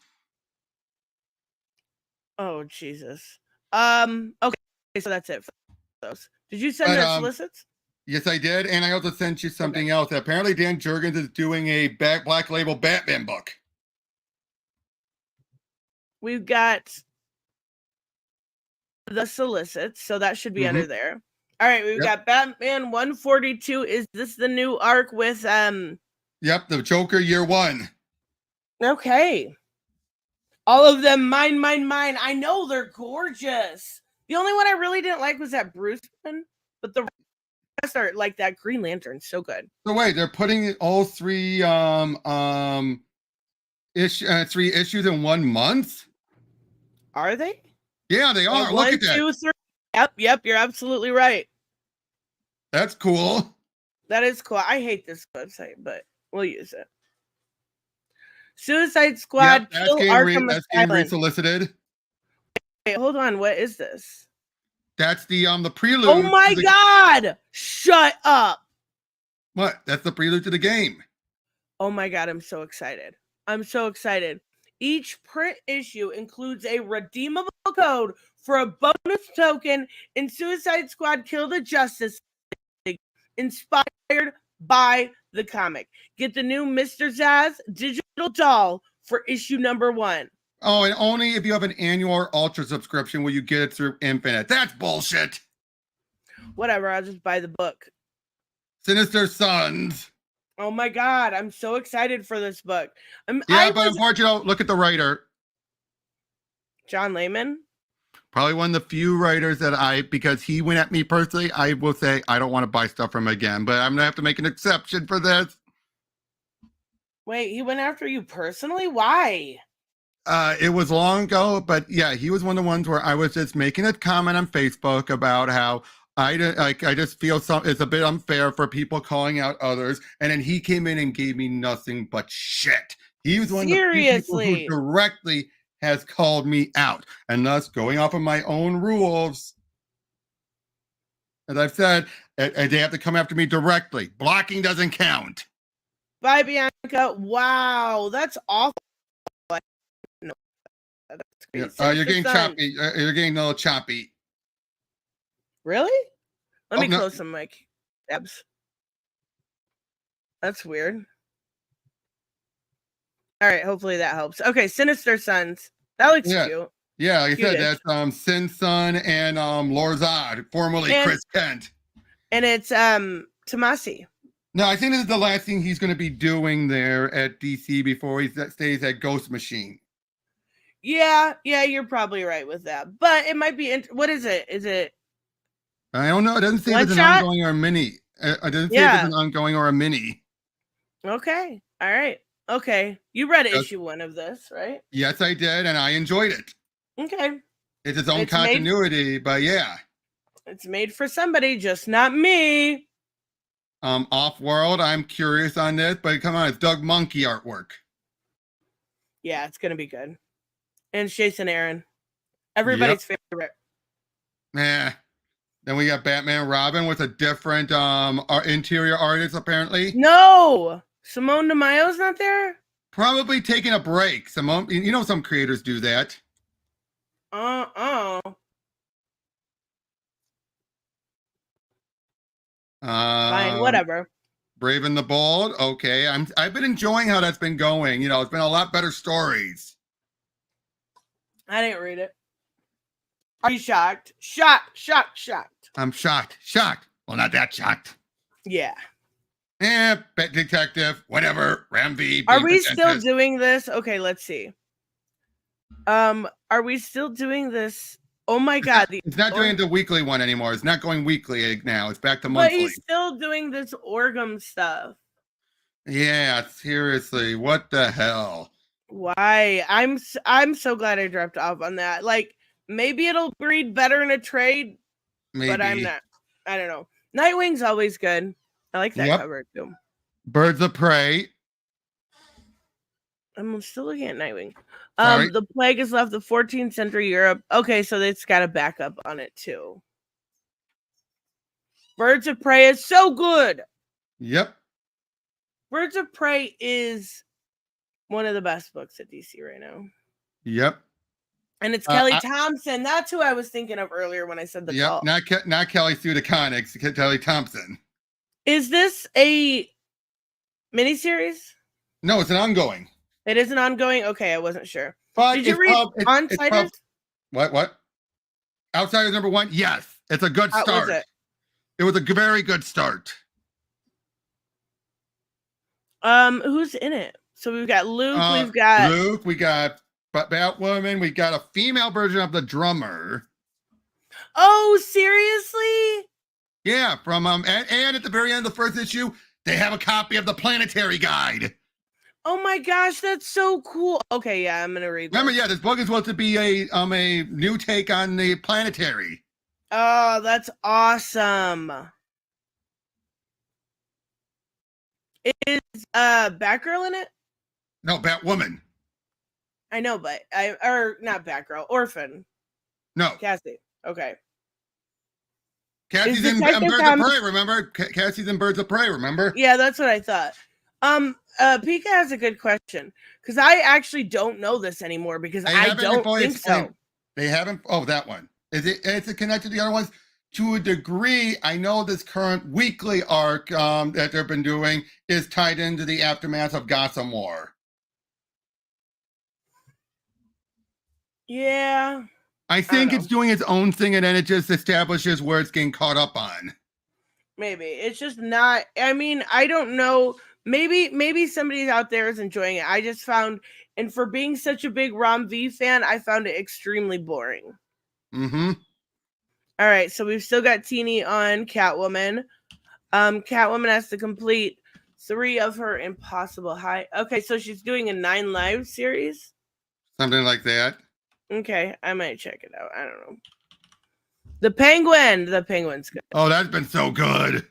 Oh, Jesus. Okay, so that's it for those. Did you send the solicits? Yes, I did. And I also sent you something else. Apparently, Dan Jurgens is doing a Black Label Batman book. We've got the solicits, so that should be under there. All right, we've got Batman 142. Is this the new arc with Yep, the Joker year 1. Okay. All of them, mine. I know they're gorgeous. The only one I really didn't like was that Bruce one, but the rest are like that Green Lantern, so good. So wait, they're putting all 3 3 issues in 1 month? Are they? Yeah, they are. Look at that. 1, 2, 3. Yep, you're absolutely right. That's cool. That is cool. I hate this website, but we'll use it. Suicide Squad, Kill Arkham Asylum. Re-solicited. Wait, hold on. What is this? That's the prelude. Oh my God! Shut up. What? That's the prelude to the game. Oh my God, I'm so excited. I'm so excited. Each print issue includes a redeemable code for a bonus token in Suicide Squad Kill the Justice League, inspired by the comic. Get the new Mr. Zaz digital doll for issue number 1. Oh, and only if you have an annual or ultra subscription will you get it through Infinite. That's bullshit. Whatever, I'll just buy the book. Sinister Sons. Oh my God, I'm so excited for this book. But unfortunately, look at the writer. John Layman? Probably one of the few writers that because he went at me personally, I will say I don't want to buy stuff from him again, but I'm going to have to make an exception for this. Wait, he went after you personally? Why? It was long ago, but yeah, he was one of the ones where I was just making a comment on Facebook about how I just feel it's a bit unfair for people calling out others, and then he came in and gave me nothing but shit. He was one of the few people who Seriously? directly has called me out, and thus going off of my own rules, as I've said, they have to come after me directly. Blocking doesn't count. Bye, Bianca. Wow, that's awful. No, that's crazy. You're getting choppy. You're getting a little choppy. Really? Let me no. close some mic tabs. That's weird. All right, hopefully that helps. Okay, Sinister Sons. That looks cute. Yeah, like I said, Cute-ish. that's Sin Sun and Lorzad, formerly And- Chris Kent. And it's Tomasi. No, I think this is the last thing he's going to be doing there at DC before he stays at Ghost Machine. Yeah, you're probably right with that. But it might be. What is it? Is it? I don't know. It doesn't say if it's an One-shot? ongoing or a mini. It doesn't say if it's an ongoing or a mini. Okay. All right. Okay. You read Yes. issue 1 of this, right? Yes, I did, and I enjoyed it. Okay. It's its own It's made- continuity, but yeah. It's made for somebody, just not me. Off-world, I'm curious on this, but come on, it's Doug Monkey artwork. Yeah, it's gonna be good. And it's Jason Aaron, everybody's favorite. Yeah. Then we got Batman and Robin with a different interior artist, apparently. No, Simone DeMaio's not there. Probably taking a break. Some creators do that. Fine, whatever. Brave and the Bold. Okay, I've been enjoying how that's been going. It's been a lot better stories. I didn't read it. Are you shocked? Shocked. I'm shocked. Well, not that shocked. Yeah. Pet Detective, whatever. Ramsey. Are we still doing this? Okay, let's see. Are we still doing this? Oh my God. It's not doing the weekly one anymore. It's not going weekly now. It's back to But monthly. he's still doing this Orgum stuff. Yeah, seriously. What the hell? Why? I'm so glad I dropped off on that. Like, maybe it'll breed better in a trade, Maybe. but I'm not. I don't know. Nightwing's always good. I like that cover too. Birds of Prey. I'm still looking at Nightwing. Sorry. The plague has left the 14th century Europe. Okay, so it's got a backup on it too. Birds of Prey is so good. Yep. Birds of Prey is one of the best books at DC right now. Yep. And it's Kelly Thompson. That's who I was thinking of earlier when I said the call. Not Kelly through the Comics, Kelly Thompson. Is this a miniseries? No, it's an ongoing. It is an ongoing? Okay, I wasn't sure. But Did you read Onsiders? What? Outsiders #1? Yes. It's a good start. How was it? It was a very good start. Who's in it? So we've got Luke, we got Batwoman, we got a female version of the drummer. Oh, seriously? Yeah, from and at the very end of the first issue, they have a copy of the Planetary Guide. Oh my gosh, that's so cool. Okay, yeah, I'm gonna read this. Remember, this book is supposed to be a new take on the Planetary. Oh, that's awesome. Is Batgirl in it? No, Batwoman. I know, but not Batgirl, Orphan. No. Cassie. Okay. Cassie's in Birds of Prey, remember? Cassie's in Birds of Prey, remember? Yeah, that's what I thought. Pika has a good question because I actually don't know this anymore because I don't think so. They haven't. Oh, that one. Is it connected to the other ones? To a degree, I know this current weekly arc that they've been doing is tied into the aftermath of Gotham War. Yeah. I think it's doing its own thing, and then it just establishes where it's getting caught up on. Maybe. It's just not. I mean, I don't know. maybe somebody out there is enjoying it. I just found, and for being such a big Rom V fan, I found it extremely boring. Mm-hmm. All right, so we've still got Teeny on Catwoman. Catwoman has to complete 3 of her impossible high. Okay, so she's doing a 9 live series. Something like that. Okay, I might check it out. I don't know. The Penguin's good. Oh, that's been so good.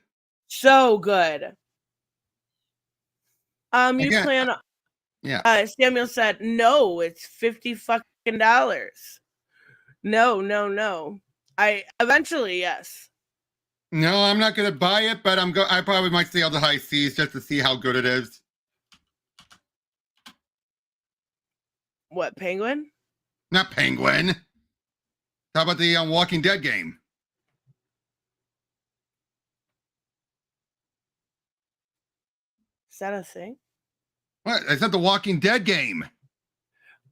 So good. You Again, plan? Yeah. Samuel said, "No, it's $50 No. I eventually, yes. No, I'm not gonna buy it, but I probably might stay on the high seas just to see how good it is. What, Penguin? Not Penguin. How about the Walking Dead game? Is that a thing? What? I said the Walking Dead game.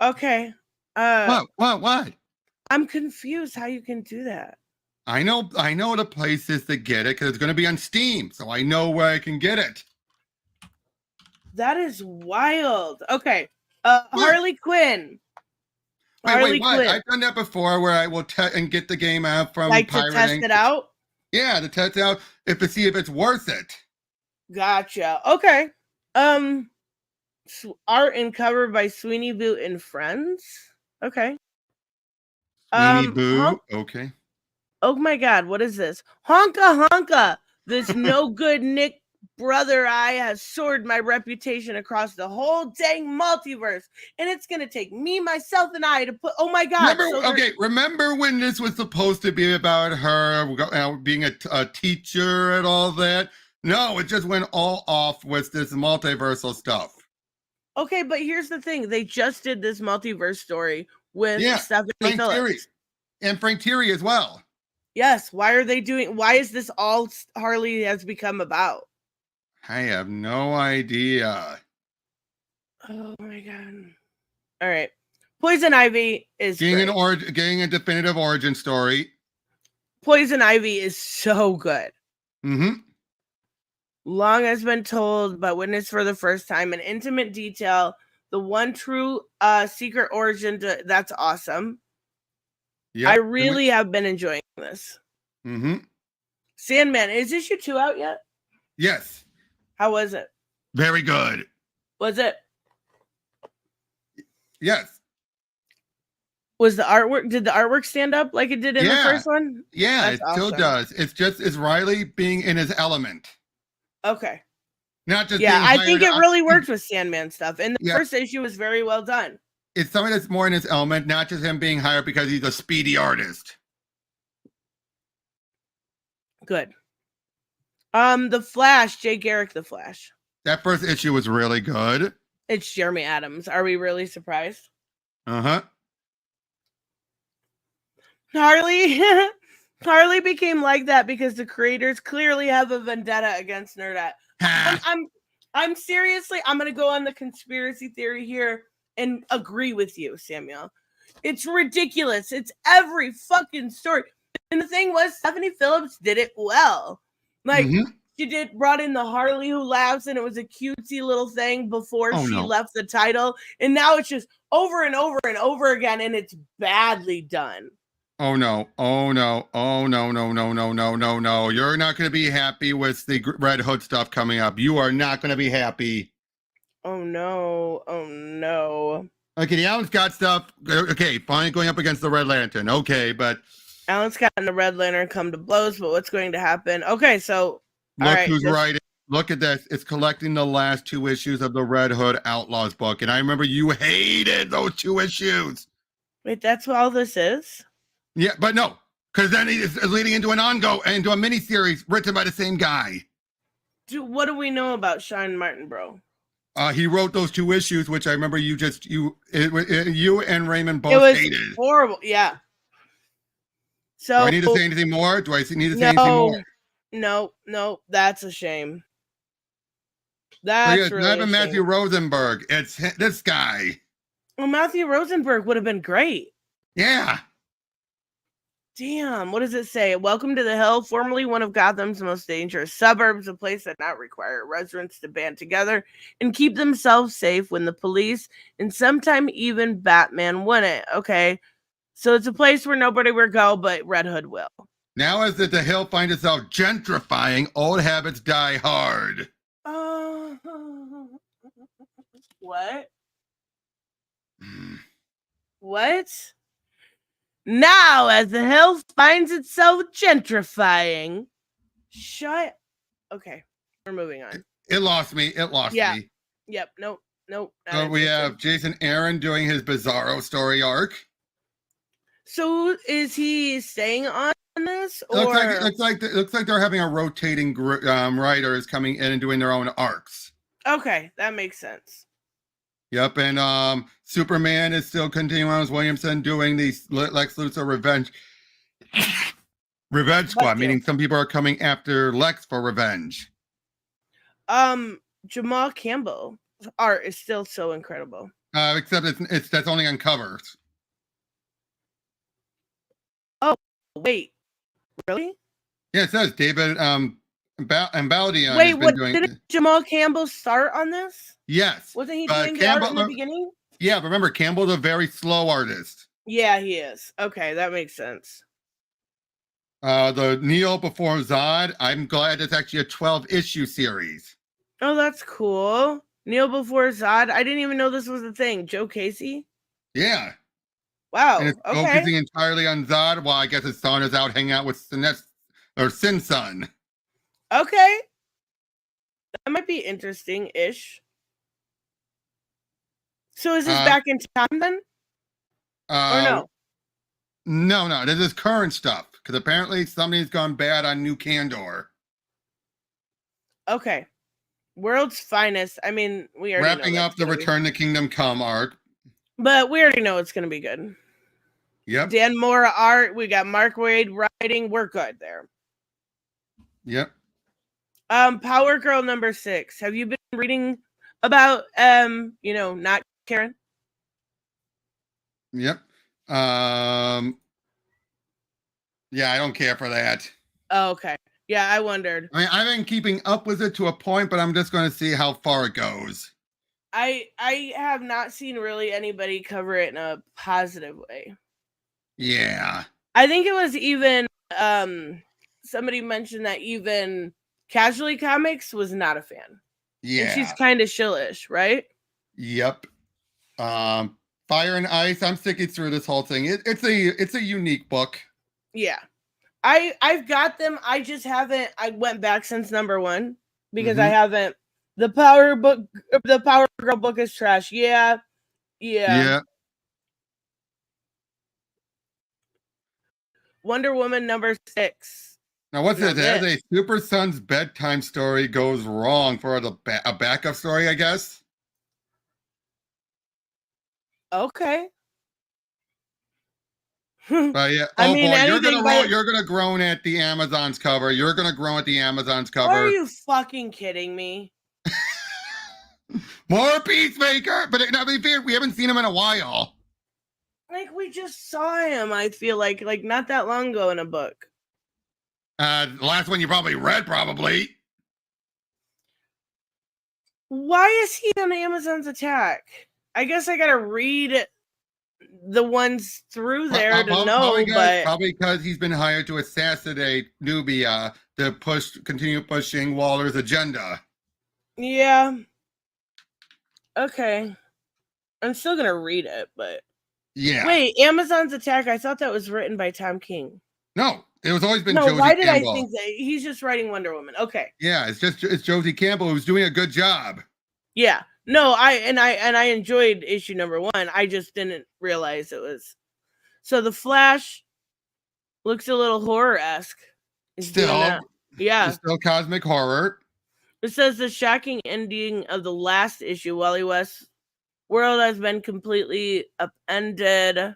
Okay. What? I'm confused how you can do that. I know the places to get it because it's going to be on Steam, so I know where I can get it. That is wild. Okay. Harley Quinn. Wait, what? I've done that before where I will and get the game out from Like pirating. to test it out? Yeah, to test it out to see if it's worth it. Gotcha. Okay. Art and cover by Sweeney Boo and Friends. Okay. Sweeney Boo. Okay. Oh my God, what is this? Honka honka. This no good Nick brother eye has soared my reputation across the whole dang multiverse, and it's gonna take me, myself, and I to put. Oh my God! Remember when this was supposed to be about her being a teacher and all that? No, it just went all off with this multiversal stuff. Okay, but here's the thing: they just did this multiverse story with Stephanie Frank Phillips Thierry. And Frank Thierry as well. Yes. Why is this all Harley has become about? I have no idea. Oh my God. All right. Poison Ivy is getting a definitive origin story. Poison Ivy is so good. Mm-hmm. Long has been told, but witnessed for the first time in intimate detail. The one true secret origin. That's awesome. Yep. I really have been enjoying this. Mm-hmm. Sandman, is issue 2 out yet? Yes. How was it? Very good. Was it? Yes. Was the artwork? Did the artwork stand up like it did in the first one? Yeah, it still does. It's Riley being in his element. Okay. Not just I think it really worked with Sandman stuff. And the first issue was very well done. It's something that's more in his element, not just him being hired because he's a speedy artist. Good. The Flash, Jay Garrick, The Flash. That first issue was really good. It's Jeremy Adams. Are we really surprised? Uh-huh. Harley became like that because the creators clearly have a vendetta against Nerdette. I'm seriously, I'm going to go on the conspiracy theory here and agree with you, Samuel. It's ridiculous. It's every fucking story. And the thing was, Stephanie Phillips did it well. Like, she brought in the Harley Who Laughs, and it was a cutesy little thing before she left the title. And now it's just over and over and over again, and it's badly done. Oh no. You're not going to be happy with the Red Hood stuff coming up. You are not going to be happy. Oh no. Okay, the Alan Scott stuff. Okay, finally going up against the Red Lantern. Okay, but Alan Scott and the Red Lantern come to blows, but what's going to happen? Okay, so look who's writing. Look at this. It's collecting the last 2 issues of the Red Hood Outlaws book. And I remember you hated those 2 issues. Wait, that's what all this is? Yeah, but no, because then it's leading into a miniseries written by the same guy. What do we know about Sean Martin, bro? He wrote those 2 issues, which I remember you and Raymond both hated. It was horrible, yeah. So do I need to say anything more? Do I need to say anything more? No, that's a shame. That's really not even Matthew Rosenberg. It's this guy. Well, Matthew Rosenberg would have been great. Yeah. Damn, what does it say? Welcome to the Hill, formerly one of Gotham's most dangerous suburbs, a place that not require residents to band together and keep themselves safe when the police and sometime even Batman wouldn't. Okay, so it's a place where nobody will go, but Red Hood will. Now as the Hill finds itself gentrifying, old habits die hard. What? What? Now, as the Hill finds itself gentrifying. Shut. Okay, we're moving on. It lost me. It lost me. Yep. Nope. Nope. So we have Jason Aaron doing his Bizarro story arc. So is he staying on this, or Looks like they're having a rotating writers coming in and doing their own arcs. Okay, that makes sense. Yep, and Superman is still continuing on as Williamson doing the Lex Luthor revenge squad, meaning some people are coming after Lex for revenge. Jamal Campbell's art is still so incredible. Except that's only on covers. Oh, wait. Really? Yeah, it says David Baldion. Wait, didn't Jamal Campbell start on this? Yes. Wasn't he doing the art in the beginning? Yeah, but remember, Campbell's a very slow artist. Yeah, he is. Okay, that makes sense. The Neil Before Zod, I'm glad it's actually a 12-issue series. Oh, that's cool. Neil Before Zod. I didn't even know this was a thing. Joe Casey? Yeah. Wow. And it's focusing entirely on Zod while I guess his son is out hanging out with Sin Son. Okay. That might be interesting-ish. So is this back in time then? Or no? No. This is current stuff. Because apparently somebody's gone bad on New Kandor. Okay. World's Finest. I mean, we already wrapping up the Return to Kingdom Come arc. But we already know it's going to be good. Yep. Dan Mora art. We got Mark Waid writing. We're good there. Yep. Power Girl number 6. Have you been reading about not Karen? Yep. Yeah, I don't care for that. Oh, okay. Yeah, I wondered. I mean, I've been keeping up with it to a point, but I'm just going to see how far it goes. I have not seen really anybody cover it in a positive way. Yeah. I think it was even somebody mentioned that even Casually Comics was not a fan. Yeah. And she's kind of shillish, right? Yep. Fire and Ice, I'm sticking through this whole thing. It's a unique book. Yeah. I've got them. I just haven't. I went back since number 1 because I haven't. The Power Girl book is trash. Yeah. Wonder Woman number 6. Now, what's this? As a Super Son's bedtime story goes wrong for a backup story, I guess. Okay. But yeah, you're gonna groan at the Amazon's cover. You're gonna groan at the Amazon's cover. Are you fucking kidding me? More Peacemaker, but to be fair, we haven't seen him in a while. Like we just saw him. I feel like not that long ago in a book. The last one you probably read, probably. Why is he on Amazon's Attack? I guess I gotta read the ones through there to know, but probably because he's been hired to assassinate Nubia to continue pushing Waller's agenda. Yeah. Okay. I'm still gonna read it, but yeah. Wait, Amazon's Attack. I thought that was written by Tom King. No, it was always been. No, Josie why did Campbell. I think that he's just writing Wonder Woman? Okay. Yeah, it's Josie Campbell who's doing a good job. Yeah. No, I enjoyed issue number 1. I just didn't realize it was. So the Flash looks a little horror-esque. Still, yeah. Still cosmic horror. It says the shocking ending of the last issue, Wally West's world has been completely upended.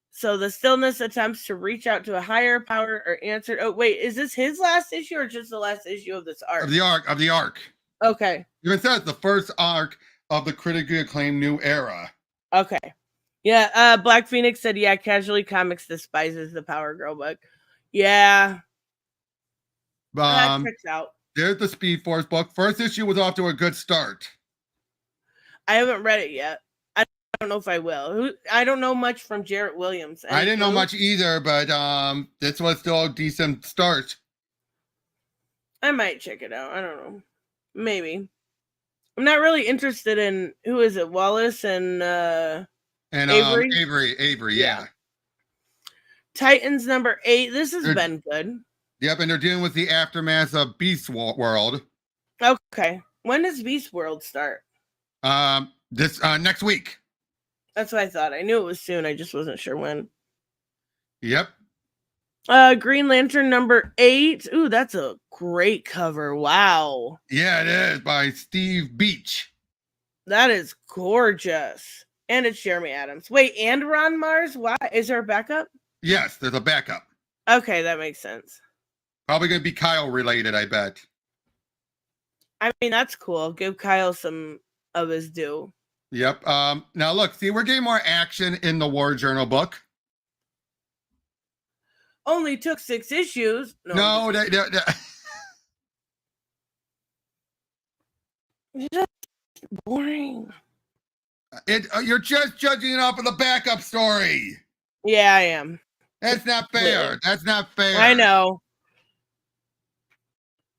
So the stillness attempts to reach out to a higher power are answered. Oh, wait, is this his last issue or just the last issue of this arc? Of the arc. Okay. Even says the first arc of the critically acclaimed new era. Okay. Yeah, Black Phoenix said, yeah, Casually Comics despises the Power Girl book. Yeah, that checks out. There's the Speed Force book. First issue was off to a good start. I haven't read it yet. I don't know if I will. I don't know much from Jarrett Williams. I didn't know much either, but this was still a decent start. I might check it out. I don't know. Maybe. I'm not really interested in, who is it, Wallace and Avery? Avery, yeah. Titans number 8. This has been good. Yep, and they're dealing with the aftermath of Beast World. Okay. When does Beast World start? This next week. That's what I thought. I knew it was soon. I just wasn't sure when. Yep. Green Lantern number 8. Ooh, that's a great cover. Wow. Yeah, it is, by Steve Beach. That is gorgeous. And it's Jeremy Adams. Wait, and Ron Mars? Why? Is there a backup? Yes, there's a backup. Okay, that makes sense. Probably going to be Kyle related, I bet. I mean, that's cool. Give Kyle some of his due. Yep. Now look, see, we're getting more action in the War Journal book. Only took 6 issues. No, It's just boring. You're just judging it off of the backup story. Yeah, I am. That's not fair. That's not fair. I know.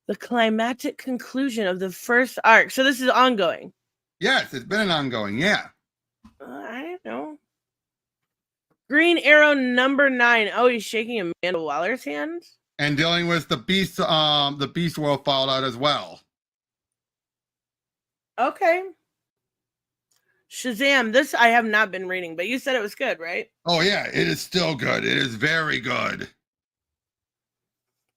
The climactic conclusion of the first arc. So this is ongoing. Yes, it's been an ongoing. Yeah. I don't know. Green Arrow number 9. Oh, he's shaking Amanda Waller's hand. And dealing with the Beast World fallout as well. Okay. Shazam. This I have not been reading, but you said it was good, right? Oh yeah, it is still good. It is very good.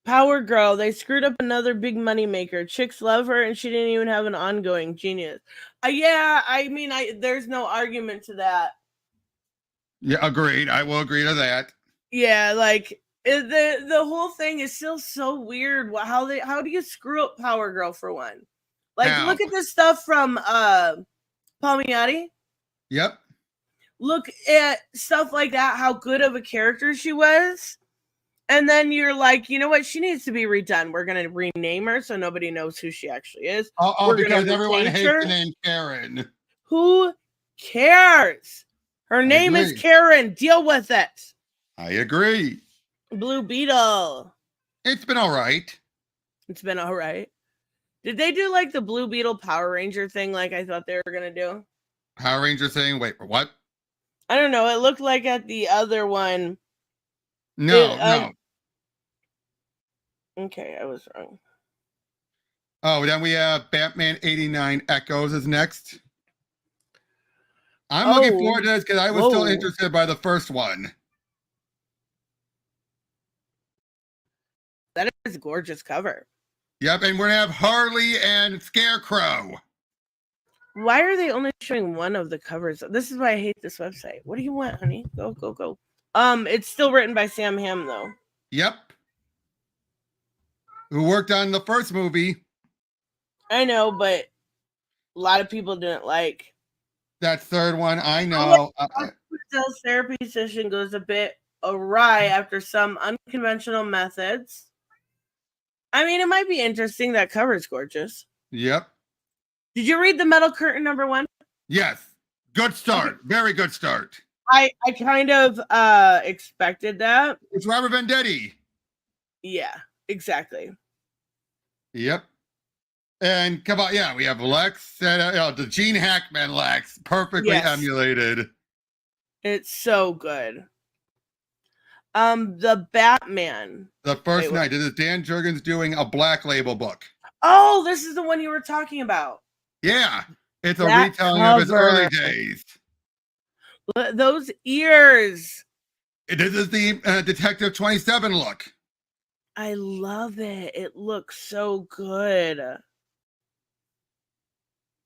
Power Girl. They screwed up another big money maker. Chicks love her, and she didn't even have an ongoing. Genius. Yeah, I mean, there's no argument to that. Yeah, agreed. I will agree to that. Yeah, like the whole thing is still so weird. How do you screw up Power Girl for one? Like, How? Look at this stuff from Palmiotti. Yep. Look at stuff like that. How good of a character she was. And then you're like, you know what? She needs to be redone. We're going to rename her so nobody knows who she actually is. Because everyone hates the name Karen. Who cares? Her name is Karen. Deal with it. I agree. Blue Beetle. It's been all right. It's been all right. Did they do like the Blue Beetle Power Ranger thing like I thought they were going to do? Power Ranger saying, wait, what? I don't know. It looked like at the other one. No. Okay, I was wrong. Oh, then we have Batman 89 Echoes is next. I'm looking forward to this because I was still interested by the first one. That is a gorgeous cover. Yep, and we're going to have Harley and Scarecrow. Why are they only showing one of the covers? This is why I hate this website. What do you want, honey? Go. It's still written by Sam Hamm, though. Yep. Who worked on the first movie. I know, but a lot of people didn't like. That third one, I know. Brazil's therapy session goes a bit awry after some unconventional methods. I mean, it might be interesting. That cover is gorgeous. Yep. Did you read the Metal Curtain number 1? Yes. Good start. Very good start. I kind of expected that. It's Robert Venditti. Yeah, exactly. Yep. And come on, yeah, we have Lex, the Gene Hackman Lex, perfectly emulated. It's so good. The Batman. The first night. This is Dan Jurgens doing a Black Label book. Oh, this is the one you were talking about. Yeah. It's a retelling of his early days. Those ears. This is the Detective 27 look. I love it. It looks so good.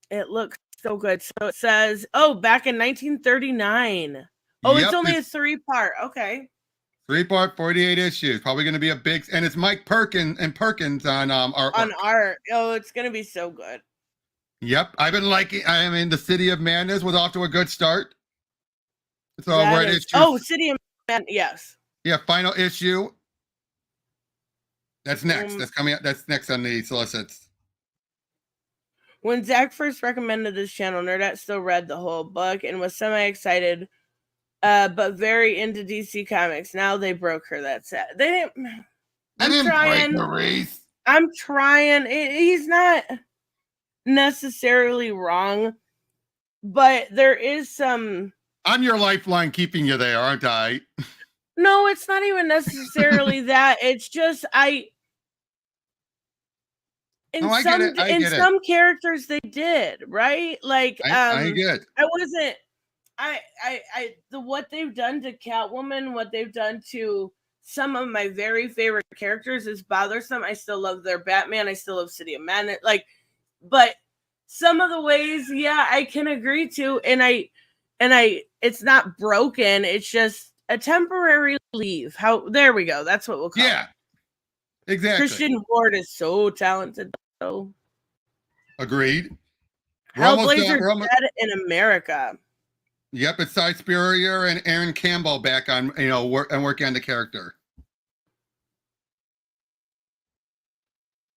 It looks so good. So it says, back in 1939. Oh, it's only a 3-part. Okay. 3-part, 48 issues. Probably going to be a big, and it's Mike Perkins on art. On art. Oh, it's going to be so good. Yep. I've been liking, the City of Madness was off to a good start. So That we're at is- issue. City of Man. Yes. Yeah, final issue. That's next. Um, That's coming up. That's next on the solicits. When Zach first recommended this channel, Nerdette still read the whole book and was semi-excited, but very into DC Comics. Now they broke her. That's sad. They didn't. I didn't break Maurice. I'm trying. He's not necessarily wrong, but there is some. I'm your lifeline keeping you there, aren't I? No, it's not even necessarily that. It's just in some characters they did, right? Like I get. What they've done to Catwoman, what they've done to some of my very favorite characters is bothersome. I still love their Batman. I still love City of Madness. But some of the ways, yeah, I can agree to, and I it's not broken. It's just a temporary leave. There we go. That's what we'll call it. Yeah, exactly. Christian Ward is so talented, though. Agreed. Hellblazer dead in America. Yep, it's Cy Spurrier and Aaron Campbell back on, working on the character.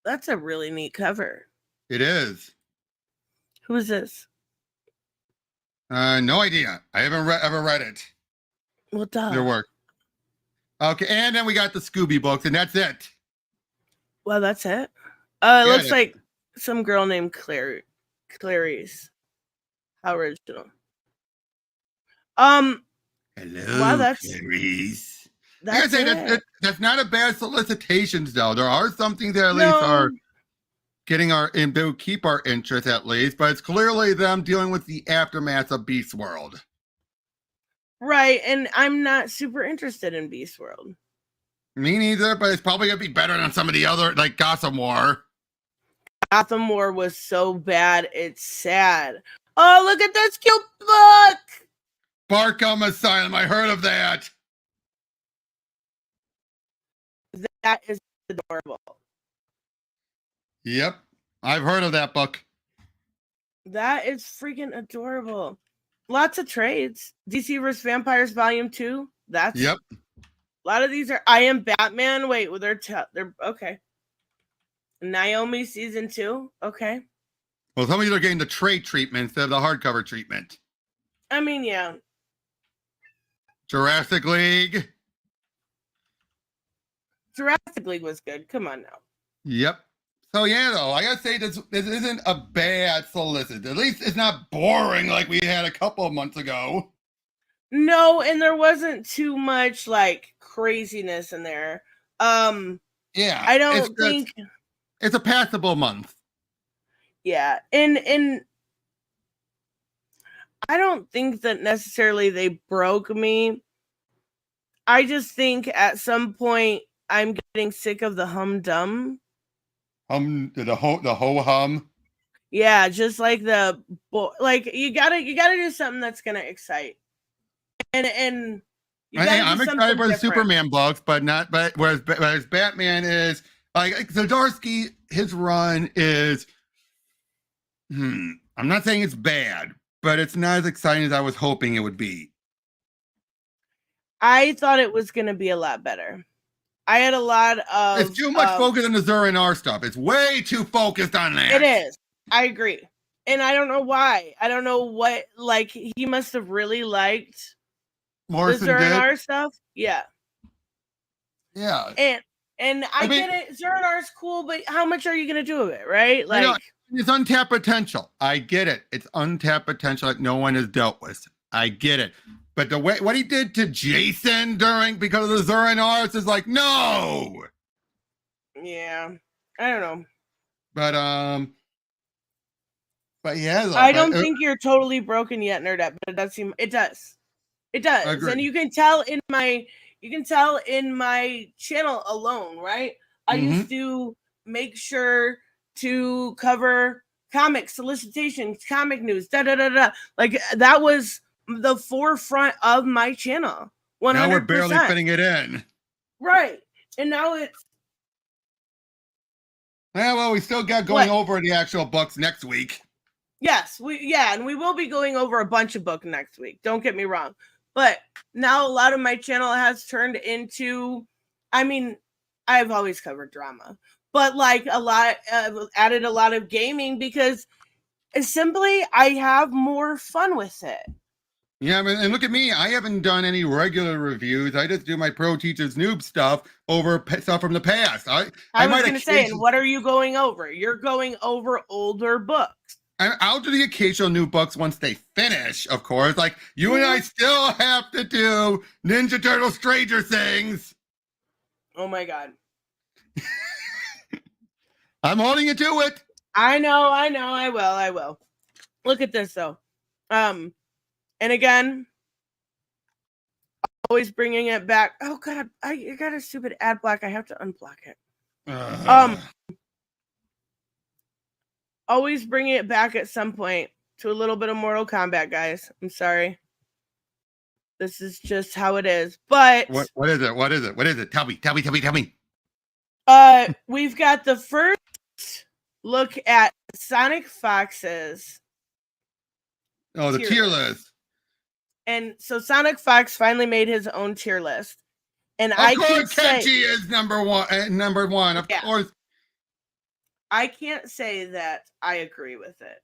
That's a really neat cover. It is. Who is this? No idea. I haven't ever read it. Well, duh. Their work. Okay, and then we got the Scooby books, and that's it. Well, that's it. It looks like some girl named Clarice. How original. Hello, wow, that's Clarice. That's that's not a bad solicitations, though. There are some things that at least are getting keep our interest at least, but it's clearly them dealing with the aftermath of Beast World. Right, and I'm not super interested in Beast World. Me neither, but it's probably gonna be better than some of the other, like Gotham War. Gotham War was so bad, it's sad. Oh, look at this cute book! Barkham Asylum, I heard of that. That is adorable. Yep, I've heard of that book. That is freaking adorable. Lots of trades. DC vs. Vampires Volume 2. That's yep. A lot of these are I Am Batman. Wait, well, they're okay. Naomi Season 2. Okay. Well, some of you are getting the trade treatment instead of the hardcover treatment. I mean, yeah. Jurassic League. Jurassic League was good. Come on now. Yep. So yeah, though, I gotta say this isn't a bad solicit. At least it's not boring like we had a couple of months ago. No, and there wasn't too much like craziness in there. Yeah. I don't think it's a passable month. Yeah, and I don't think that necessarily they broke me. I just think at some point I'm getting sick of the humdum. The ho hum. Yeah, just like you gotta do something that's gonna excite. And I'm excited for the Superman books, but whereas Batman is like Zdarsky, his run is I'm not saying it's bad, but it's not as exciting as I was hoping it would be. I thought it was gonna be a lot better. I had a lot of it's too much focus on the Zur&R stuff. It's way too focused on that. It is. I agree. And I don't know why. I don't know what he must have really liked Morrison the Zur&R stuff. Yeah. Yeah. And I get it. Zur&R's cool, but how much are you gonna do of it, right? It's untapped potential. I get it. It's untapped potential that no one has dealt with. I get it. But the way what he did to Jason because of the Zur&Rs is like, no. Yeah. I don't know. But yeah, though, I don't think you're totally broken yet, Nerdette, but it does seem it does. It does. Agreed. And you can tell in my channel alone, right? I used to make sure to cover comics, solicitations, comic news, like that was the forefront of my channel. 100%. Now we're barely fitting it in. Right. And now it's well, we still got going over the actual books next week. Yes, and we will be going over a bunch of books next week. Don't get me wrong. But now a lot of my channel has turned into, I mean, I've always covered drama, but like a lot, added a lot of gaming because simply I have more fun with it. Yeah, and look at me. I haven't done any regular reviews. I just do my pro teachers noob stuff over stuff from the past. I I was might going to say, and occasion- what are you going over? You're going over older books. I'll do the occasional new books once they finish, of course. Like you and I still have to do Ninja Turtle Stranger Things. Oh my God. I'm holding you to it. I know, I will. Look at this though. And again, always bringing it back. Oh God, I got a stupid ad block. I have to unblock it. Always bringing it back at some point to a little bit of Mortal Kombat, guys. I'm sorry. This is just how it is. But what is it? What is it? What is it? Tell me. We've got the first look at Sonic Fox's Oh, the tier list. And so Sonic Fox finally made his own tier list. And Of I course, can say Kenji is number one. Of course. I can't say that I agree with it.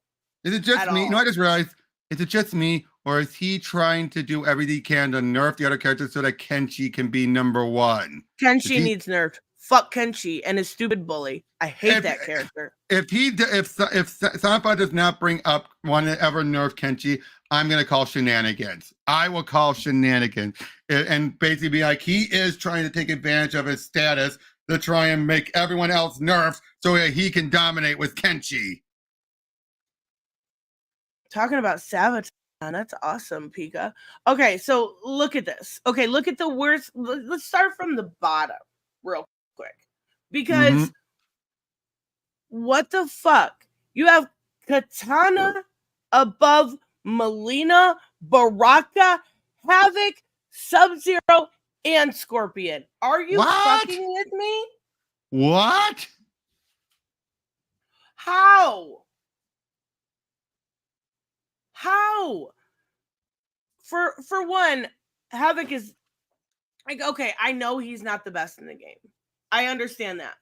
Is it just me? No, I just realized. Is it just me, or is he trying to do everything he can to nerf the other characters so that Kenji can be number one? Kenshi needs nerfed. Fuck Kenshi and his stupid bully. I hate that character. If Sanpa does not bring up one that ever nerfed Kenshi, I'm gonna call shenanigans. I will call shenanigans and basically be like, he is trying to take advantage of his status to try and make everyone else nerfed so that he can dominate with Kenshi. Talking about sabotage. That's awesome, Pika. Okay, so look at this. Okay, look at the worst. Let's start from the bottom real quick. Because what the fuck? You have Katana above Melina, Baraka, Havoc, Sub-Zero, and Scorpion. Are you fucking with me? What? How? For one, Havoc is like, okay, I know he's not the best in the game. I understand that.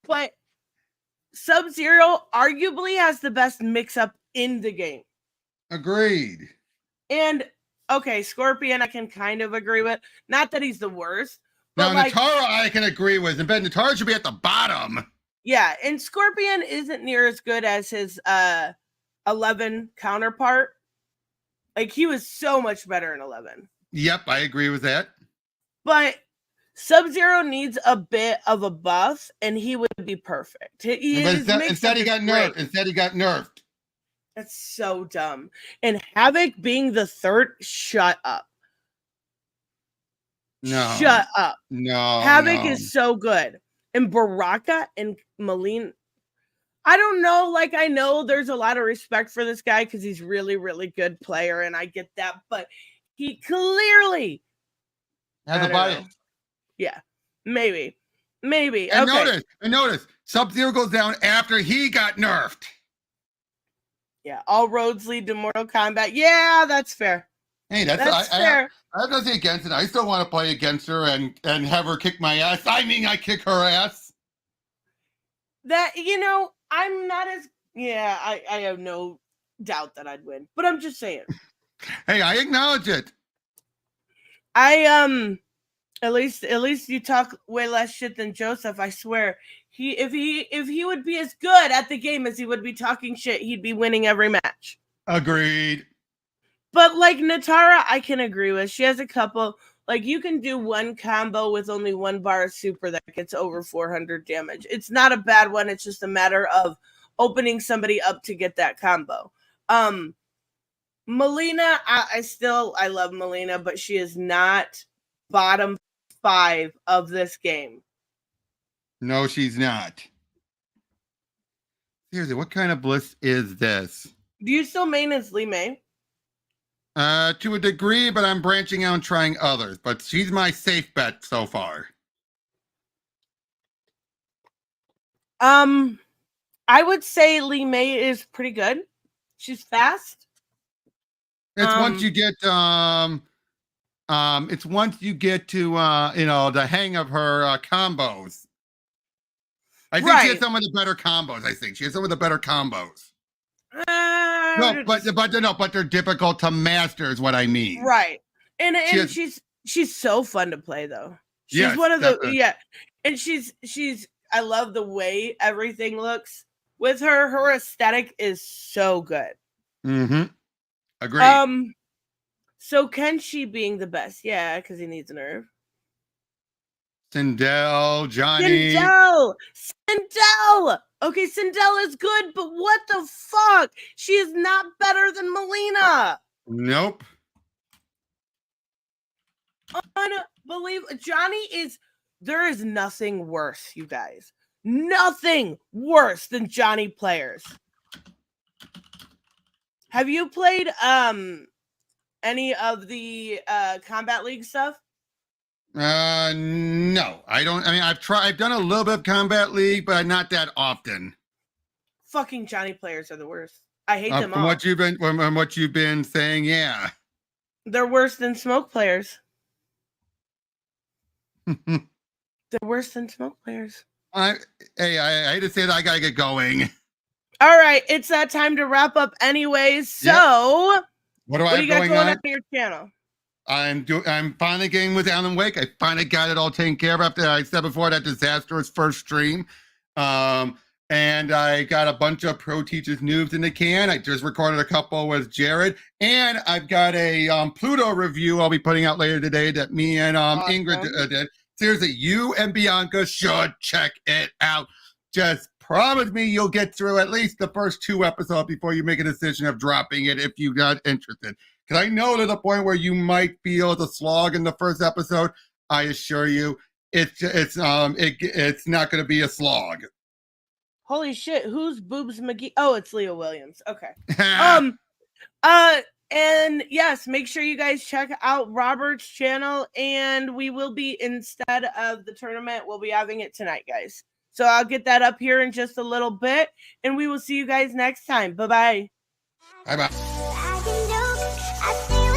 But Sub-Zero arguably has the best mix-up in the game. Agreed. And okay, Scorpion I can kind of agree with. Not that he's the worst. Now, But like, Natara I can agree with, and Ben Natara should be at the bottom. Yeah, and Scorpion isn't near as good as his 11 counterpart. Like, he was so much better in 11. Yep, I agree with that. But Sub-Zero needs a bit of a buff, and he would be perfect. Instead, he got nerfed. That's so dumb. And Havoc being the third, shut up. No. Shut up. No. Havoc is so good. And Baraka and Melina, I don't know. Like, I know there's a lot of respect for this guy because he's really, really good player, and I get that. But he clearly has a bias. Yeah, maybe. And okay. notice, Sub-Zero goes down after he got nerfed. Yeah, all roads lead to Mortal Kombat. Yeah, that's fair. Hey, that's fair. I have nothing against it. I still want to play against her and have her kick my ass. I mean, I kick her ass. That, I'm not as... Yeah, I have no doubt that I'd win. But I'm just saying. Hey, I acknowledge it. At least you talk way less shit than Joseph, I swear. If he would be as good at the game as he would be talking shit, he'd be winning every match. Agreed. But like Natara, I can agree with. She has a couple, like, you can do one combo with only one bar of super that gets over 400 damage. It's not a bad one. It's just a matter of opening somebody up to get that combo. Melina, I love Melina, but she is not bottom 5 of this game. No, she's not. Seriously, what kind of bliss is this? Do you still main as Li Mei? To a degree, but I'm branching out and trying others. But she's my safe bet so far. I would say Li Mei is pretty good. She's fast. It's once you get it's once you get to the hang of her combos. I think she has Right. some of the better combos. I think she has some of the better combos. No, But they're difficult to master, is what I mean. right. And She has- she's so fun to play though. She's Yes, one of the definitely. and she's I love the way everything looks with her. Her aesthetic is so good. Mm-hmm. Agreed. So Kenshi being the best, yeah, because he needs a nerve. Sindel, Johnny. Sindel! Okay, Sindel is good, but what the fuck? She is not better than Melina. Nope. Unbelievable. There is nothing worse, you guys. Nothing worse than Johnny players. Have you played any of the Combat League stuff? No, I don't. I mean, I've done a little bit of Combat League, but not that often. Fucking Johnny players are the worst. I hate them From all. what you've been saying, yeah. They're worse than smoke players. They're worse than smoke players. I hate to say that, I gotta get going. All right, it's that time to wrap up anyways. So, What do I what do have you got going going on? on your channel? I'm finally getting with Alan Wake. I finally got it all taken care of after I said before that disastrous first stream. And I got a bunch of Pro Teachers news in the can. I just recorded a couple with Jared, and I've got a Pluto review I'll be putting out later today that me and Ingrid did. Seriously, you and Bianca should check it out. Just promise me you'll get through at least the first 2 episodes before you make a decision of dropping it if you're not interested. Because I know to the point where you might feel the slog in the first episode. I assure you, it's not going to be a slog. Holy shit! Who's Boobs McGee? Oh, it's Leo Williams. Okay. And yes, make sure you guys check out Robert's channel, and we will be, instead of the tournament, we'll be having it tonight, guys. So I'll get that up here in just a little bit, and we will see you guys next time. Bye-bye. Bye-bye. I can do, I feel